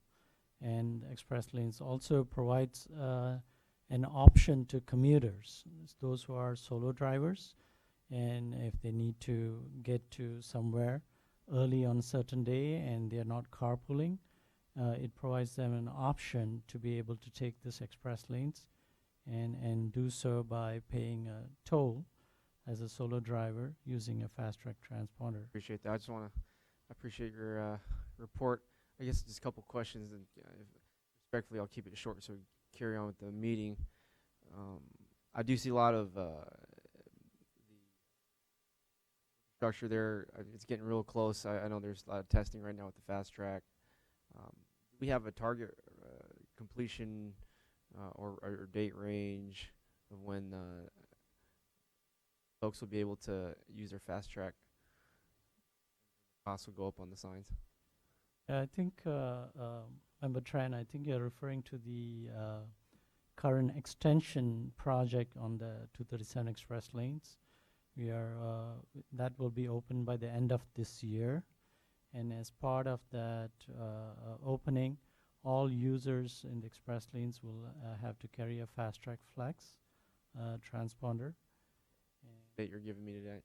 And express lanes also provides an option to commuters, those who are solo drivers, and if they need to get to somewhere early on a certain day and they are not carpooling, it provides them an option to be able to take this express lanes and do so by paying a toll as a solo driver using a fast track transponder. Appreciate that. I just want to appreciate your report. I guess just a couple questions, and respectfully, I'll keep it short so we carry on with the meeting. I do see a lot of the structure there. It's getting real close. I know there's a lot of testing right now with the fast track. We have a target completion or date range of when folks will be able to use their fast track. Costs will go up on the signs. I think, Member Tran, I think you're referring to the current extension project on the 237 express lanes. We are that will be open by the end of this year, and as part of that opening, all users in the express lanes will have to carry a fast track flex transponder. That you're giving me today.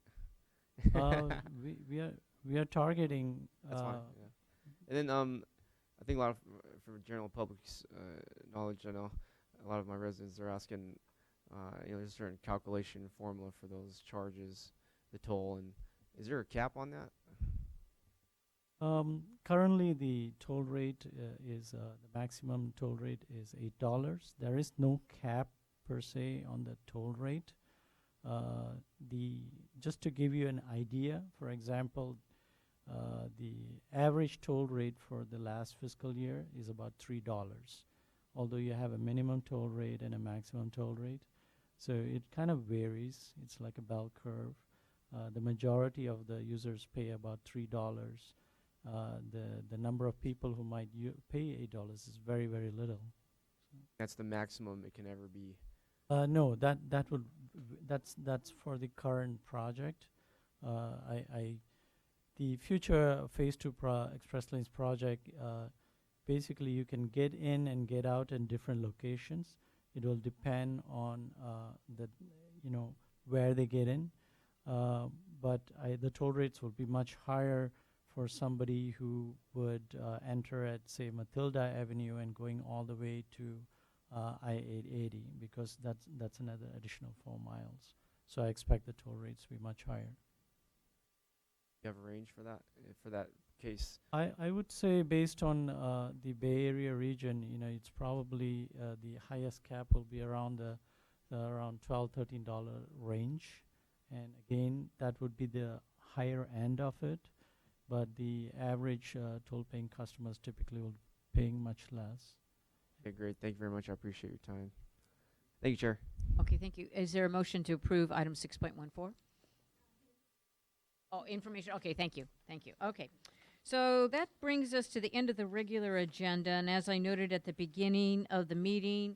We are targeting. That's fine. Yeah. And then I think a lot of for general public's knowledge, I know a lot of my residents are asking. There's a certain calculation formula for those charges, the toll, and is there a cap on that? Currently, the toll rate is the maximum toll rate is $8. There is no cap per se on the toll rate. Just to give you an idea, for example, the average toll rate for the last fiscal year is about $3, although you have a minimum toll rate and a maximum toll rate. So it kind of varies. It's like a bell curve. The majority of the users pay about $3. The number of people who might pay $8 is very, very little. That's the maximum it can ever be. No, that's for the current project. The future phase 2 Express Lanes project, basically you can get in and get out in different locations. It will depend on where they get in, but the toll rates will be much higher for somebody who would enter at, say, Matilda Avenue and going all the way to I-880, because that's another additional 4 miles. So I expect the toll rates to be much higher. You have a range for that case? I would say based on the Bay Area region, it's probably the highest cap will be around the around $12-13 range, and again that would be the higher end of it, but the average toll-paying customers typically will be paying much less. Okay, great. Thank you very much. I appreciate your time. Thank you, Chair. Okay, thank you. Is there a motion to approve item 6.14? Oh, information. Okay, thank you. Thank you. Okay. So that brings us to the end of the regular agenda. And as I noted at the beginning of the meeting,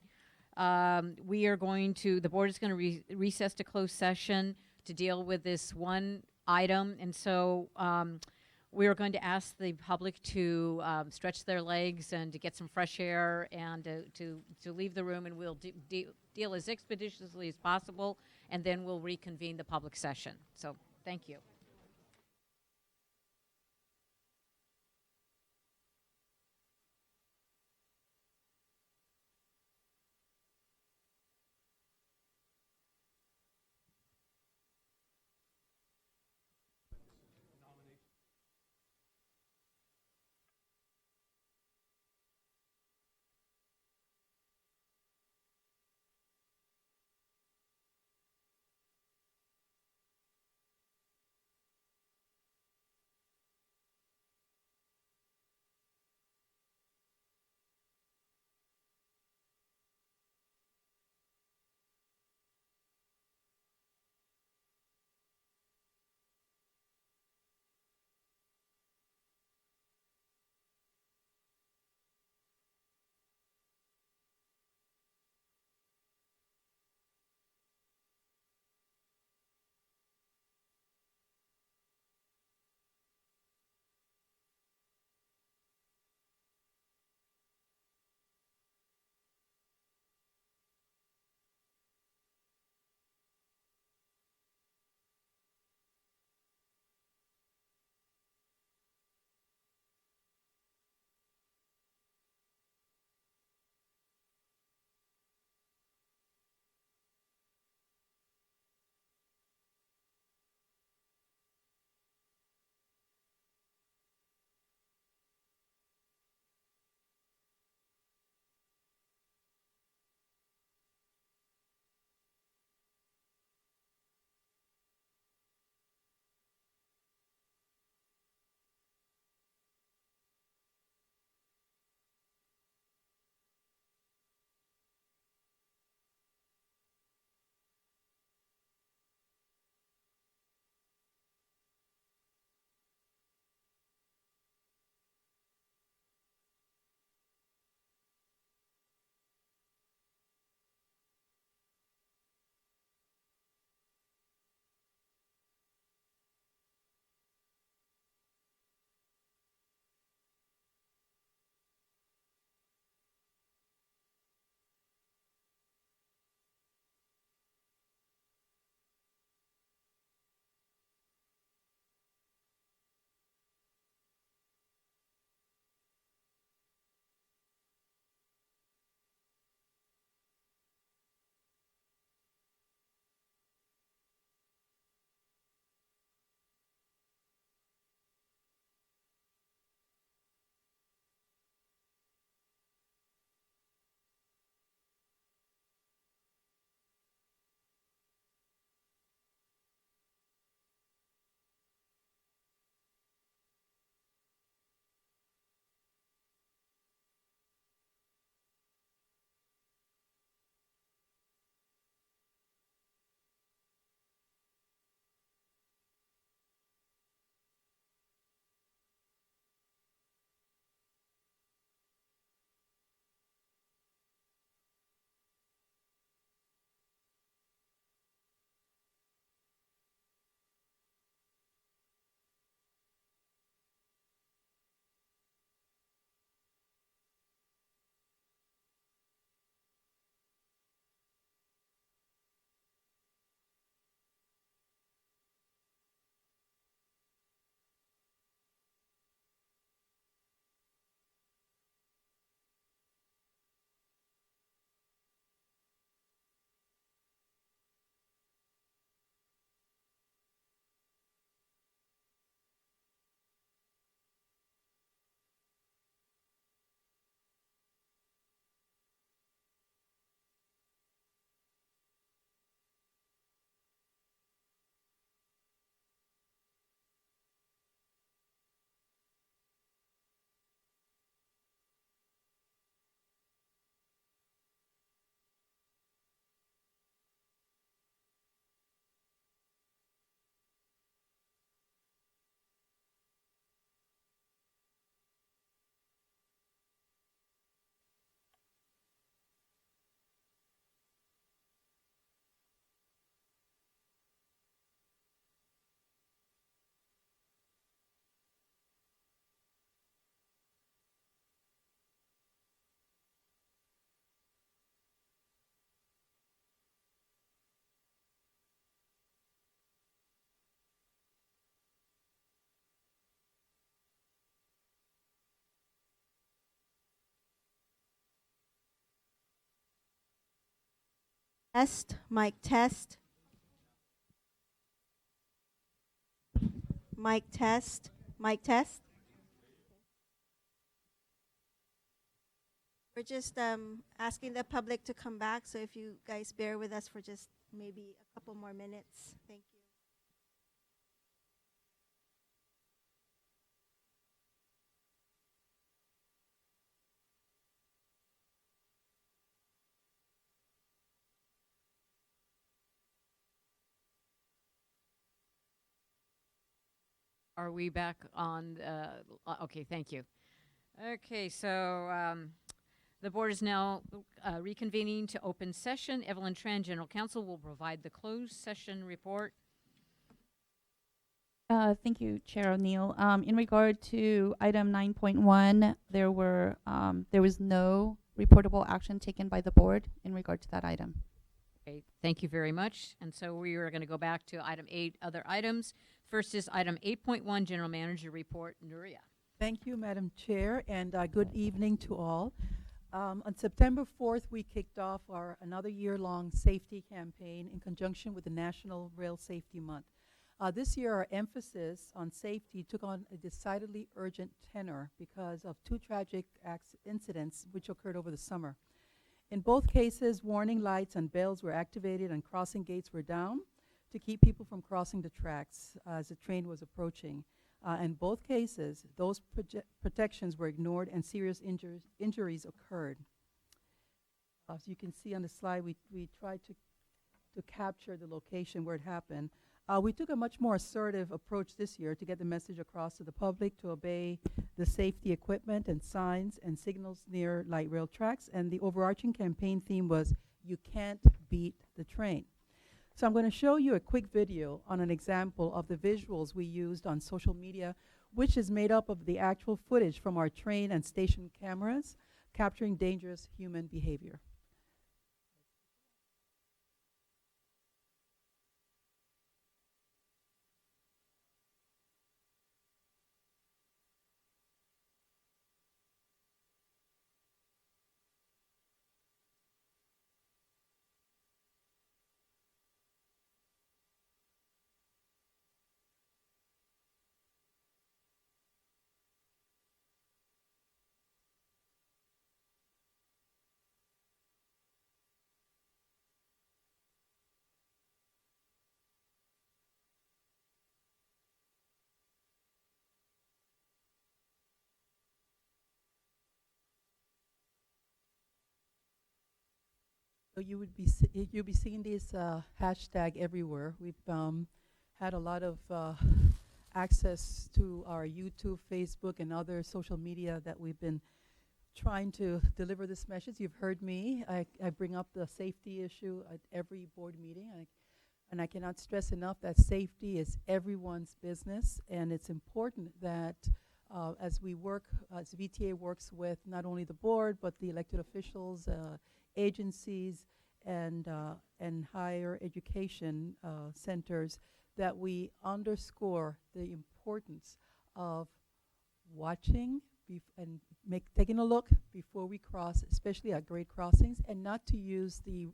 the board is going to recess to closed session to deal with this one item. And so we are going to ask the public to stretch their legs and to get some fresh air and to leave the room, and we'll deal as expeditiously as possible, and then we'll reconvene the public session. So thank you. Test, mic test. Mic test, mic test. We're just asking the public to come back, so if you guys bear with us for just maybe a couple more minutes. Thank you. Are we back on? Okay, thank you. Okay, so the board is now reconvening to open session. Evelyn Tran, General Counsel, will provide the closed session report. Thank you, Chair O'Neill. In regard to item 9.1, there was no reportable action taken by the board in regard to that item. Okay, thank you very much. And so we are going to go back to item 8, other items. First is item 8.1, General Manager Report. Nuria. Thank you, Madam Chair, and good evening to all. On September 4th, we kicked off our another year-long safety campaign in conjunction with the National Rail Safety Month. This year, our emphasis on safety took on a decidedly urgent tenor because of 2 tragic incidents which occurred over the summer. In both cases, warning lights and bells were activated and crossing gates were down to keep people from crossing the tracks as the train was approaching. In both cases, those protections were ignored and serious injuries occurred. As you can see on the slide, we tried to capture the location where it happened. We took a much more assertive approach this year to get the message across to the public to obey the safety equipment and signs and signals near light rail tracks. And the overarching campaign theme was, "You can't beat the train." So I'm going to show you a quick video on an example of the visuals we used on social media, which is made up of the actual footage from our train and station cameras capturing dangerous human behavior. So you'll be seeing this hashtag everywhere. We've had a lot of access to our YouTube, Facebook, and other social media that we've been trying to deliver this message. You've heard me. I bring up the safety issue at every board meeting. And I cannot stress enough that safety is everyone's business, and it's important that as we work, as VTA works with not only the board, but the elected officials, agencies, and higher education centers, that we underscore the importance of watching and taking a look before we cross, especially at grade crossings, and not to use the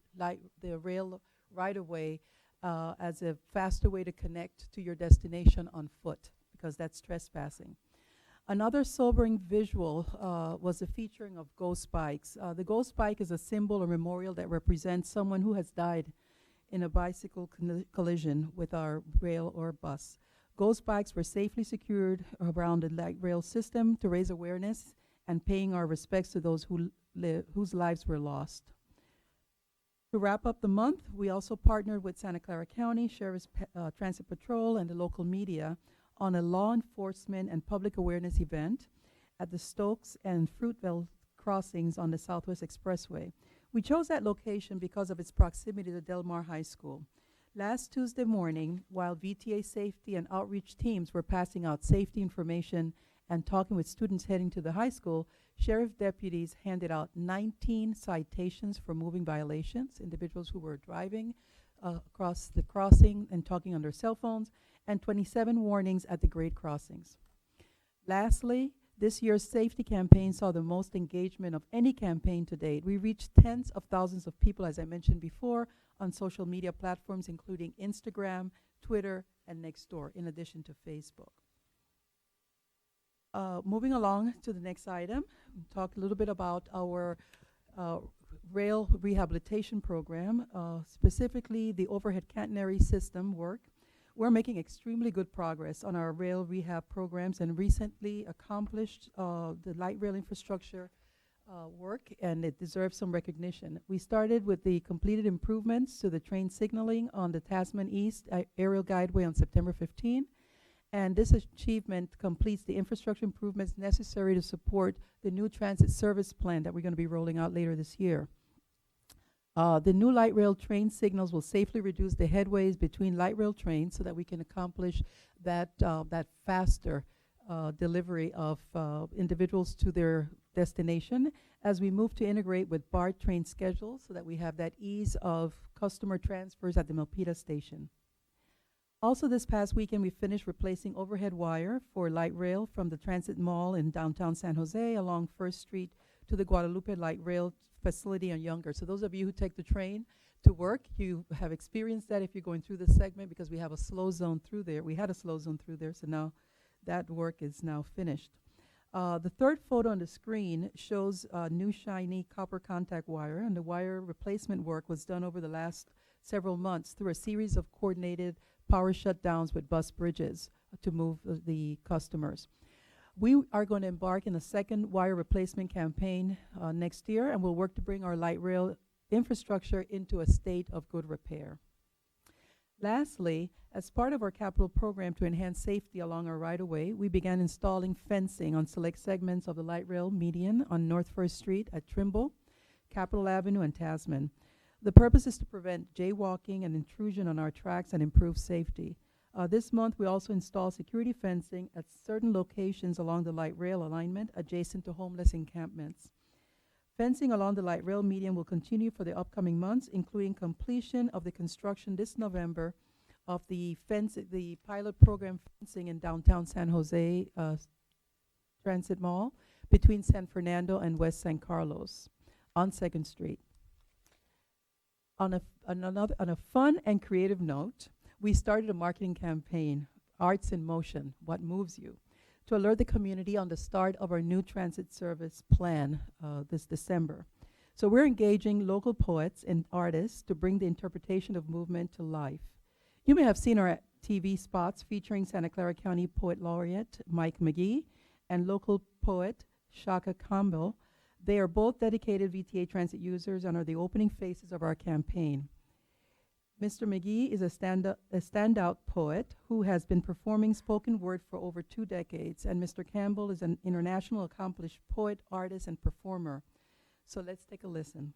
rail right-of-way as a faster way to connect to your destination on foot, because that's trespassing. Another sobering visual was the featuring of ghost bikes. The ghost bike is a symbol or memorial that represents someone who has died in a bicycle collision with our rail or bus. Ghost bikes were safely secured around the light rail system to raise awareness and paying our respects to those whose lives were lost. To wrap up the month, we also partnered with Santa Clara County Sheriff's Transit Patrol and the local media on a law enforcement and public awareness event at the Stokes and Fruitvale crossings on the Southwest Expressway. We chose that location because of its proximity to Del Mar High School. Last Tuesday morning, while VTA safety and outreach teams were passing out safety information and talking with students heading to the high school, sheriff deputies handed out 19 citations for moving violations, individuals who were driving across the crossing and talking on their cell phones, and 27 warnings at the grade crossings. Lastly, This year's safety campaign saw the most engagement of any campaign to date. We reached tens of thousands of people, as I mentioned before, on social media platforms including Instagram, Twitter, and Nextdoor, in addition to Facebook. Moving along to the next item, talk a little bit about our rail rehabilitation program, specifically the overhead catenary system work. We're making extremely good progress on our rail rehab programs and recently accomplished the light rail infrastructure work, and it deserves some recognition. We started with the completed improvements to the train signaling on the Tasman East aerial guideway on September 15, and this achievement completes the infrastructure improvements necessary to support the new transit service plan that we're going to be rolling out later this year. The new light rail train signals will safely reduce the headways between light rail trains so that we can accomplish that faster delivery of individuals to their destination as we move to integrate with BART train schedules so that we have that ease of customer transfers at the Milpitas station. Also this past weekend, we finished replacing overhead wire for light rail from the Transit Mall in downtown San Jose along 1st Street to the Guadalupe light rail facility on Younger. So those of you who take the train to work, you have experienced that if you're going through this segment because we have a slow zone through there. We had a slow zone through there, so now that work is now finished. The third photo on the screen shows new shiny copper contact wire, and the wire replacement work was done over the last several months through a series of coordinated power shutdowns with bus bridges to move the customers. We are going to embark in a second wire replacement campaign next year, and we'll work to bring our light rail infrastructure into a state of good repair. Lastly, as part of our capital program to enhance safety along our right-of-way, we began installing fencing on select segments of the light rail median on North 1st Street at Trimble, Capitol Avenue, and Tasman. The purpose is to prevent jaywalking and intrusion on our tracks and improve safety. This month, we also install security fencing at certain locations along the light rail alignment adjacent to homeless encampments. Fencing along the light rail median will continue for the upcoming months, including completion of the construction this November of the pilot program fencing in downtown San Jose Transit Mall between San Fernando and West San Carlos on 2nd Street. On a fun and creative note, we started a marketing campaign, Arts in Motion, What Moves You, to alert the community on the start of our new transit service plan this December. So we're engaging local poets and artists to bring the interpretation of movement to life. You may have seen our TV spots featuring Santa Clara County Poet Laureate Mike McGee and local poet Shaka Campbell. They are both dedicated VTA transit users and are the opening faces of our campaign. Mr. McGee is a standout poet who has been performing spoken word for over 2 decades, and Mr. Campbell is an international accomplished poet, artist, and performer. So let's take a listen.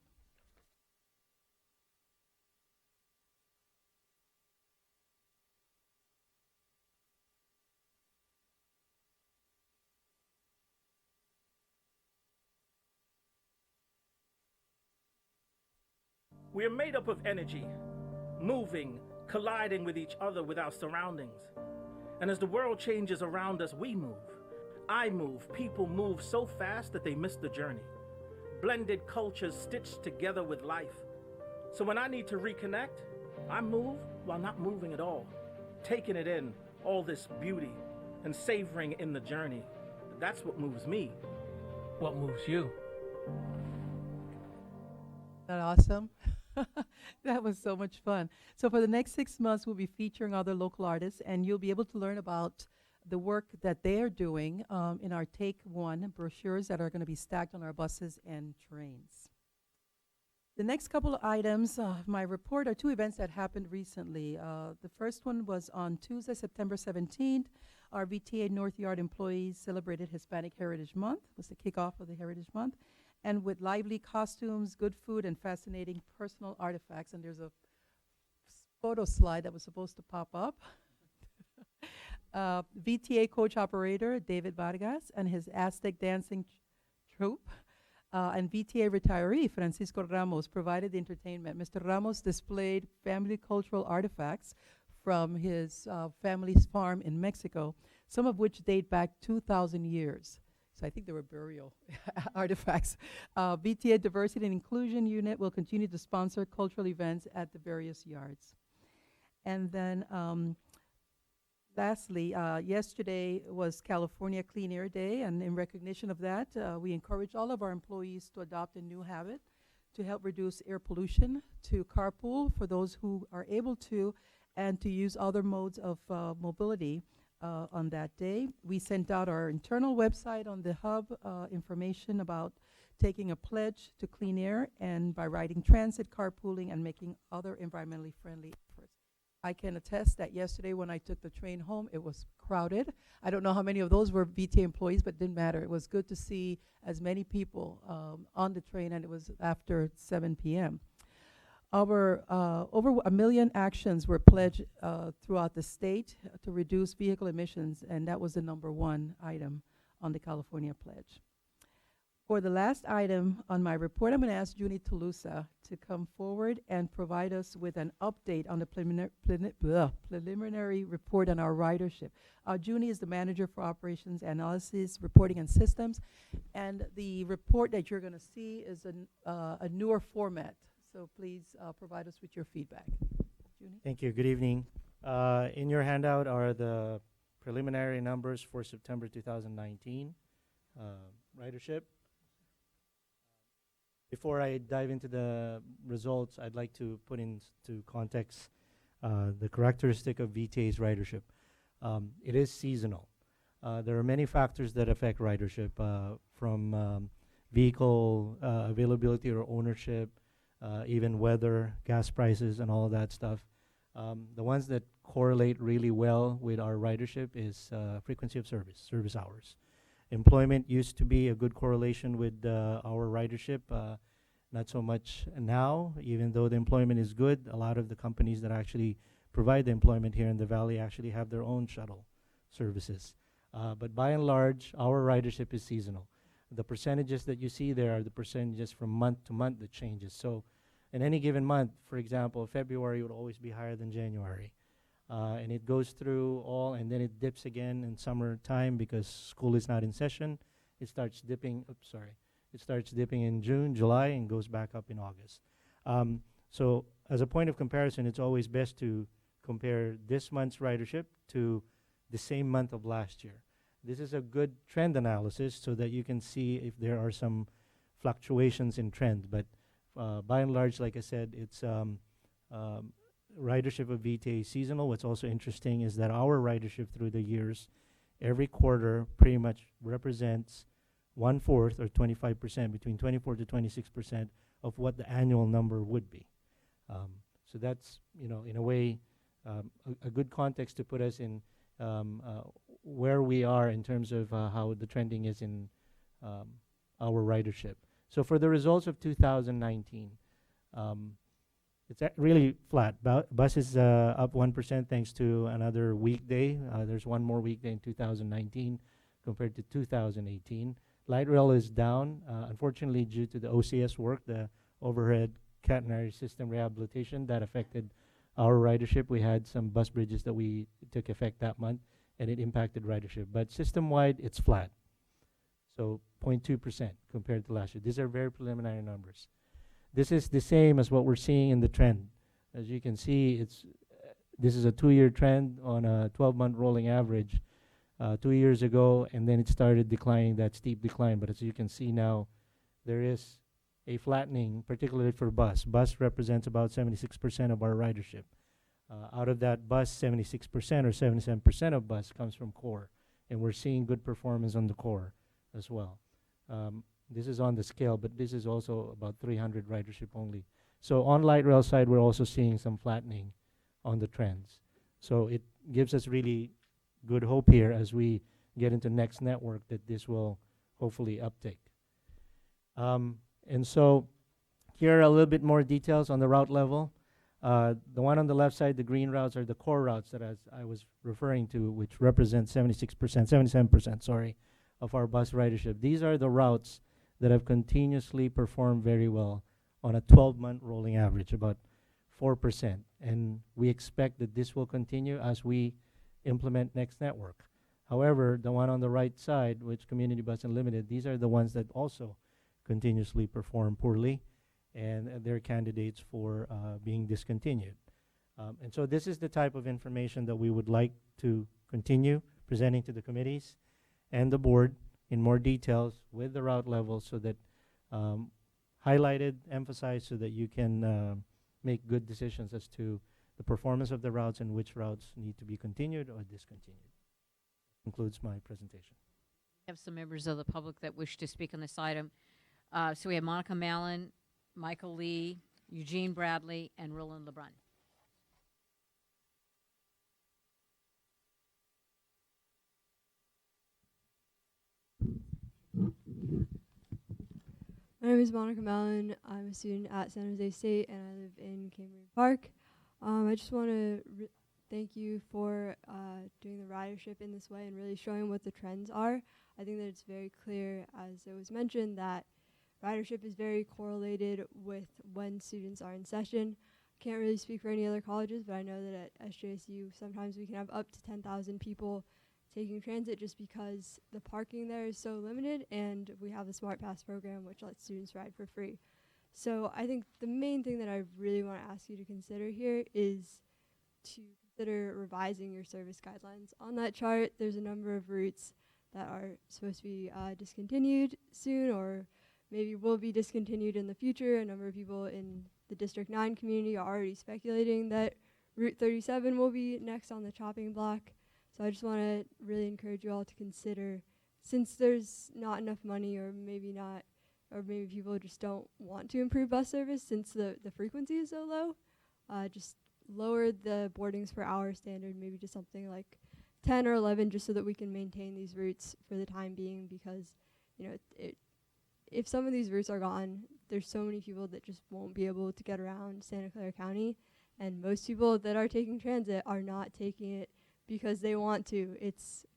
We are made up of energy, moving, colliding with each other, with our surroundings. And as the world changes around us, we move. I move. People move so fast that they miss the journey. Blended cultures stitched together with life. So when I need to reconnect, I move while not moving at all, taking it in, all this beauty, and savoring in the journey. That's what moves me. What moves you? Isn't that awesome? That was so much fun. So for the next 6 months, we'll be featuring other local artists, and you'll be able to learn about the work that they're doing in our Take One brochures that are going to be stacked on our buses and trains. The next couple of items of my report are 2 events that happened recently. The first one was on Tuesday, September 17th. Our VTA North Yard employees celebrated Hispanic Heritage Month. It was the kickoff of the Heritage Month. And with lively costumes, good food, and fascinating personal artifacts. And there's a photo slide that was supposed to pop up. VTA coach operator David Vargas and his Aztec dancing troupe and VTA retiree Francisco Ramos provided the entertainment. Mr. Ramos displayed family cultural artifacts from his family's farm in Mexico, some of which date back 2,000 years. So I think they were burial artifacts. VTA Diversity and Inclusion Unit will continue to sponsor cultural events at the various yards. And then lastly, yesterday was California Clean Air Day, and in recognition of that, we encourage all of our employees to adopt a new habit to help reduce air pollution, to carpool for those who are able to, and to use other modes of mobility on that day. We sent out our internal website on the hub information about taking a pledge to clean air and by riding transit, carpooling, and making other environmentally friendly efforts. I can attest that yesterday when I took the train home, it was crowded. I don't know how many of those were VTA employees, but it didn't matter. It was good to see as many people on the train, and it was after 7 p.m. Over 1 million actions were pledged throughout the state to reduce vehicle emissions, and that was the #1 item on the California pledge. For the last item on my report, I'm going to ask Judy Toulousa to come forward and provide us with an update on the preliminary report on our ridership. Judy is the Manager for Operations, Analysis, Reporting, and Systems, and the report that you're going to see is a newer format. So please provide us with your feedback. Judy? Thank you. Good evening. In your handout are the preliminary numbers for September 2019 ridership. Before I dive into the results, I'd like to put into context the characteristic of VTA's ridership. It is seasonal. There are many factors that affect ridership, from vehicle availability or ownership, even weather, gas prices, and all of that stuff. The ones that correlate really well with our ridership is frequency of service hours. Employment used to be a good correlation with our ridership. Not so much now, even though the employment is good. A lot of the companies that actually provide the employment here in the Valley actually have their own shuttle services. But by and large, our ridership is seasonal. The percentages that you see there are the percentages from month to month that changes. So in any given month, for example, February would always be higher than January. And it goes through all, and then it dips again in summertime because school is not in session. It starts dipping, it starts dipping in June, July, and goes back up in August. So as a point of comparison, it's always best to compare this month's ridership to the same month of last year. This is a good trend analysis so that you can see if there are some fluctuations in trend. But by and large, like I said, it's ridership of VTA seasonal. What's also interesting is that our ridership through the years, every quarter pretty much represents 1/4 or 25%, between 24 to 26% of what the annual number would be. So that's, in a way, a good context to put us in where we are in terms of how the trending is in our ridership. So for the results of 2019, it's really flat. Bus is up 1% thanks to another weekday. There's one more weekday in 2019 compared to 2018. Light rail is down, unfortunately, due to the OCS work, the overhead catenary system rehabilitation that affected our ridership. We had some bus bridges that we took effect that month, and it impacted ridership. But system-wide, it's flat. So 0.2% compared to last year. These are very preliminary numbers. This is the same as what we're seeing in the trend. As you can see, this is a 2-year trend on a 12-month rolling average 2 years ago, and then it started declining, that steep decline. But as you can see now, there is a flattening, particularly for bus. Bus represents about 76% of our ridership. Out of that bus, 76% or 77% of bus comes from core, and we're seeing good performance on the core as well. This is on the scale, but this is also about 300 ridership only. So on light rail side, we're also seeing some flattening on the trends. So it gives us really good hope here as we get into next network that this will hopefully uptake. And so here are a little bit more details on the route level. The one on the left side, the green routes, are the core routes that I was referring to, which represent 77%, of our bus ridership. These are the routes that have continuously performed very well on a 12-month rolling average, about 4%. And we expect that this will continue as we implement next network. However, the one on the right side, which Community Bus Unlimited, these are the ones that also continuously perform poorly, and they're candidates for being discontinued. And so this is the type of information that we would like to continue presenting to the committees and the board in more details with the route levels, so that highlighted, emphasized, so that you can make good decisions as to the performance of the routes and which routes need to be continued or discontinued. Concludes my presentation. We have some members of the public that wish to speak on this item. So we have Monica Mallon, Michael Lee, Eugene Bradley, and Roland LeBrun. My name is Monica Mallon. I'm a student at San Jose State, and I live in Cambridge Park. I just want to thank you for doing the ridership in this way and really showing what the trends are. I think that it's very clear, as it was mentioned, that ridership is very correlated with when students are in session. Can't really speak for any other colleges, but I know that at SJSU sometimes we can have up to 10,000 people taking transit just because the parking there is so limited, and we have the Smart Pass program, which lets students ride for free. So I think the main thing that I really want to ask you to consider here is to consider revising your service guidelines. On that chart, there's a number of routes that are supposed to be discontinued soon, or maybe will be discontinued in the future. A number of people in the District 9 community are already speculating that Route 37 will be next on the chopping block. So I just want to really encourage you all to consider, since there's not enough money, or maybe not, or maybe people just don't want to improve bus service since the frequency is so low, just lower the boardings per hour standard, maybe to something like 10 or 11, just so that we can maintain these routes for the time being, because, you know, if some of these routes are gone, there's so many people that just won't be able to get around Santa Clara County, and most people that are taking transit are not taking it because they want to. It's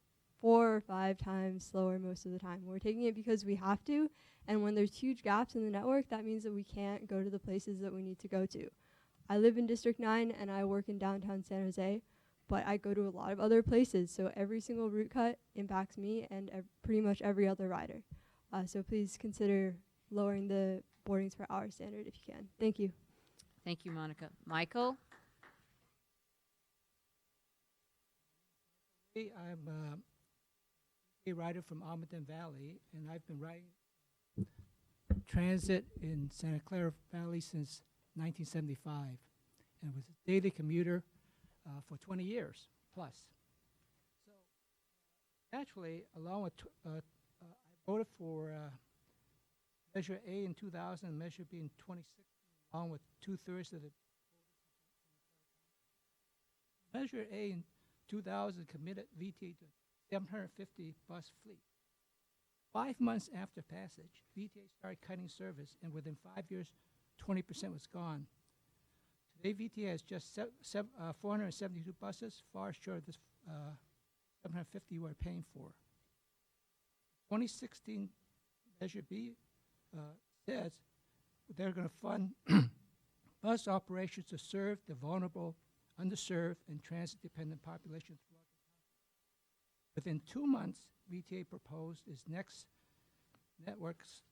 4 or 5 times slower most of the time. We're taking it because we have to, and when there's huge gaps in the network, that means that we can't go to the places that we need to go to. I live in District 9 and I work in downtown San Jose, but I go to a lot of other places, so every single route cut impacts me and pretty much every other rider. So please consider lowering the boardings per hour standard if you can. Thank you. Thank you, Monica. Michael? I'm a rider from Almaden Valley, and I've been riding transit in Santa Clara Valley since 1975, and was a daily commuter for 20 years plus. So naturally, along with I voted for Measure A in 2000 and Measure B in 2016, along with 2/3 of the Measure A in 2000 committed VTA to 750 bus fleet. 5 months after passage, VTA started cutting service, and within 5 years, 20% was gone. Today, VTA has just 472 buses, far short of this 750 we're paying for. 2016 Measure B says they're going to fund bus operations to serve the vulnerable, underserved, and transit-dependent populations throughout the country. Within 2 months, VTA proposed its next networks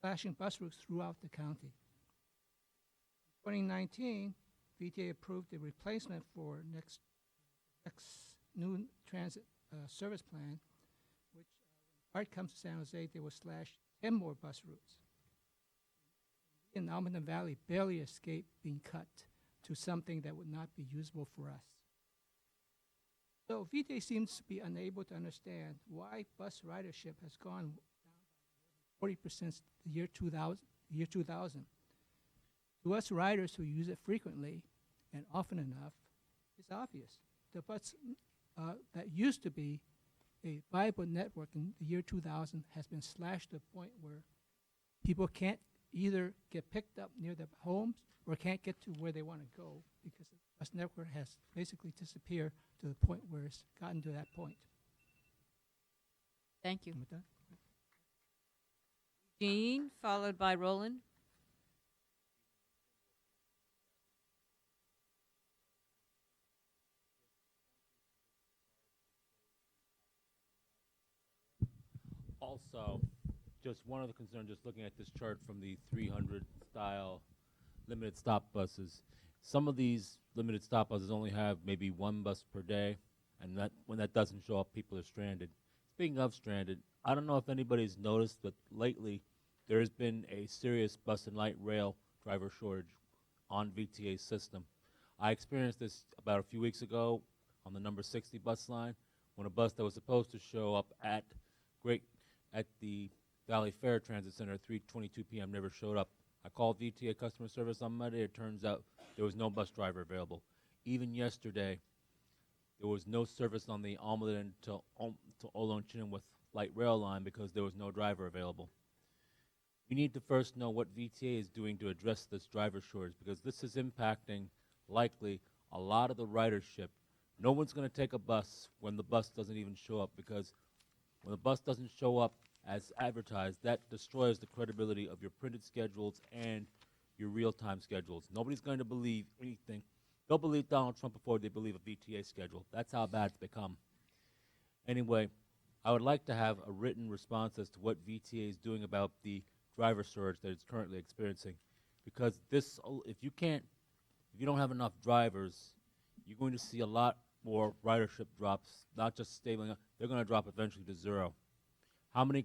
slashing bus routes throughout the county. In 2019, VTA approved the replacement for next new transit service plan, which when BART comes to San Jose, they will slash 10 more bus routes. In Almaden Valley, barely escaped being cut to something that would not be usable for us. So VTA seems to be unable to understand why bus ridership has gone down by 40% since the year 2000. To us riders who use it frequently and often enough, it's obvious. The bus that used to be a viable network in the year 2000 has been slashed to a point where people can't either get picked up near their homes or can't get to where they want to go because the bus network has basically disappeared to the point where it's gotten to that point. Thank you. Jean, followed by Roland. Also, just one other concern, just looking at this chart from the 300 style limited stop buses. Some of these limited stop buses only have maybe one bus per day, and that when that doesn't show up, people are stranded. Speaking of stranded, I don't know if anybody's noticed, but lately there has been a serious bus and light rail driver shortage on VTA's system. I experienced this about a few weeks ago on the number 60 bus line, when a bus that was supposed to show up at the Valley Fair Transit Center at 3:22 p.m. never showed up. I called VTA customer service on Monday. It turns out there was no bus driver available. Even yesterday, there was no service on the Almaden to Olon Chinenwith light rail line because there was no driver available. We need to first know what VTA is doing to address this driver shortage, because this is impacting likely a lot of the ridership. No one's going to take a bus when the bus doesn't even show up, because when the bus doesn't show up as advertised, that destroys the credibility of your printed schedules and your real-time schedules. Nobody's going to believe anything. They'll believe Donald Trump before they believe a VTA schedule. That's how bad it's become. Anyway, I would like to have a written response as to what VTA is doing about the driver surge that it's currently experiencing, because this, if you don't have enough drivers, you're going to see a lot more ridership drops, not just stabilizing up, they're going to drop eventually to zero. How many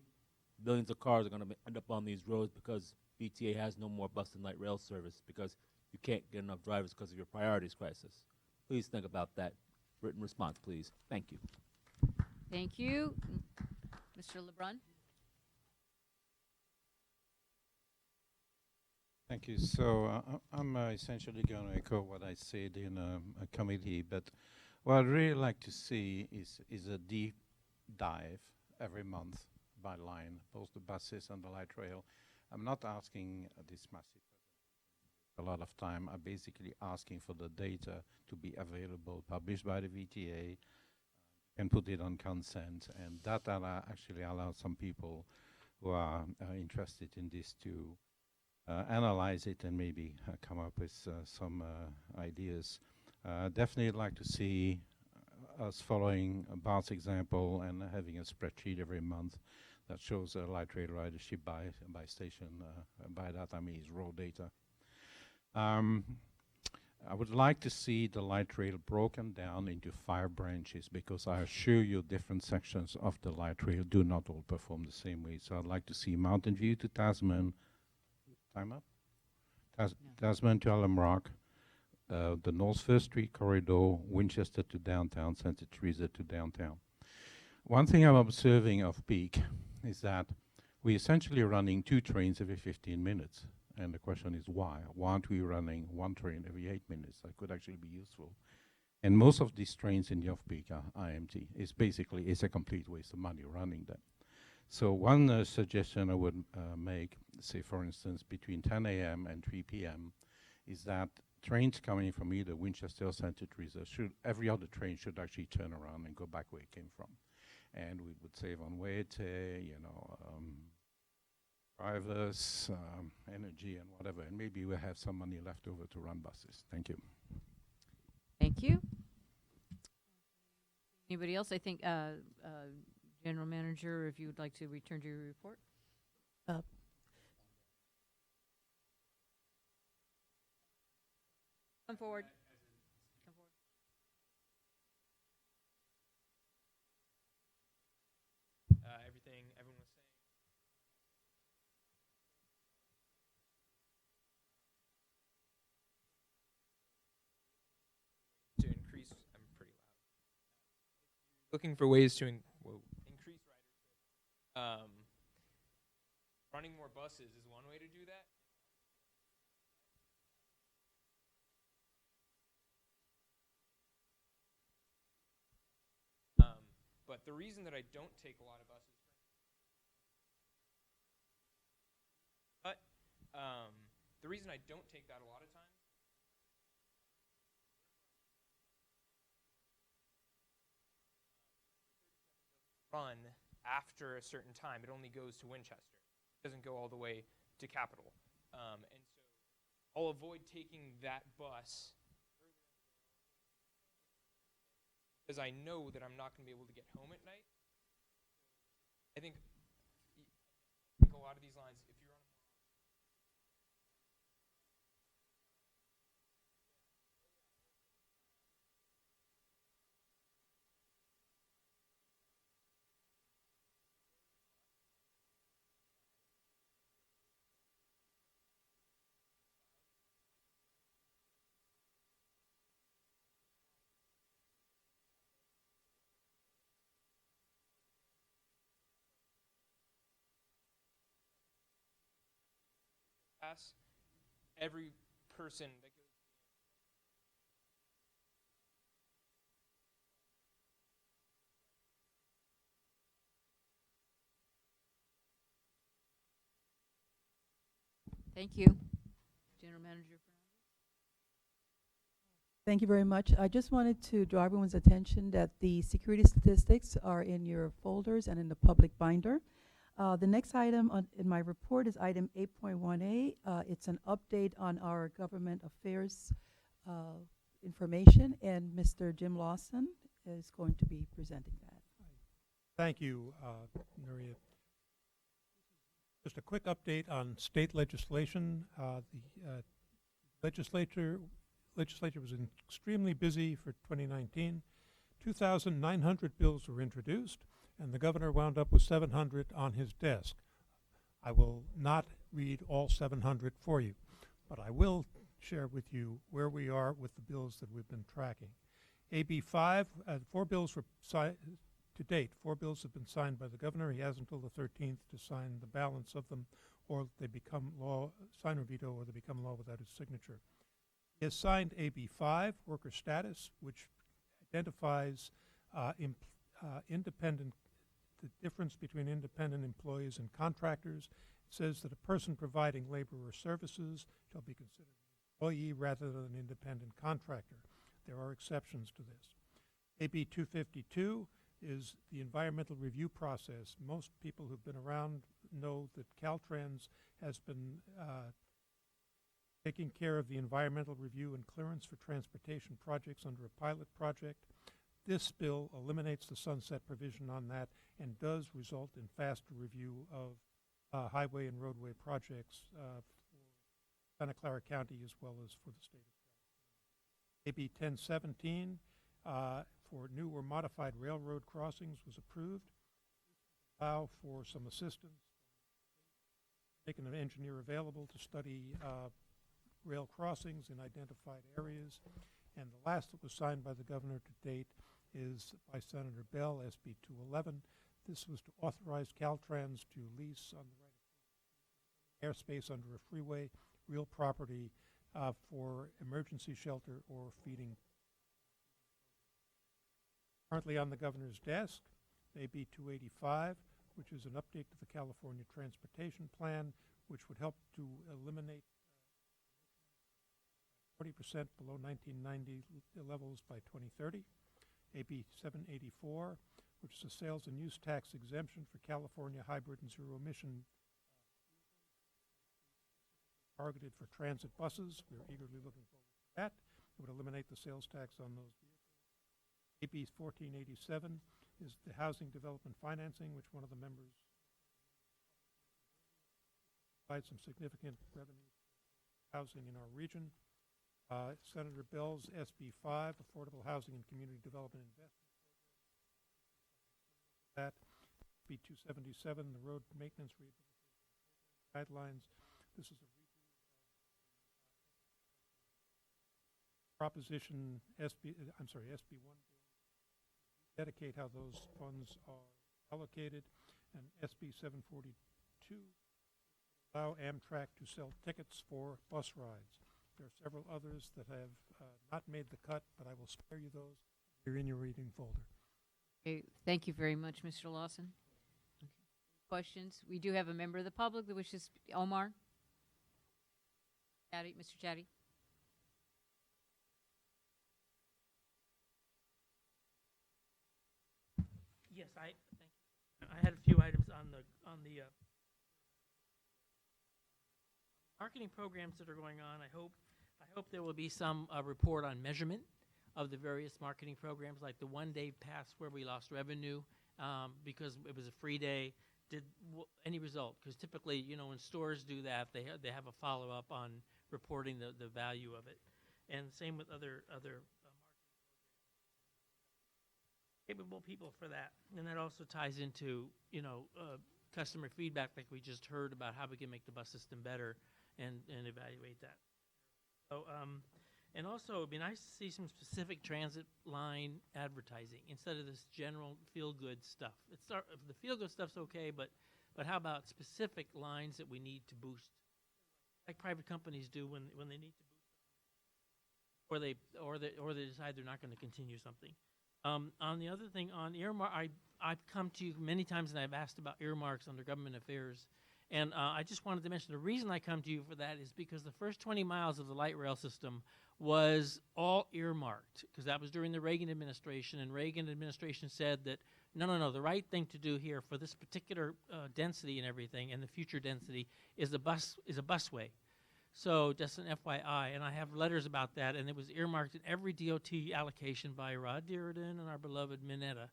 millions of cars are going to end up on these roads because VTA has no more bus and light rail service, because you can't get enough drivers because of your priorities crisis? Please think about that. Written response, please. Thank you. Thank you. Mr. LeBrun? Thank you. So I'm essentially going to echo what I said in a committee, but what I'd really like to see is a deep dive every month by line, both the buses and the light rail. I'm not asking this massive a lot of time. I'm basically asking for the data to be available, published by the VTA, and put it on consent, and that actually allows some people who are interested in this to analyze it and maybe come up with some ideas. Definitely like to see us following Bart's example and having a spreadsheet every month that shows light rail ridership by station. By that I mean is raw data. I would like to see the light rail broken down into 5 branches, because I assure you different sections of the light rail do not all perform the same way. So I'd like to see Mountain View to Tasman, Tasman to Alum Rock, the North First Street corridor, Winchester to downtown, Santa Teresa to downtown. One thing I'm observing of peak is that we're essentially running 2 trains every 15 minutes. And the question is why? Why aren't we running 1 train every 8 minutes? That could actually be useful. And most of these trains in the off-peak are empty. It's a complete waste of money running them. So one suggestion I would make, say for instance, between 10 a.m. and 3 p.m. is that trains coming from either Winchester or Santa Teresa every other train should actually turn around and go back where it came from. And we would save on weight, drivers, energy and whatever, and maybe we'll have some money left over to run buses. Thank you. Thank you. Anybody else? I think General Manager, if you would like to return to your report. Come forward. Come forward. Everything everyone was saying. To increase, I'm pretty loud. Looking for ways to increase ridership. Running more buses is one way to do that. But the reason that I don't take a lot of buses, the reason I don't take that a lot of times, run after a certain time. It only goes to Winchester. It doesn't go all the way to Capitol. And so I'll avoid taking that bus because I know that I'm not going to be able to get home at night. I think these lines, if you're on pass, every person that goes Thank you. General Manager. Thank you very much. I just wanted to draw everyone's attention that the security statistics are in your folders and in the public binder. The next item in my report is item 8.1A. It's an update on our government affairs information, and Mr. Jim Lawson is going to be presenting that. Thank you, Nuria. Just a quick update on state legislation. The legislature was extremely busy for 2019. 2,900 bills were introduced, and the governor wound up with 700 on his desk. I will not read all 700 for you, but I will share with you where we are with the bills that we've been tracking. AB 5, 4 bills were signed to date. 4 bills have been signed by the governor. He has until the 13th to sign the balance of them, or they become law, sign or veto, or they become law without his signature. He has signed AB 5, worker status, which identifies independent, the difference between independent employees and contractors. It says that a person providing labor or services shall be considered an employee rather than an independent contractor. There are exceptions to this. AB 252 is the environmental review process. Most people who've been around know that Caltrans has been taking care of the environmental review and clearance for transportation projects under a pilot project. This bill eliminates the sunset provision on that and does result in faster review of highway and roadway projects for Santa Clara County as well as for the state of California. AB 1017 for new or modified railroad crossings was approved. Allow for some assistance, making an engineer available to study rail crossings in identified areas. And the last that was signed by the governor to date is by Senator Bell, SB 211. This was to authorize Caltrans to lease on the right of airspace under a freeway, real property for emergency shelter or feeding. Currently on the governor's desk, AB 285, which is an update to the California Transportation Plan, which would help to eliminate 40% below 1990 levels by 2030. AB 784, which is a sales and use tax exemption for California hybrid and zero emission targeted for transit buses. We're eagerly looking forward to that. It would eliminate the sales tax on those vehicles. AB 1487 is the housing development financing, which one of the members provides some significant revenue housing in our region. Senator Bell's SB 5, Affordable Housing and Community Development Investment Program. That SB 277, the Road Maintenance Rehabilitation Guidelines. This is a proposition SB 1 dedicate how those funds are allocated, and SB 742 allow Amtrak to sell tickets for bus rides. There are several others that have not made the cut, but I will spare you those. They're in your reading folder. Okay, thank you very much, Mr. Lawson. Okay. Questions? We do have a member of the public that wishes to speak. Omar? Chatty, Mr. Chatty? Yes, thank you. I had a few items on the marketing programs that are going on. I hope there will be some report on measurement of the various marketing programs, like the one-day pass where we lost revenue because it was a free day. any result, because typically, you know, when stores do that, they have a follow-up on reporting the value of it. And same with other capable people for that. And that also ties into, you know, customer feedback like we just heard about how we can make the bus system better and evaluate that. So, and also it'd be nice to see some specific transit line advertising instead of this general feel-good stuff. The feel-good stuff's okay, but how about specific lines that we need to boost, like private companies do when they need to boost, or they decide they're not going to continue something. On the other thing, on earmark, I've come to you many times and I've asked about earmarks under government affairs. And I just wanted to mention the reason I come to you for that is because the first 20 miles of the light rail system was all earmarked, because that was during the Reagan administration. And Reagan administration said that, no, the right thing to do here for this particular density and everything and the future density is a busway. So just an FYI, and I have letters about that, and it was earmarked in every DOT allocation by Rod Dearden and our beloved Minetta.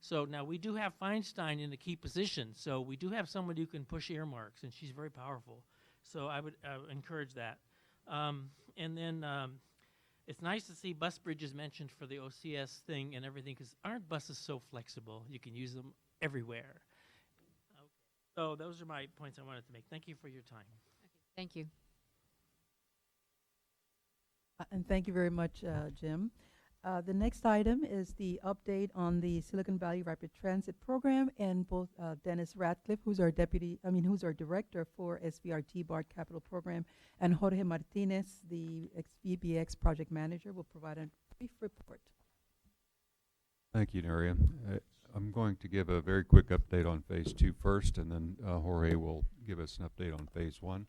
So now we do have Feinstein in a key position, so we do have someone who can push earmarks, and she's very powerful. So I would encourage that. And then it's nice to see bus bridges mentioned for the OCS thing and everything, because aren't buses so flexible? You can use them everywhere. Okay. So those are my points I wanted to make. Thank you for your time. Okay, thank you. And thank you very much, Jim. The next item is the update on the Silicon Valley Rapid Transit Program, and both Dennis Radcliffe, who's our director for SVRT BART Capital Program, and Jorge Martinez, the VBX project manager, will provide a brief report. Thank you, Naria. I'm going to give a very quick update on Phase 2 first, and then Jorge will give us an update on Phase 1.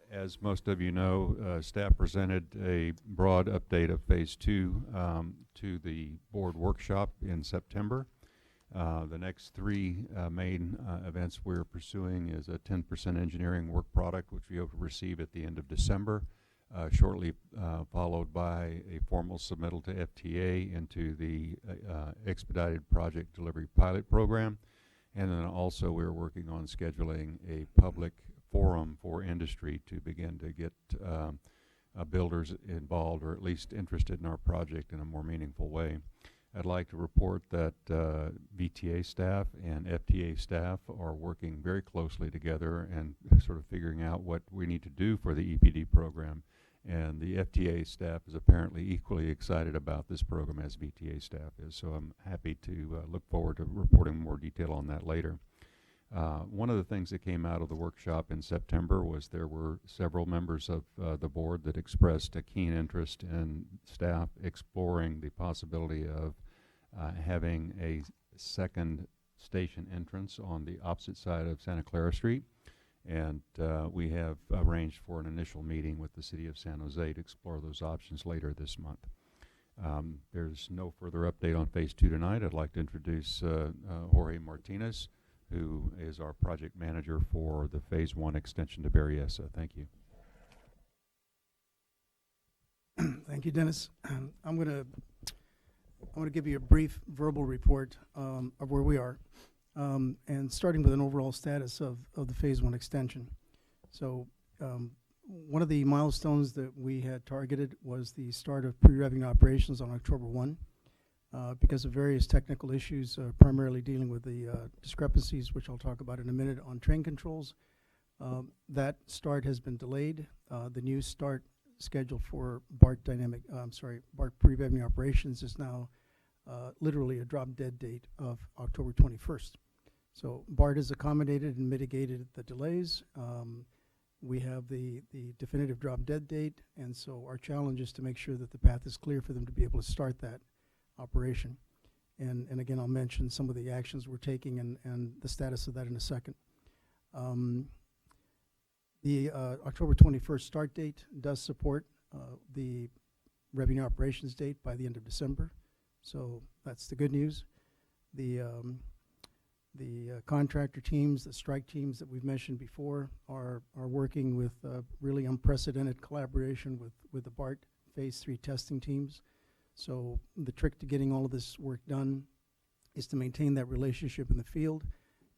As most of you know, staff presented a broad update of Phase 2 to the board workshop in September. The next three main events we're pursuing is a 10% engineering work product, which we hope to receive at the end of December, shortly followed by a formal submittal to FTA into the Expedited Project Delivery Pilot Program. And then also we're working on scheduling a public forum for industry to begin to get builders involved, or at least interested in our project in a more meaningful way. I'd like to report that VTA staff and FTA staff are working very closely together and sort of figuring out what we need to do for the EPD program. And the FTA staff is apparently equally excited about this program as VTA staff is. So I'm happy to look forward to reporting more detail on that later. One of the things that came out of the workshop in September was there were several members of the board that expressed a keen interest in staff exploring the possibility of having a second station entrance on the opposite side of Santa Clara Street. And we have arranged for an initial meeting with the city of San Jose to explore those options later this month. There's no further update on Phase 2 tonight. I'd like to introduce Jorge Martinez, who is our project manager for the Phase 1 extension to Berryessa. Thank you. Thank you, Dennis. I'm going to give you a brief verbal report of where we are, and starting with an overall status of the Phase 1 extension. So one of the milestones that we had targeted was the start of pre-revenue operations on October 1. Because of various technical issues, primarily dealing with the discrepancies, which I'll talk about in a minute, on train controls. That start has been delayed. The new start schedule for BART pre-revenue operations is now literally a drop-dead date of October 21st. So BART has accommodated and mitigated the delays. We have the definitive drop-dead date, and so our challenge is to make sure that the path is clear for them to be able to start that operation. And again, I'll mention some of the actions we're taking and the status of that in a second. The October 21st start date does support the revenue operations date by the end of December. So that's the good news. The contractor teams, the strike teams that we've mentioned before are working with really unprecedented collaboration with the BART Phase 3 testing teams. So the trick to getting all of this work done is to maintain that relationship in the field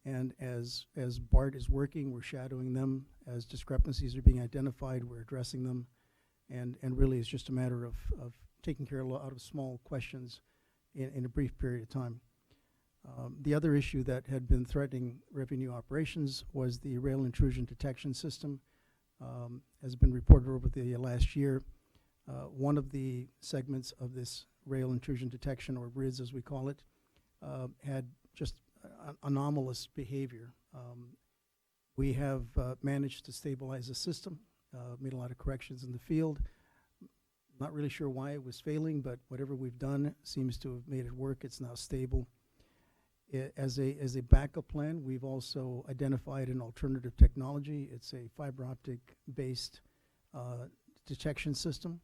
And as BART is working, we're shadowing them. As discrepancies are being identified, we're addressing them. And really, it's just a matter of taking care of a lot of small questions in a brief period of time. The other issue that had been threatening revenue operations was the rail intrusion detection system. Has been reported over the last year. One of the segments of this rail intrusion detection, or RIDS as we call it, had just anomalous behavior. We have managed to stabilize the system, made a lot of corrections in the field. Not really sure why it was failing, but whatever we've done seems to have made it work. It's now stable. As a backup plan, we've also identified an alternative technology. It's a fiber optic based detection system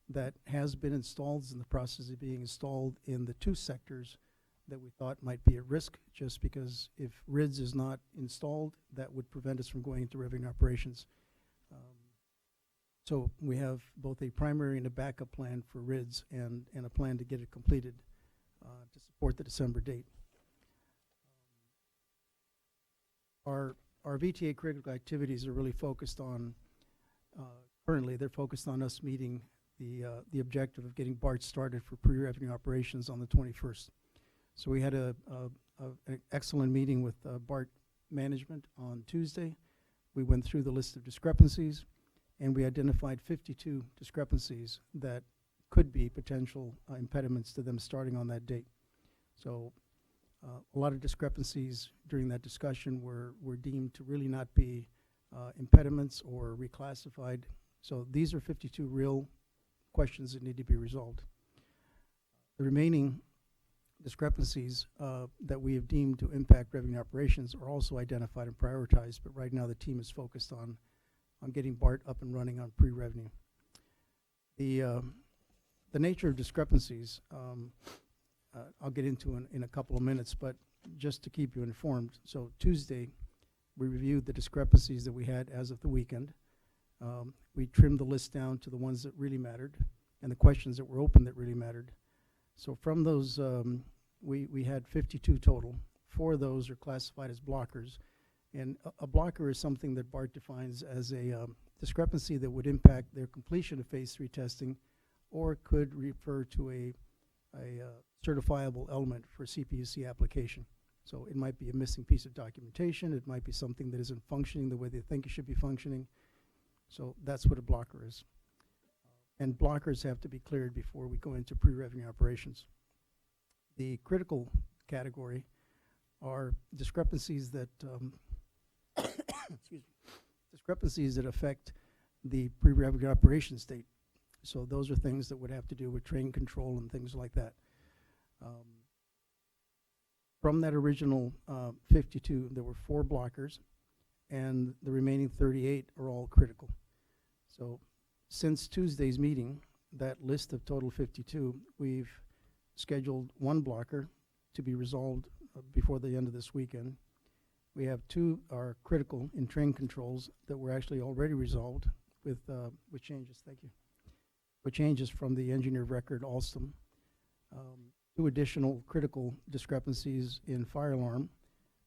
that has been installed, is in the process of being installed in the 2 sectors that we thought might be at risk, just because if RIDS is not installed, that would prevent us from going into revenue operations. So we have both a primary and a backup plan for RIDS and a plan to get it completed to support the December date. Our VTA critical activities are really focused on, currently they're focused on us meeting the objective of getting BART started for pre-revenue operations on the 21st. So we had an excellent meeting with BART management on Tuesday. We went through the list of discrepancies, and we identified 52 discrepancies that could be potential impediments to them starting on that date. So a lot of discrepancies during that discussion were deemed to really not be impediments or reclassified. So these are 52 real questions that need to be resolved. The remaining discrepancies that we have deemed to impact revenue operations are also identified and prioritized, but right now the team is focused on getting BART up and running on pre-revenue. The nature of discrepancies, I'll get into in a couple of minutes, but just to keep you informed. So Tuesday, we reviewed the discrepancies that we had as of the weekend. We trimmed the list down to the ones that really mattered and the questions that were open that really mattered. So from those, we had 52 total. 4 of those are classified as blockers. And a blocker is something that BART defines as a discrepancy that would impact their completion of phase 3 testing, or could refer to a certifiable element for CPUC application. So it might be a missing piece of documentation. It might be something that isn't functioning the way they think it should be functioning. So that's what a blocker is. And blockers have to be cleared before we go into pre-revenue operations. The critical category are discrepancies that excuse me, discrepancies that affect the pre-revenue operations date. So those are things that would have to do with train control and things like that. From that original 52, there were 4 blockers, and the remaining 38 are all critical. So since Tuesday's meeting, that list of total 52, we've scheduled 1 blocker to be resolved before the end of this weekend. We have 2 are critical in train controls that were actually already resolved with changes. Thank you. With changes from the engineer of record, Alstom. 2 additional critical discrepancies in fire alarm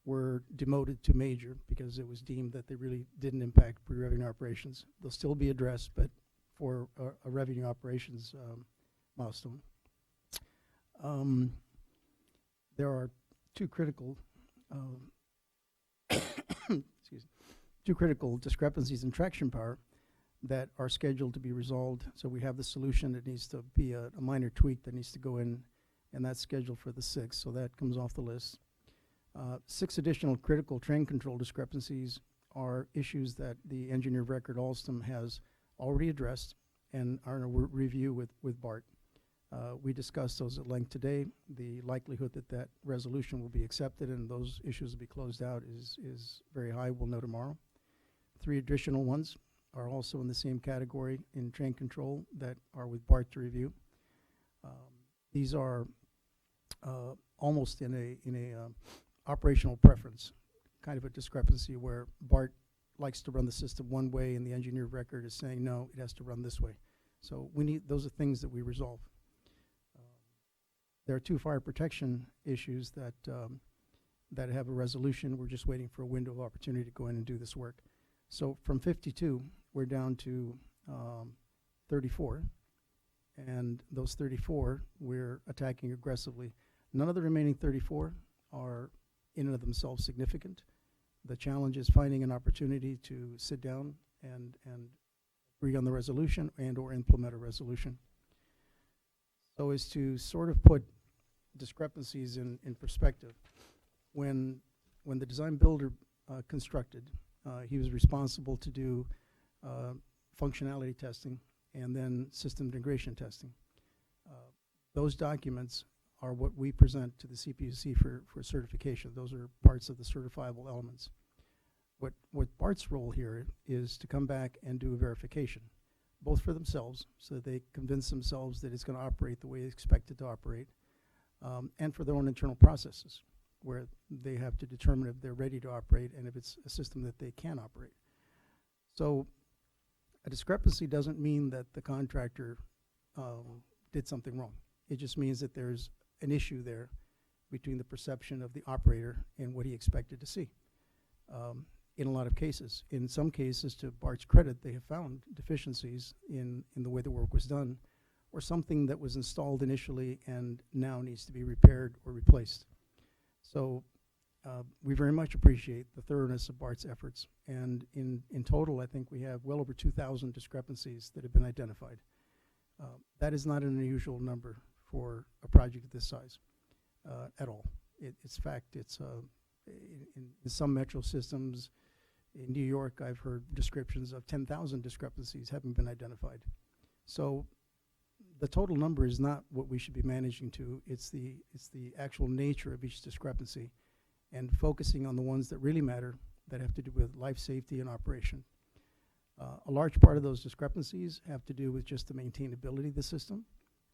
were demoted to major because it was deemed that they really didn't impact pre-revenue operations. They'll still be addressed, but for a revenue operations milestone. There are 2 critical excuse me, 2 critical discrepancies in traction power that are scheduled to be resolved. So we have the solution. That needs to be a minor tweak that needs to go in, and that's scheduled for the 6th, so that comes off the list. 6 additional critical train control discrepancies are issues that the engineer of record Alstom has already addressed and are in a review with BART. We discussed those at length today. The likelihood that that resolution will be accepted and those issues will be closed out is very high. We'll know tomorrow. 3 additional ones are also in the same category in train control that are with BART to review. These are almost in a operational preference, kind of a discrepancy where BART likes to run the system one way and the engineer of record is saying no, it has to run this way. So those are things that we resolve. There are 2 fire protection issues that that have a resolution. We're just waiting for a window of opportunity to go in and do this work. So from 52, we're down to 34. And those 34, we're attacking aggressively. None of the remaining 34 are in and of themselves significant. The challenge is finding an opportunity to sit down and agree on the resolution and or implement a resolution. So as to sort of put discrepancies in perspective, when the design builder constructed, he was responsible to do functionality testing and then system integration testing. Those documents are what we present to the CPUC for certification. Those are parts of the certifiable elements. What BART's role here is to come back and do a verification, both for themselves, so that they convince themselves that it's going to operate the way they expect it to operate, and for their own internal processes, where they have to determine if they're ready to operate and if it's a system that they can operate. So a discrepancy doesn't mean that the contractor did something wrong. It just means that there's an issue there between the perception of the operator and what he expected to see. In a lot of cases. In some cases, to BART's credit, they have found deficiencies in the way the work was done, or something that was installed initially and now needs to be repaired or replaced. So we very much appreciate the thoroughness of BART's efforts. And in total, I think we have well over 2,000 discrepancies that have been identified. That is not an unusual number for a project of this size at all. It's fact. It's in some metro systems. In New York, I've heard descriptions of 10,000 discrepancies haven't been identified. So the total number is not what we should be managing to. It's the actual nature of each discrepancy and focusing on the ones that really matter, that have to do with life safety and operation. A large part of those discrepancies have to do with just the maintainability of the system,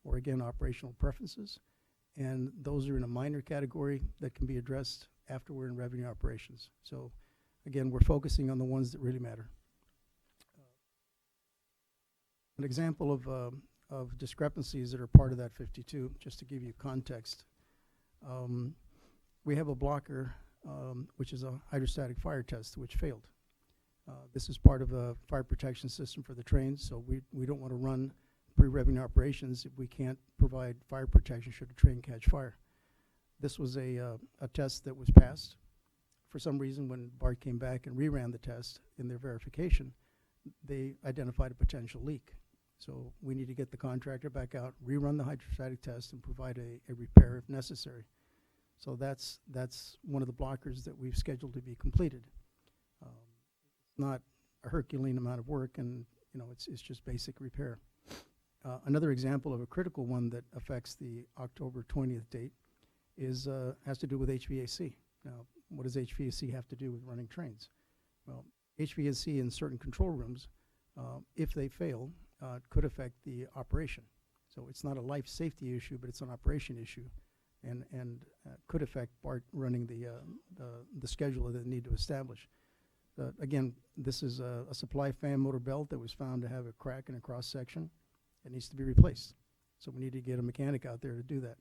or again, operational preferences. And those are in a minor category that can be addressed after we're in revenue operations. So again, we're focusing on the ones that really matter. An example of discrepancies that are part of that 52, just to give you context, we have a blocker, which is a hydrostatic fire test, which failed. This is part of a fire protection system for the trains, so we don't want to run pre-revenue operations if we can't provide fire protection should a train catch fire. This was a test that was passed. For some reason, when BART came back and reran the test in their verification, they identified a potential leak. So we need to get the contractor back out, rerun the hydrostatic test, and provide a repair if necessary. So that's one of the blockers that we've scheduled to be completed. It's not a Herculean amount of work, and it's just basic repair. Another example of a critical one that affects the October 20th date is has to do with HVAC. Now, what does HVAC have to do with running trains? Well, HVAC in certain control rooms, if they fail, could affect the operation. So it's not a life safety issue, but it's an operation issue, and could affect BART running the schedule that they need to establish. Again, this is a supply fan motor belt that was found to have a crack in a cross section. It needs to be replaced. So we need to get a mechanic out there to do that.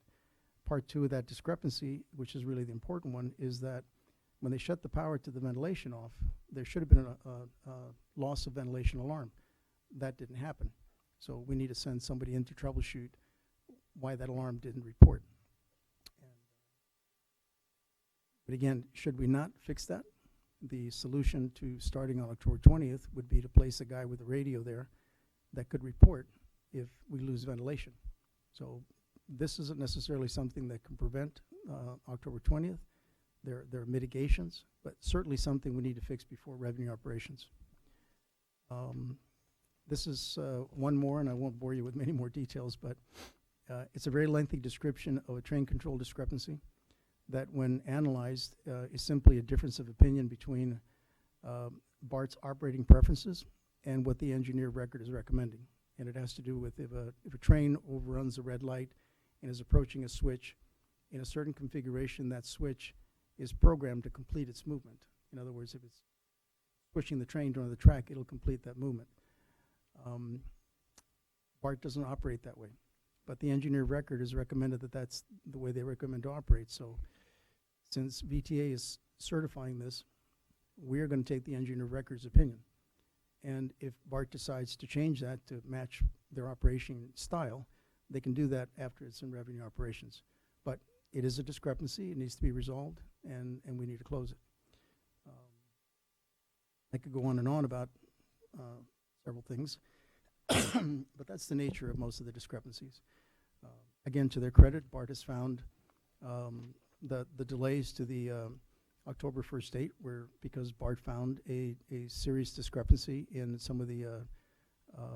Part two of that discrepancy, which is really the important one, is that when they shut the power to the ventilation off, there should have been a loss of ventilation alarm. That didn't happen. So we need to send somebody in to troubleshoot why that alarm didn't report. But again, should we not fix that? The solution to starting on October 20th would be to place a guy with a radio there that could report if we lose ventilation. So this isn't necessarily something that can prevent October 20th. There are mitigations, but certainly something we need to fix before revenue operations. This is one more, and I won't bore you with many more details, but it's a very lengthy description of a train control discrepancy that, when analyzed, is simply a difference of opinion between BART's operating preferences and what the engineer record is recommending. And it has to do with if a train overruns a red light and is approaching a switch in a certain configuration, that switch is programmed to complete its movement. In other words, if it's pushing the train to the track, it'll complete that movement. BART doesn't operate that way, but the engineer record has recommended that that's the way they recommend to operate. So since VTA is certifying this, we're going to take the engineer of record's opinion. And if BART decides to change that to match their operation style, they can do that after it's in revenue operations. But it is a discrepancy. It needs to be resolved, and we need to close it. I could go on and on about several things, but that's the nature of most of the discrepancies. Again, to their credit, BART has found the delays to the October 1st date were because BART found a serious discrepancy in some of the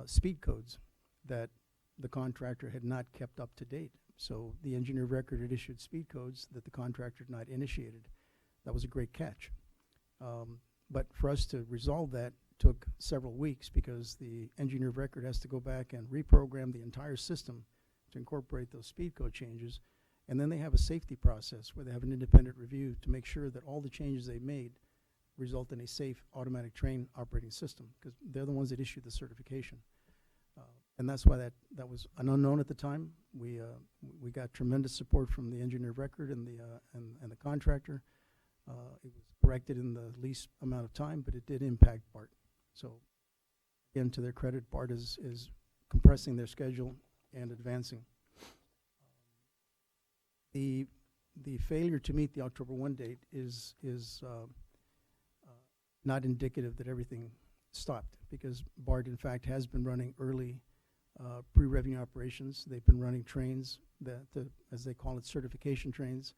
speed codes that the contractor had not kept up to date. So the engineer of record had issued speed codes that the contractor had not initiated. That was a great catch. But for us to resolve that took several weeks because the engineer of record has to go back and reprogram the entire system to incorporate those speed code changes. And then they have a safety process where they have an independent review to make sure that all the changes they've made result in a safe automatic train operating system, because they're the ones that issued the certification. And that's why that was an unknown at the time. We got tremendous support from the engineer of record and the contractor. It was corrected in the least amount of time, but it did impact BART. So again, to their credit, BART is compressing their schedule and advancing. The failure to meet the October 1 date is not indicative that everything stopped, because BART in fact has been running early pre-revenue operations. They've been running trains, as they call it, certification trains,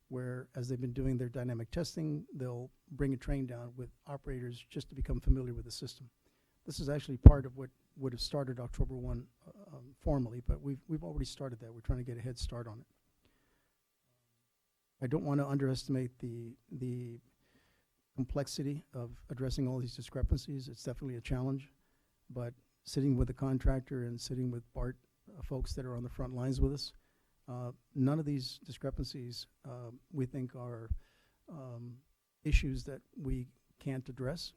where as they've been doing their dynamic testing, they'll bring a train down with operators just to become familiar with the system. This is actually part of what would have started October 1 formally, but we've already started that. We're trying to get a head start on it. I don't want to underestimate the complexity of addressing all these discrepancies. It's definitely a challenge, but sitting with the contractor and sitting with BART folks that are on the front lines with us, none of these discrepancies we think are issues that we can't address.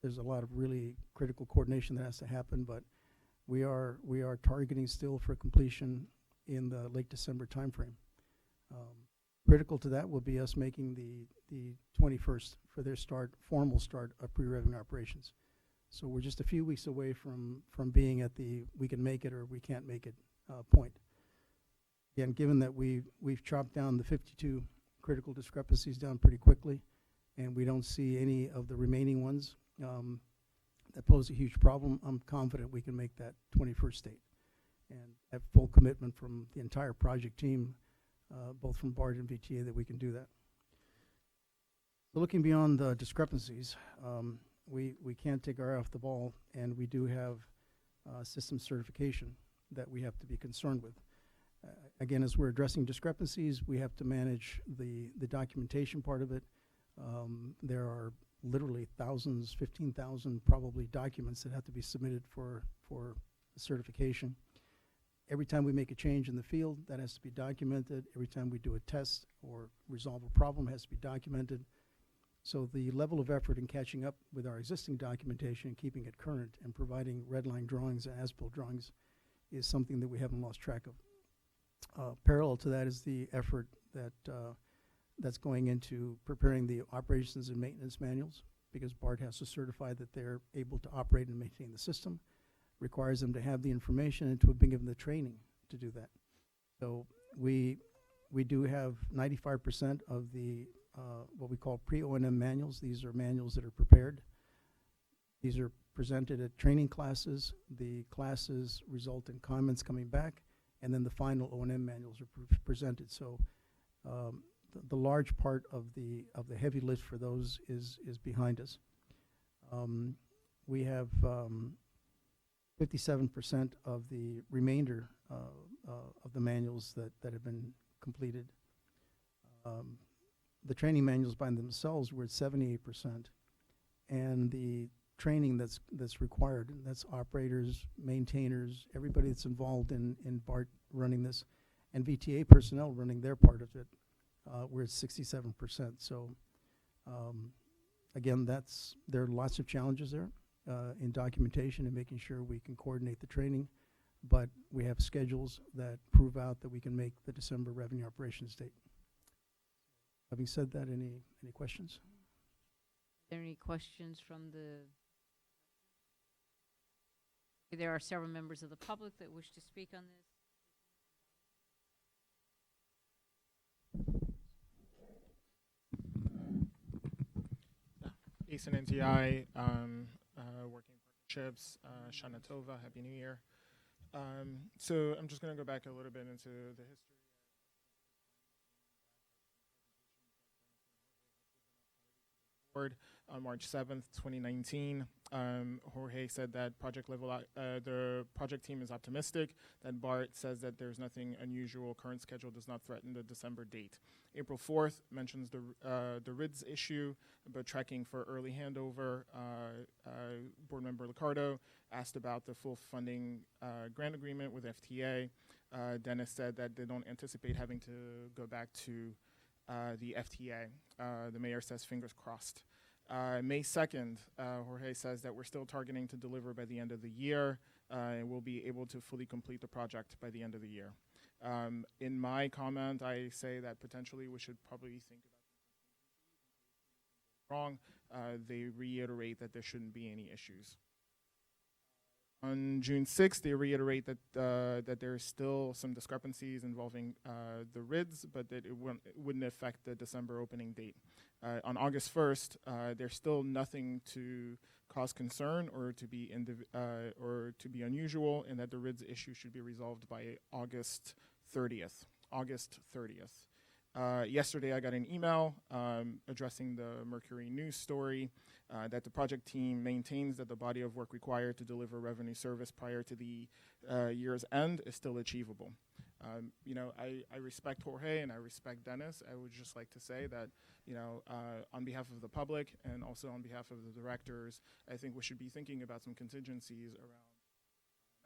There's a lot of really critical coordination that has to happen, but we are targeting still for completion in the late December timeframe. Critical to that will be us making the 21st for their formal start of pre-revenue operations. So we're just a few weeks away from being at the we can make it or we can't make it point. Again, given that we've chopped down the 52 critical discrepancies down pretty quickly, and we don't see any of the remaining ones that pose a huge problem, I'm confident we can make that 21st date and have full commitment from the entire project team, both from BART and VTA, that we can do that. So looking beyond the discrepancies, we can't take our eye off the ball, and we do have system certification that we have to be concerned with. Again, as we're addressing discrepancies, we have to manage the documentation part of it. There are literally thousands, 15,000 probably documents that have to be submitted for certification. Every time we make a change in the field, that has to be documented. Every time we do a test or resolve a problem, has to be documented. So the level of effort in catching up with our existing documentation, keeping it current, and providing red line drawings and as-built drawings is something that we haven't lost track of. Parallel to that is the effort that's going into preparing the operations and maintenance manuals, because BART has to certify that they're able to operate and maintain the system, requires them to have the information and to have been given the training to do that. So we do have 95% of the what we call pre-O&M manuals. These are manuals that are prepared. These are presented at training classes. The classes result in comments coming back, and then the final O&M manuals are presented. So the large part of the heavy lift for those is behind us. We have 57% of the remainder of the manuals that have been completed. The training manuals by themselves were at 78%, and the training that's required, and that's operators, maintainers, everybody that's involved in BART running this, and VTA personnel running their part of it, we're at 67%. So again, there are lots of challenges there in documentation and making sure we can coordinate the training, but we have schedules that prove out that we can make the December revenue operations date. Having said that, any questions? Are there any questions from the? There are several members of the public that wish to speak on this. Ace and NTI, working partnerships, Shana Tova, Happy New Year. So I'm just going to go back a little bit into the history. On March 7th, 2019, Jorge said that the project team is optimistic, that Bart says that there's nothing unusual, current schedule does not threaten the December date. April 4th mentions the RIDS issue, but tracking for early handover. Board member Licardo asked about the full funding grant agreement with FTA. Dennis said that they don't anticipate having to go back to the FTA. The mayor says fingers crossed. May 2nd, Jorge says that we're still targeting to deliver by the end of the year, and we'll be able to fully complete the project by the end of the year. In my comment, I say that potentially we should probably think about wrong. They reiterate that there shouldn't be any issues. On June 6th, they reiterate that that there is still some discrepancies involving the RIDS, but that it wouldn't affect the December opening date. On August 1st, there's still nothing to cause concern or to be unusual, and that the RIDS issue should be resolved by August 30th. Yesterday, I got an email addressing the Mercury News story that the project team maintains that the body of work required to deliver revenue service prior to the year's end is still achievable. I respect Jorge and I respect Dennis. I would just like to say that, on behalf of the public and also on behalf of the directors, I think we should be thinking about some contingencies around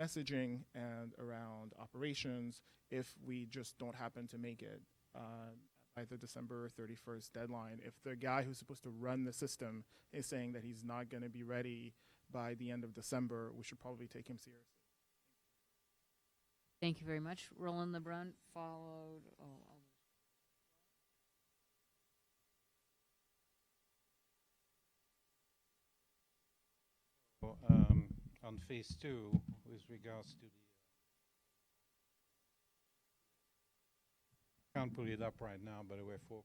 messaging and around operations if we just don't happen to make it by the December 31st deadline. If the guy who's supposed to run the system is saying that he's not going to be ready by the end of December, we should probably take him seriously. Thank you very much. Roland LeBrun, followed. On phase 2, with regards to the can't pull it up right now, but there were 4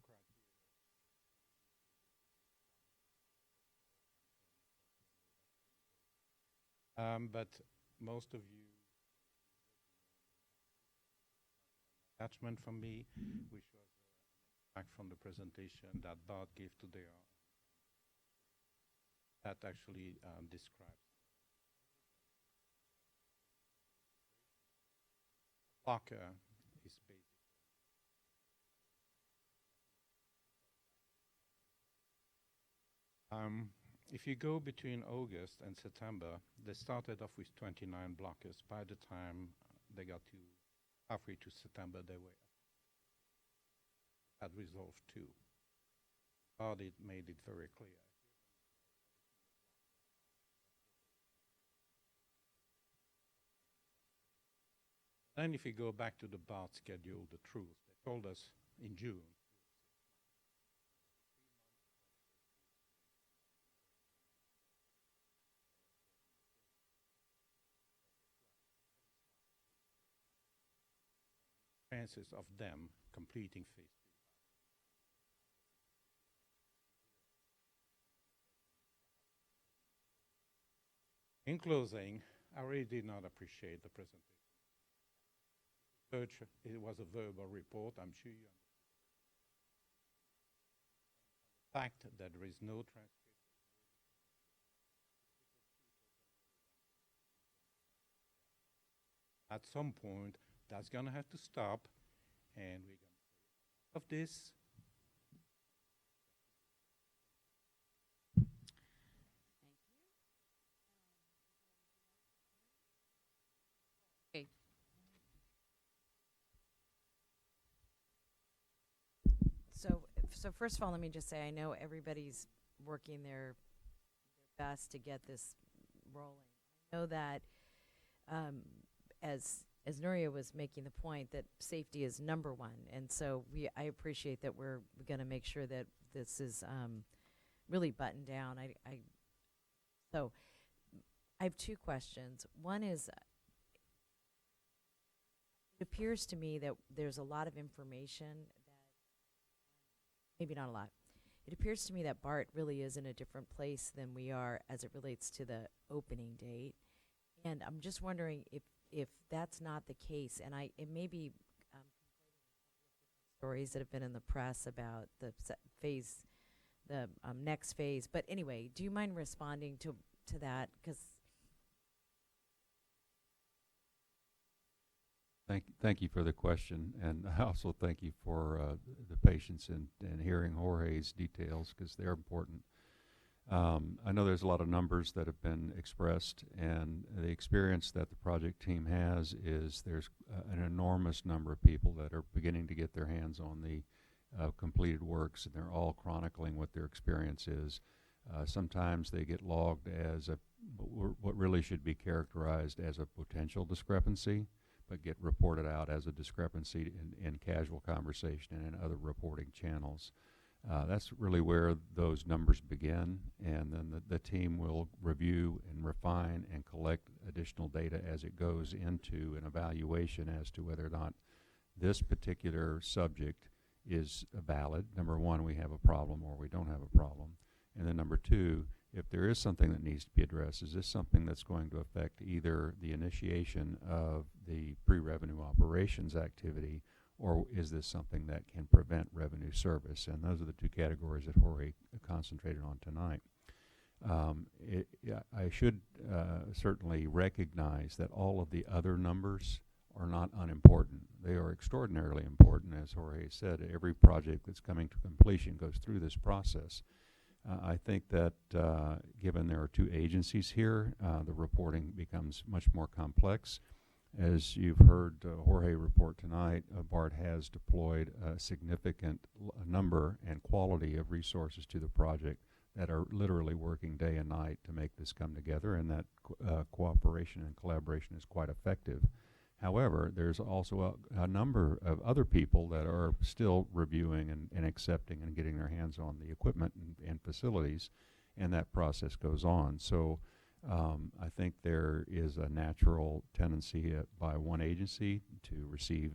criteria. But most of you attachment from me, which was back from the presentation that Bart gave to their that actually describes blocker is basic. If you go between August and September, they started off with 29 blockers. By the time they got to halfway to September, they were had resolved 2. Audit made it very clear. Then if you go back to the BART schedule, the truth, they told us in June. Chances of them completing phase 3. In closing, I really did not appreciate the presentation. It was a verbal report, I'm sure you understand. The fact that there is no transcript. At some point, that's going to have to stop, and we're going to of this. Okay. So first of all, let me just say, I know everybody's working their best to get this rolling. I know that as as Nuria was making the point, that safety is number one. And so I appreciate that we're going to make sure that this is really buttoned down. So I have two questions. One is, it appears to me that there's a lot of information that, maybe not a lot. It appears to me that BART really is in a different place than we are as it relates to the opening date. And I'm just wondering if that's not the case, and it may be stories that have been in the press about the next phase. But anyway, do you mind responding to that? Because Thank you for the question, and I also thank you for the patience in hearing Jorge's details, because they're important. I know there's a lot of numbers that have been expressed, and the experience that the project team has is there's an enormous number of people that are beginning to get their hands on the completed works, and they're all chronicling what their experience is. Sometimes they get logged as what really should be characterized as a potential discrepancy, but get reported out as a discrepancy in casual conversation and in other reporting channels. That's really where those numbers begin, and then the team will review and refine and collect additional data as it goes into an evaluation as to whether or not this particular subject is valid. Number one, we have a problem or we don't have a problem. And then number two, if there is something that needs to be addressed, is this something that's going to affect either the initiation of the pre-revenue operations activity, or is this something that can prevent revenue service? And those are the two categories that Jorge concentrated on tonight. I should certainly recognize that all of the other numbers are not unimportant. They are extraordinarily important. As Jorge said, every project that's coming to completion goes through this process. I think that given there are two agencies here, the reporting becomes much more complex. As you've heard Jorge report tonight, BART has deployed a significant number and quality of resources to the project that are literally working day and night to make this come together, and that cooperation and collaboration is quite effective. However, there's also a number of other people that are still reviewing and accepting and getting their hands on the equipment and facilities, and that process goes on. So I think there is a natural tendency by one agency to receive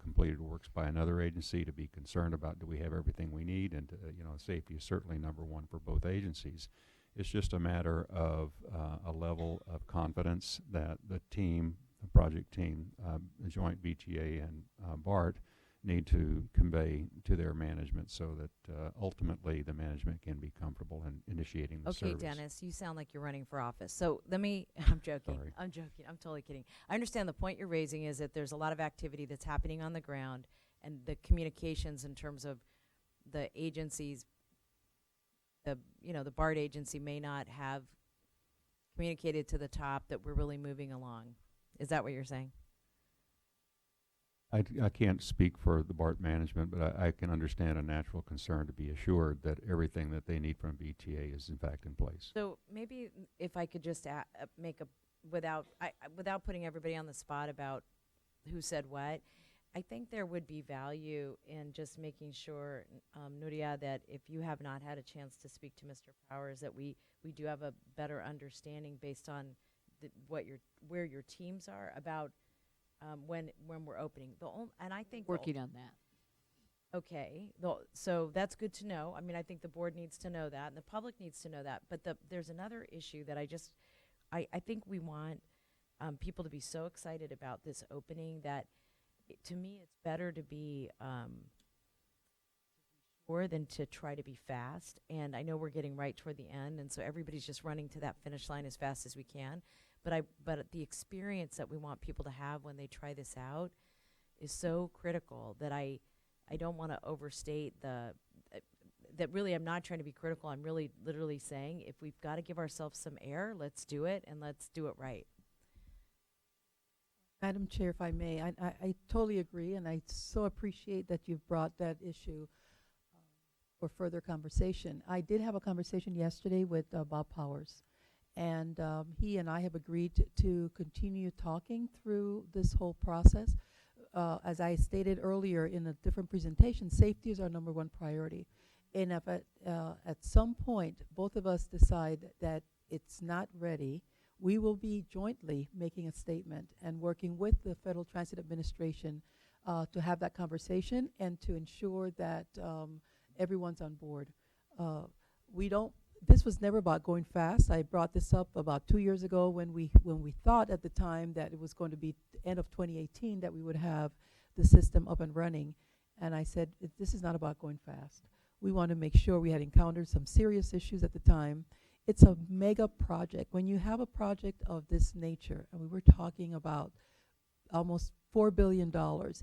completed works by another agency, to be concerned about, do we have everything we need? And safety is certainly number one for both agencies. It's just a matter of a level of confidence that the team, the project team, the joint VTA and BART, need to convey to their management, so that ultimately the management can be comfortable in initiating the service. Okay, Dennis, you sound like you're running for office. So I'm joking. Sorry. I'm joking. I'm totally kidding. I understand the point you're raising is that there's a lot of activity that's happening on the ground, and the communications in terms of the agencies, the BART agency may not have communicated to the top that we're really moving along. Is that what you're saying? I can't speak for the BART management, but I can understand a natural concern to be assured that everything that they need from VTA is in fact in place. So maybe if I could just make a, without putting everybody on the spot about who said what, I think there would be value in just making sure, Nuria, that if you have not had a chance to speak to Mr. Powers, that we do have a better understanding based on where your teams are about when we're opening. And I think Working on that. Okay, so that's good to know. I mean, I think the board needs to know that, and the public needs to know that. But there's another issue that I think we want people to be so excited about this opening that, to me, it's better to be sure than to try to be fast. And I know we're getting right toward the end, and so everybody's just running to that finish line as fast as we can. But the experience that we want people to have when they try this out is so critical that I don't want to overstate that really I'm not trying to be critical. I'm really literally saying, if we've got to give ourselves some air, let's do it, and let's do it right. Madam Chair, if I may, I totally agree, and I so appreciate that you've brought that issue for further conversation. I did have a conversation yesterday with Bob Powers, and he and I have agreed to continue talking through this whole process. As I stated earlier in a different presentation, safety is our number one priority. And if at some point both of us decide that it's not ready, we will be jointly making a statement and working with the Federal Transit Administration to have that conversation and to ensure that everyone's on board. This was never about going fast. I brought this up about 2 years ago when we thought at the time that it was going to be the end of 2018 that we would have the system up and running. And I said, this is not about going fast. We want to make sure. We had encountered some serious issues at the time. It's a mega project. When you have a project of this nature, and we were talking about almost $4 billion,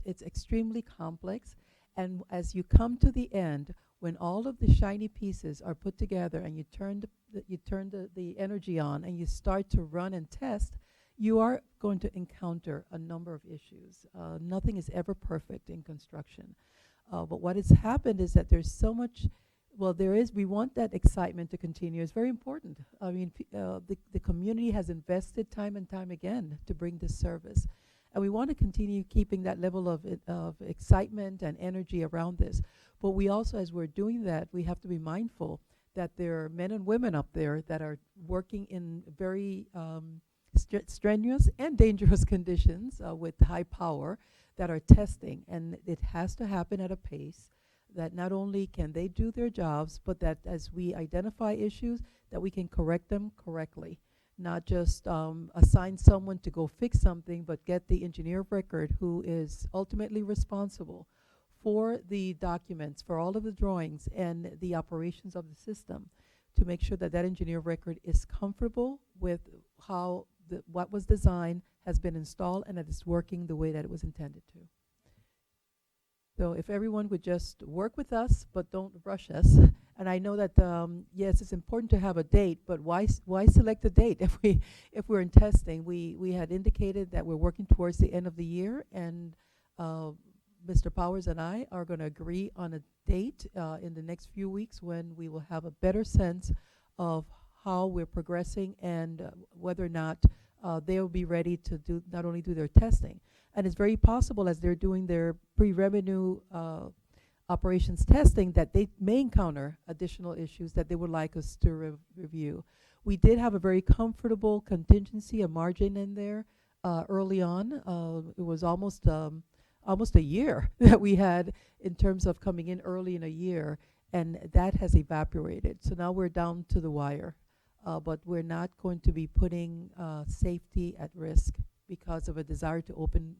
it's extremely complex. And as you come to the end, when all of the shiny pieces are put together and you turn the energy on and you start to run and test, you are going to encounter a number of issues. Nothing is ever perfect in construction. But what has happened is that there's so much, we want that excitement to continue. It's very important. I mean, the community has invested time and time again to bring this service. And we want to continue keeping that level of excitement and energy around this. But we also, as we're doing that, we have to be mindful that there are men and women up there that are working in very strenuous and dangerous conditions with high power that are testing. And it has to happen at a pace that not only can they do their jobs, but that as we identify issues, that we can correct them correctly. Not just assign someone to go fix something, but get the engineer of record who is ultimately responsible for the documents, for all of the drawings and the operations of the system, to make sure that that engineer of record is comfortable with how what was designed has been installed and that it's working the way that it was intended to. So if everyone would just work with us, but don't rush us. And I know that yes, it's important to have a date, but why select a date if we're in testing? We had indicated that we're working towards the end of the year, and Mr. Powers and I are going to agree on a date in the next few weeks when we will have a better sense of how we're progressing and whether or not they'll be ready to not only do their testing. And it's very possible as they're doing their pre-revenue operations testing that they may encounter additional issues that they would like us to review. We did have a very comfortable contingency, a margin in there early on. It was almost a year that we had in terms of coming in early in a year, and that has evaporated. So now we're down to the wire, but we're not going to be putting safety at risk because of a desire to open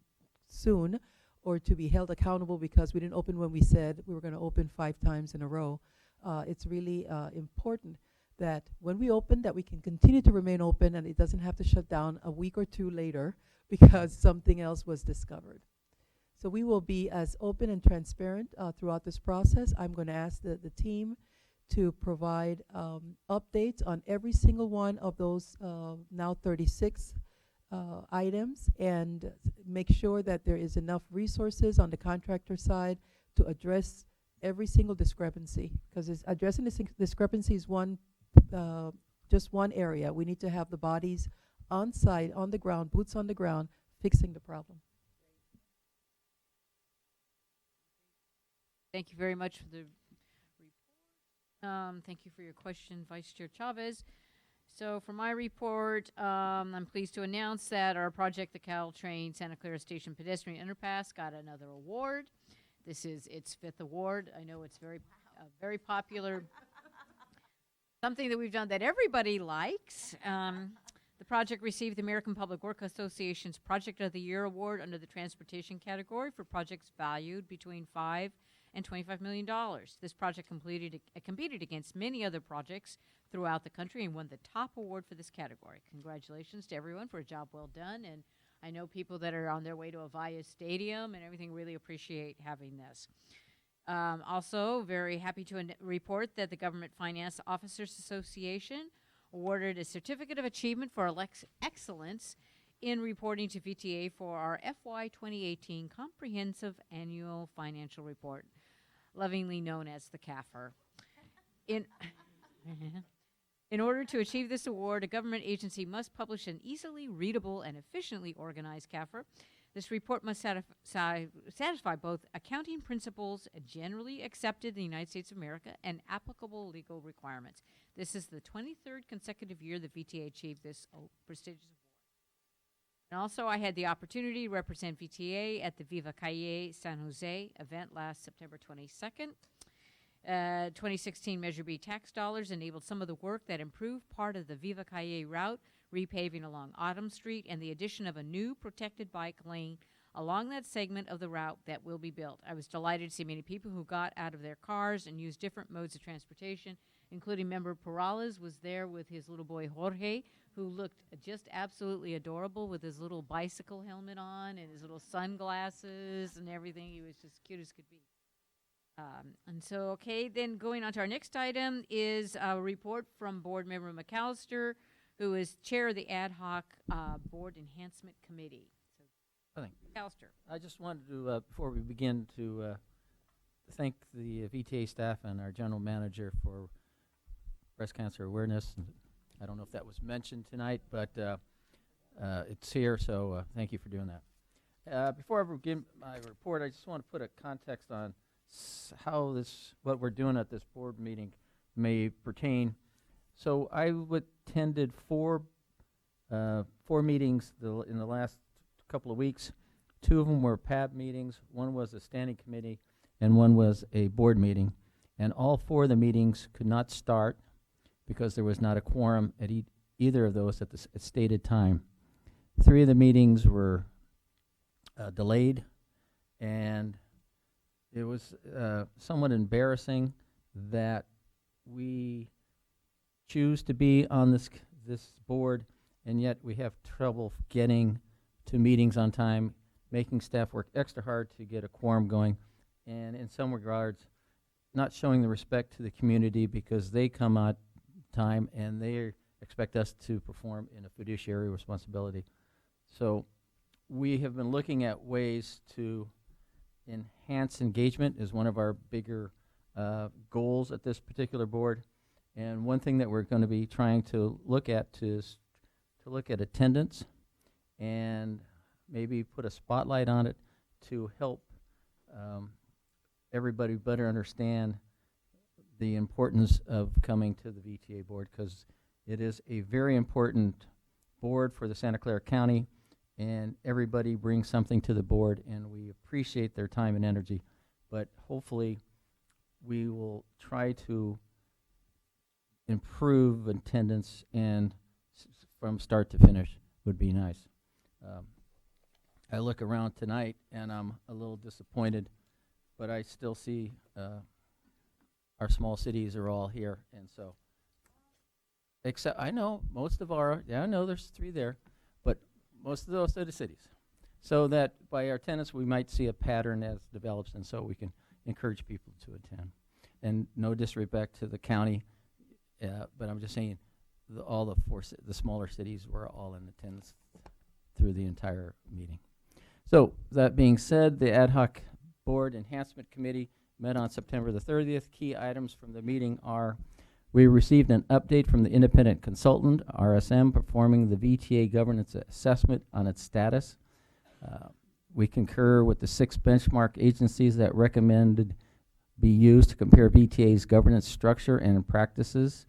soon or to be held accountable because we didn't open when we said we were going to open 5 times in a row. It's really important that when we open that we can continue to remain open and it doesn't have to shut down a week or 2 later because something else was discovered. So we will be as open and transparent throughout this process. I'm going to ask the team to provide updates on every single one of those now 36 items and make sure that there is enough resources on the contractor side to address every single discrepancy, because addressing the discrepancy is just one area. We need to have the bodies on site, on the ground, boots on the ground, fixing the problem. Thank you very much for the report. Thank you for your question, Vice Chair Chavez. So for my report, I'm pleased to announce that our project, the Caltrain Santa Clara Station Pedestrian Underpass, got another award. This is its 5th award. I know it's very popular, something that we've done that everybody likes. The project received the American Public Works Association's Project of the Year Award under the transportation category for projects valued between $5 and $25 million. This project competed against many other projects throughout the country and won the top award for this category. Congratulations to everyone for a job well done, and I know people that are on their way to Avaya Stadium and everything really appreciate having this. Also, very happy to report that the Government Finance Officers Association awarded a Certificate of Achievement for Excellence in reporting to VTA for our FY 2018 Comprehensive Annual Financial Report, lovingly known as the CAFR. In order to achieve this award, a government agency must publish an easily readable and efficiently organized CAFR. This report must satisfy both accounting principles generally accepted in the United States of America and applicable legal requirements. This is the 23rd consecutive year the VTA achieved this prestigious award. And also, I had the opportunity to represent VTA at the Viva Calle San Jose event last September 22nd. 2016 Measure B tax dollars enabled some of the work that improved part of the Viva Calle route, repaving along Autumn Street and the addition of a new protected bike lane along that segment of the route that will be built. I was delighted to see many people who got out of their cars and used different modes of transportation, including member Perales was there with his little boy Jorge, who looked just absolutely adorable with his little bicycle helmet on and his little sunglasses and everything. He was just cute as could be. And so, okay, then going on to our next item is a report from Board Member McAllister, who is chair of the Ad-Hoc Board Enhancement Committee. So, McAllister. I just wanted to, before we begin, to thank the VTA staff and our general manager for breast cancer awareness. I don't know if that was mentioned tonight, but it's here, so thank you for doing that. Before I begin my report, I just want to put a context on how what we're doing at this board meeting may pertain. So I attended four meetings in the last couple of weeks. 2 of them were PAB meetings, 1 was a standing committee, and 1 was a board meeting. And all 4 of the meetings could not start because there was not a quorum at either of those at the stated time. 3 of the meetings were delayed, and it was somewhat embarrassing that we choose to be on this board, and yet we have trouble getting to meetings on time, making staff work extra hard to get a quorum going, and in some regards, not showing the respect to the community because they come on time and they expect us to perform in a fiduciary responsibility. So we have been looking at ways to enhance engagement is one of our bigger goals at this particular board. And one thing that we're going to be trying to look at is to look at attendance and maybe put a spotlight on it to help everybody better understand the importance of coming to the VTA board, because it is a very important board for the Santa Clara County, and everybody brings something to the board, and we appreciate their time and energy. But hopefully we will try to improve attendance, and from start to finish would be nice. I look around tonight and I'm a little disappointed, but I still see our small cities are all here, and so except I know most of our, I know there's 3 there, but most of those are the cities. So that by our attendance we might see a pattern as develops, and so we can encourage people to attend. And no disrespect to the county, but I'm just saying all the smaller cities were all in attendance through the entire meeting. So that being said, the Ad Hoc Board Enhancement Committee met on September the 30th. Key items from the meeting are: we received an update from the independent consultant, RSM, performing the VTA governance assessment on its status. We concur with the 6 benchmark agencies that recommended be used to compare VTA's governance structure and practices.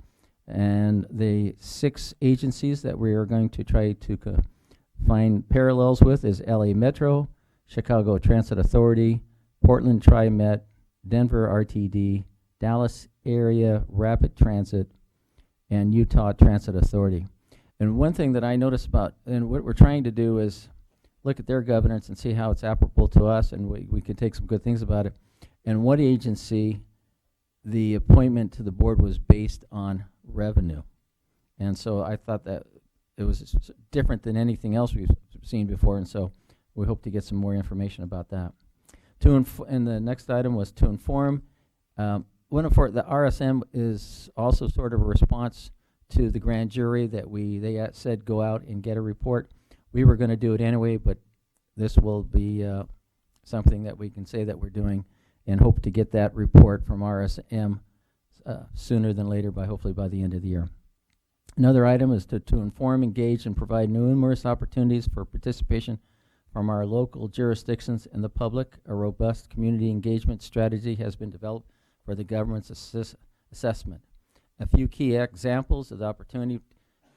And the 6 agencies that we are going to try to find parallels with is LA Metro, Chicago Transit Authority, Portland TriMet, Denver RTD, Dallas Area Rapid Transit, and Utah Transit Authority. And one thing that I noticed about, and what we're trying to do is look at their governance and see how it's applicable to us, and we can take some good things about it. And one agency, the appointment to the board was based on revenue. And so I thought that it was different than anything else we've seen before, and so we hope to get some more information about that. And the next item was to inform. The RSM is also sort of a response to the grand jury that they said go out and get a report. We were going to do it anyway, but this will be something that we can say that we're doing, and hope to get that report from RSM sooner than later, hopefully by the end of the year. Another item is to inform, engage, and provide numerous opportunities for participation from our local jurisdictions and the public. A robust community engagement strategy has been developed for the government's assessment. A few key examples of the opportunity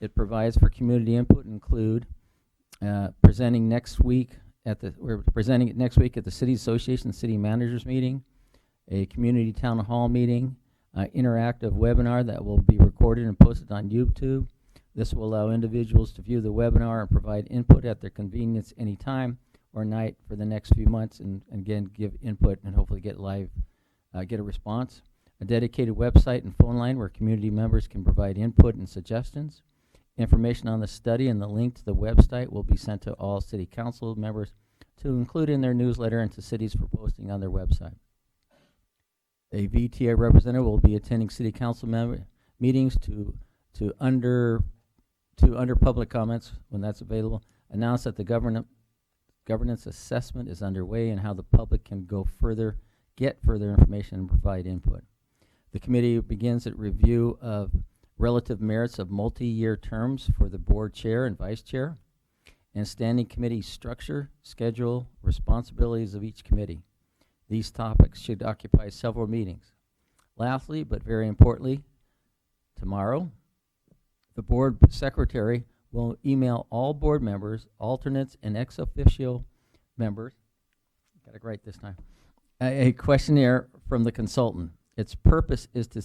it provides for community input include we're presenting it next week at the City Association City Managers Meeting, a community town hall meeting, interactive webinar that will be recorded and posted on YouTube. This will allow individuals to view the webinar and provide input at their convenience anytime or night for the next few months, and again, give input and hopefully get a response. A dedicated website and phone line where community members can provide input and suggestions. Information on the study and the link to the website will be sent to all city council members to include in their newsletter and to cities for posting on their website. A VTA representative will be attending city council meetings to under public comments when that's available, announce that the governance assessment is underway and how the public can get further information and provide input. The committee begins its review of relative merits of multi-year terms for the board chair and vice chair, and standing committee structure, schedule, responsibilities of each committee. These topics should occupy several meetings. Lastly, but very importantly, tomorrow, the board secretary will email all board members, alternates, and ex officio members, got it right this time, a questionnaire from the consultant. Its purpose is to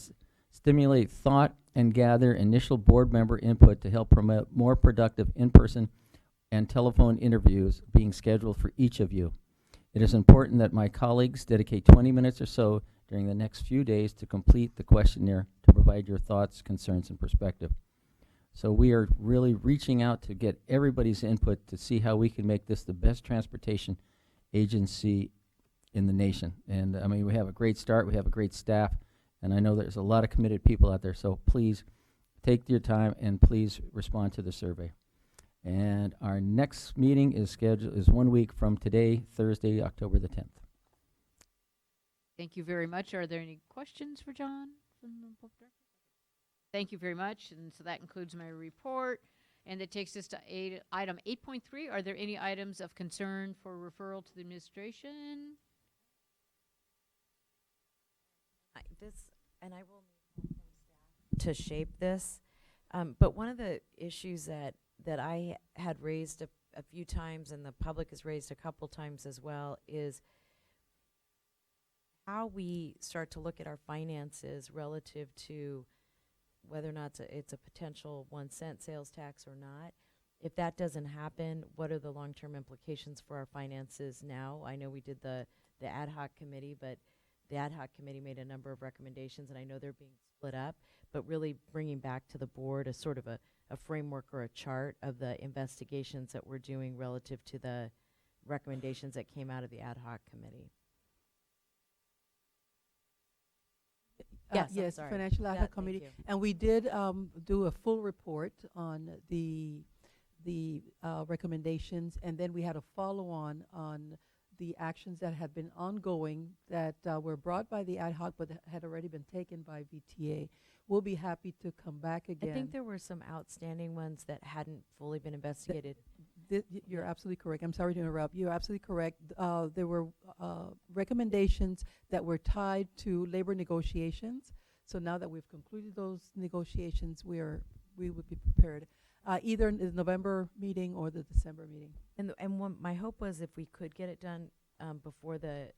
stimulate thought and gather initial board member input to help promote more productive in-person and telephone interviews being scheduled for each of you. It is important that my colleagues dedicate 20 minutes or so during the next few days to complete the questionnaire to provide your thoughts, concerns, and perspective. So we are really reaching out to get everybody's input to see how we can make this the best transportation agency in the nation. And I mean, we have a great start, we have a great staff, and I know there's a lot of committed people out there, so please take your time and please respond to the survey. And our next meeting is 1 week from today, Thursday, October the 10th. Thank you very much. Are there any questions for John from the Public Director? Thank you very much. And so that concludes my report. And that takes us to item 8.3. Are there any items of concern for referral to the administration? I will need help from staff to shape this. But one of the issues that I had raised a few times, and the public has raised a couple times as well, is how we start to look at our finances relative to whether or not it's a potential 1 cent sales tax or not. If that doesn't happen, what are the long-term implications for our finances now? I know we did the Ad-Hoc committee, but the Ad-Hoc committee made a number of recommendations, and I know they're being split up, but really bringing back to the board a sort of a framework or a chart of the investigations that we're doing relative to the recommendations that came out of the Ad-Hoc committee. Yes, yes, sorry. Financial Ad Hoc Committee, and we did do a full report on the recommendations, and then we had a follow-on on the actions that have been ongoing that were brought by the Ad Hoc but had already been taken by VTA. We'll be happy to come back again. I think there were some outstanding ones that hadn't fully been investigated. You're absolutely correct. I'm sorry to interrupt. You're absolutely correct. There were recommendations that were tied to labor negotiations. So now that we've concluded those negotiations, we would be prepared, either in the November meeting or the December meeting. And my hope was if we could get it done before the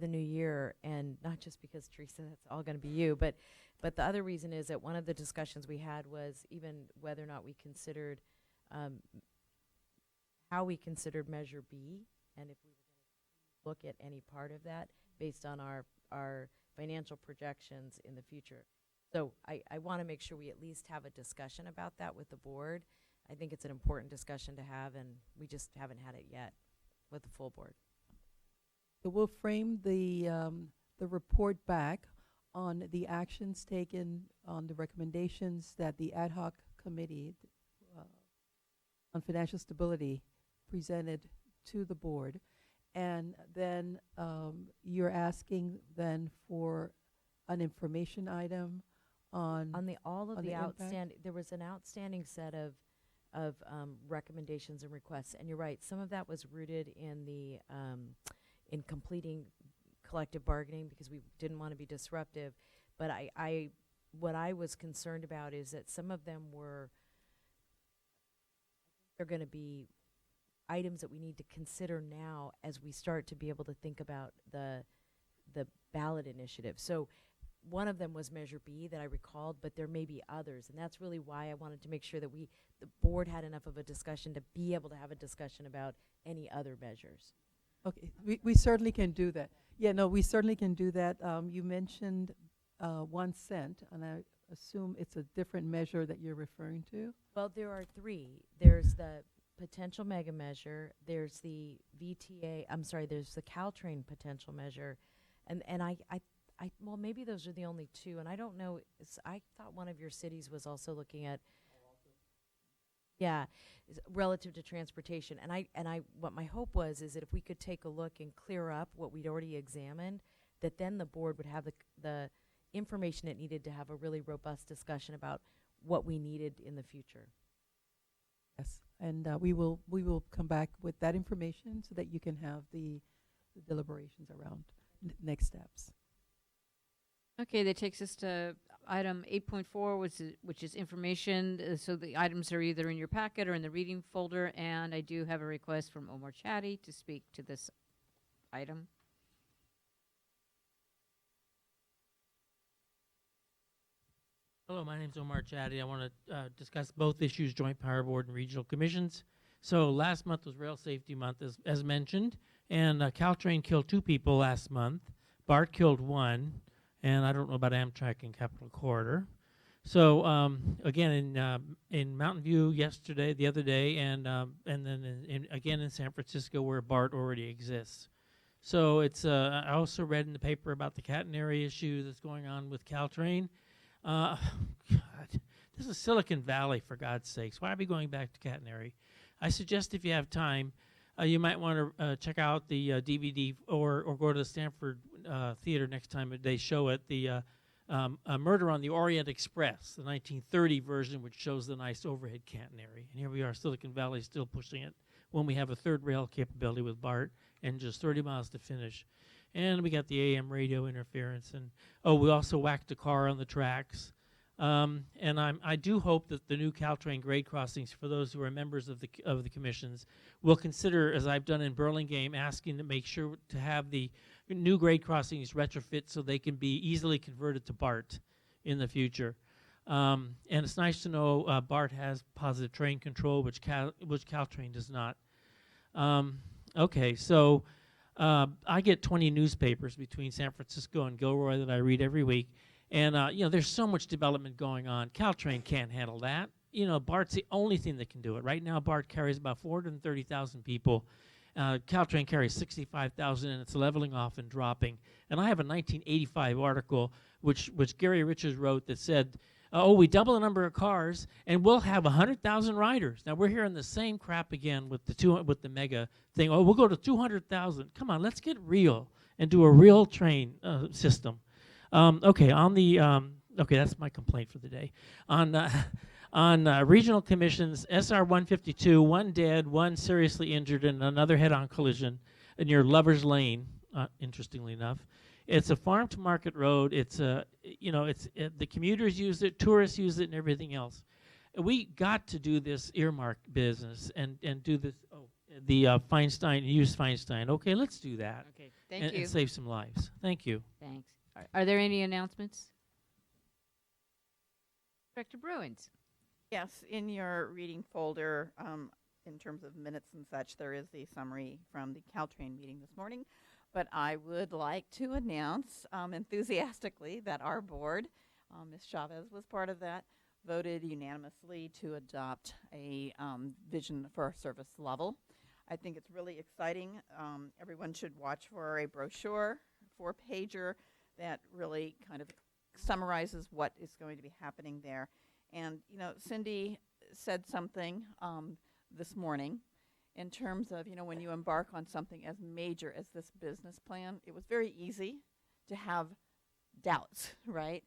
new year, and not just because Teresa, that's all going to be you, but the other reason is that one of the discussions we had was even whether or not we considered how we considered Measure B, and if we were going to look at any part of that based on our financial projections in the future. So I want to make sure we at least have a discussion about that with the board. I think it's an important discussion to have, and we just haven't had it yet with the full board. So we'll frame the report back on the actions taken, on the recommendations that the Ad Hoc Committee on Financial Stability presented to the board. And then you're asking then for an information item on the all of on the the impact? outstanding. There was an outstanding set of recommendations and requests, and you're right. Some of that was rooted in the in completing collective bargaining because we didn't want to be disruptive. But what I was concerned about is that some of them they're going to be items that we need to consider now as we start to be able to think about the ballot initiative. So one of them was Measure B that I recalled, but there may be others, and that's really why I wanted to make sure that the board had enough of a discussion to be able to have a discussion about any other measures. Okay, we certainly can do that. Yeah, no, we certainly can do that. You mentioned 1 cent, and I assume it's a different measure that you're referring to? Well, there are three. There's the potential mega measure, there's the VTA, there's the Caltrain potential measure, and well, maybe those are the only two, and I don't know, I thought one of your cities was also looking at, relative to transportation, and I what my hope was is that if we could take a look and clear up what we'd already examined, that then the board would have the information it needed to have a really robust discussion about what we needed in the future. Yes, and we will come back with that information so that you can have the deliberations around next steps. Okay, that takes us to item 8.4, which is information. So the items are either in your packet or in the reading folder, and I do have a request from Omar Chatty to speak to this item. Hello, my name is Omar Chatty. I want to discuss both issues, Joint Power Board and Regional Commissions. So last month was Rail Safety Month, as mentioned, and Caltrain killed 2 people last month. BART killed 1, and I don't know about Amtrak and Capital Corridor. So again, in Mountain View the other day, and then again in San Francisco where BART already exists. So it's I also read in the paper about the catenary issue that's going on with Caltrain. God, this is Silicon Valley, for God's sakes. Why are we going back to catenary? I suggest if you have time, you might want to check out the DVD or go to the Stanford theater next time they show it, the Murder on the Orient Express, the 1930 version, which shows the nice overhead catenary. And here we are, Silicon Valley still pushing it when we have a third rail capability with BART and just 30 miles to finish. And we got the AM radio interference, and we also whacked a car on the tracks. And I do hope that the new Caltrain grade crossings, for those who are members of the commissions, will consider, as I've done in Burlingame, asking to make sure to have the new grade crossings retrofit so they can be easily converted to BART in the future. And it's nice to know BART has positive train control, which Caltrain does not. Okay, so. I get 20 newspapers between San Francisco and Gilroy that I read every week, and there's so much development going on. Caltrain can't handle that. BART's the only thing that can do it. Right now, BART carries about 430,000 people. Caltrain carries 65,000, and it's leveling off and dropping. And I have a 1985 article which Gary Richards wrote that said, we double the number of cars, and we'll have 100,000 riders. Now we're hearing the same crap again with the mega thing. We'll go to 200,000. Come on, let's get real and do a real train system. Okay, that's my complaint for the day. On regional commissions, SR 152, 1 dead, 1 seriously injured, and another head-on collision near Lover's Lane. Interestingly enough. It's a farm-to-market road. It's the commuters use it, tourists use it, and everything else. We got to do this earmark business and do this. Use Feinstein. Okay, let's do that. Okay, thank you. And save some lives. Thank you. Thanks. Are there any announcements? Director Bruins. Yes, in your reading folder, in terms of minutes and such, there is the summary from the Caltrain meeting this morning. But I would like to announce enthusiastically that our board, Ms. Chavez was part of that, voted unanimously to adopt a vision for our service level. I think it's really exciting. Everyone should watch for a brochure, 4-pager, that really kind of summarizes what is going to be happening there. And, Cindy said something this morning in terms of, when you embark on something as major as this business plan, it was very easy to have doubts, right?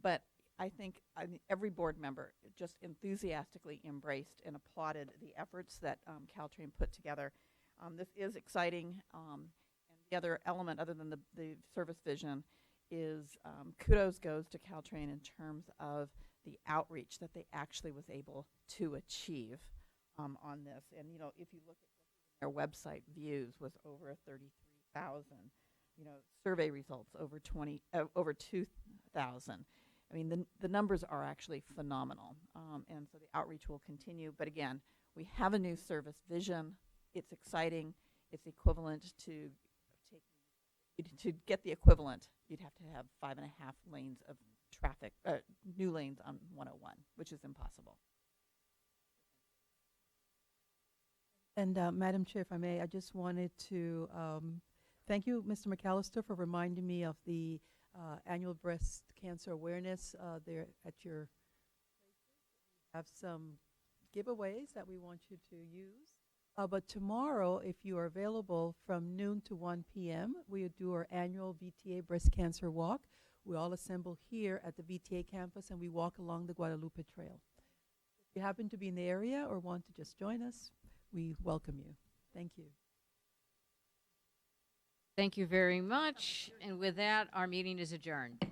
But I think every board member just enthusiastically embraced and applauded the efforts that Caltrain put together. This is exciting. And the other element, other than the service vision, is kudos goes to Caltrain in terms of the outreach that they actually was able to achieve on this. And, you know, if you look at their website views was over 33,000, you know, survey results over 2,000. I mean, the numbers are actually phenomenal. And so the outreach will continue. But again, we have a new service vision. It's exciting. It's equivalent to get the equivalent, you'd have to have 5.5 lanes of traffic, new lanes on 101, which is impossible. And Madam Chair, if I may, I just wanted to thank you, Mr. McAllister, for reminding me of the annual breast cancer awareness there at your places. We have some giveaways that we want you to use. But tomorrow, if you are available from noon to 1 p.m., we do our annual VTA breast cancer walk. We all assemble here at the VTA campus and we walk along the Guadalupe Trail. If you happen to be in the area or want to just join us, we welcome you. Thank you. Thank you very much. And with that, our meeting is adjourned.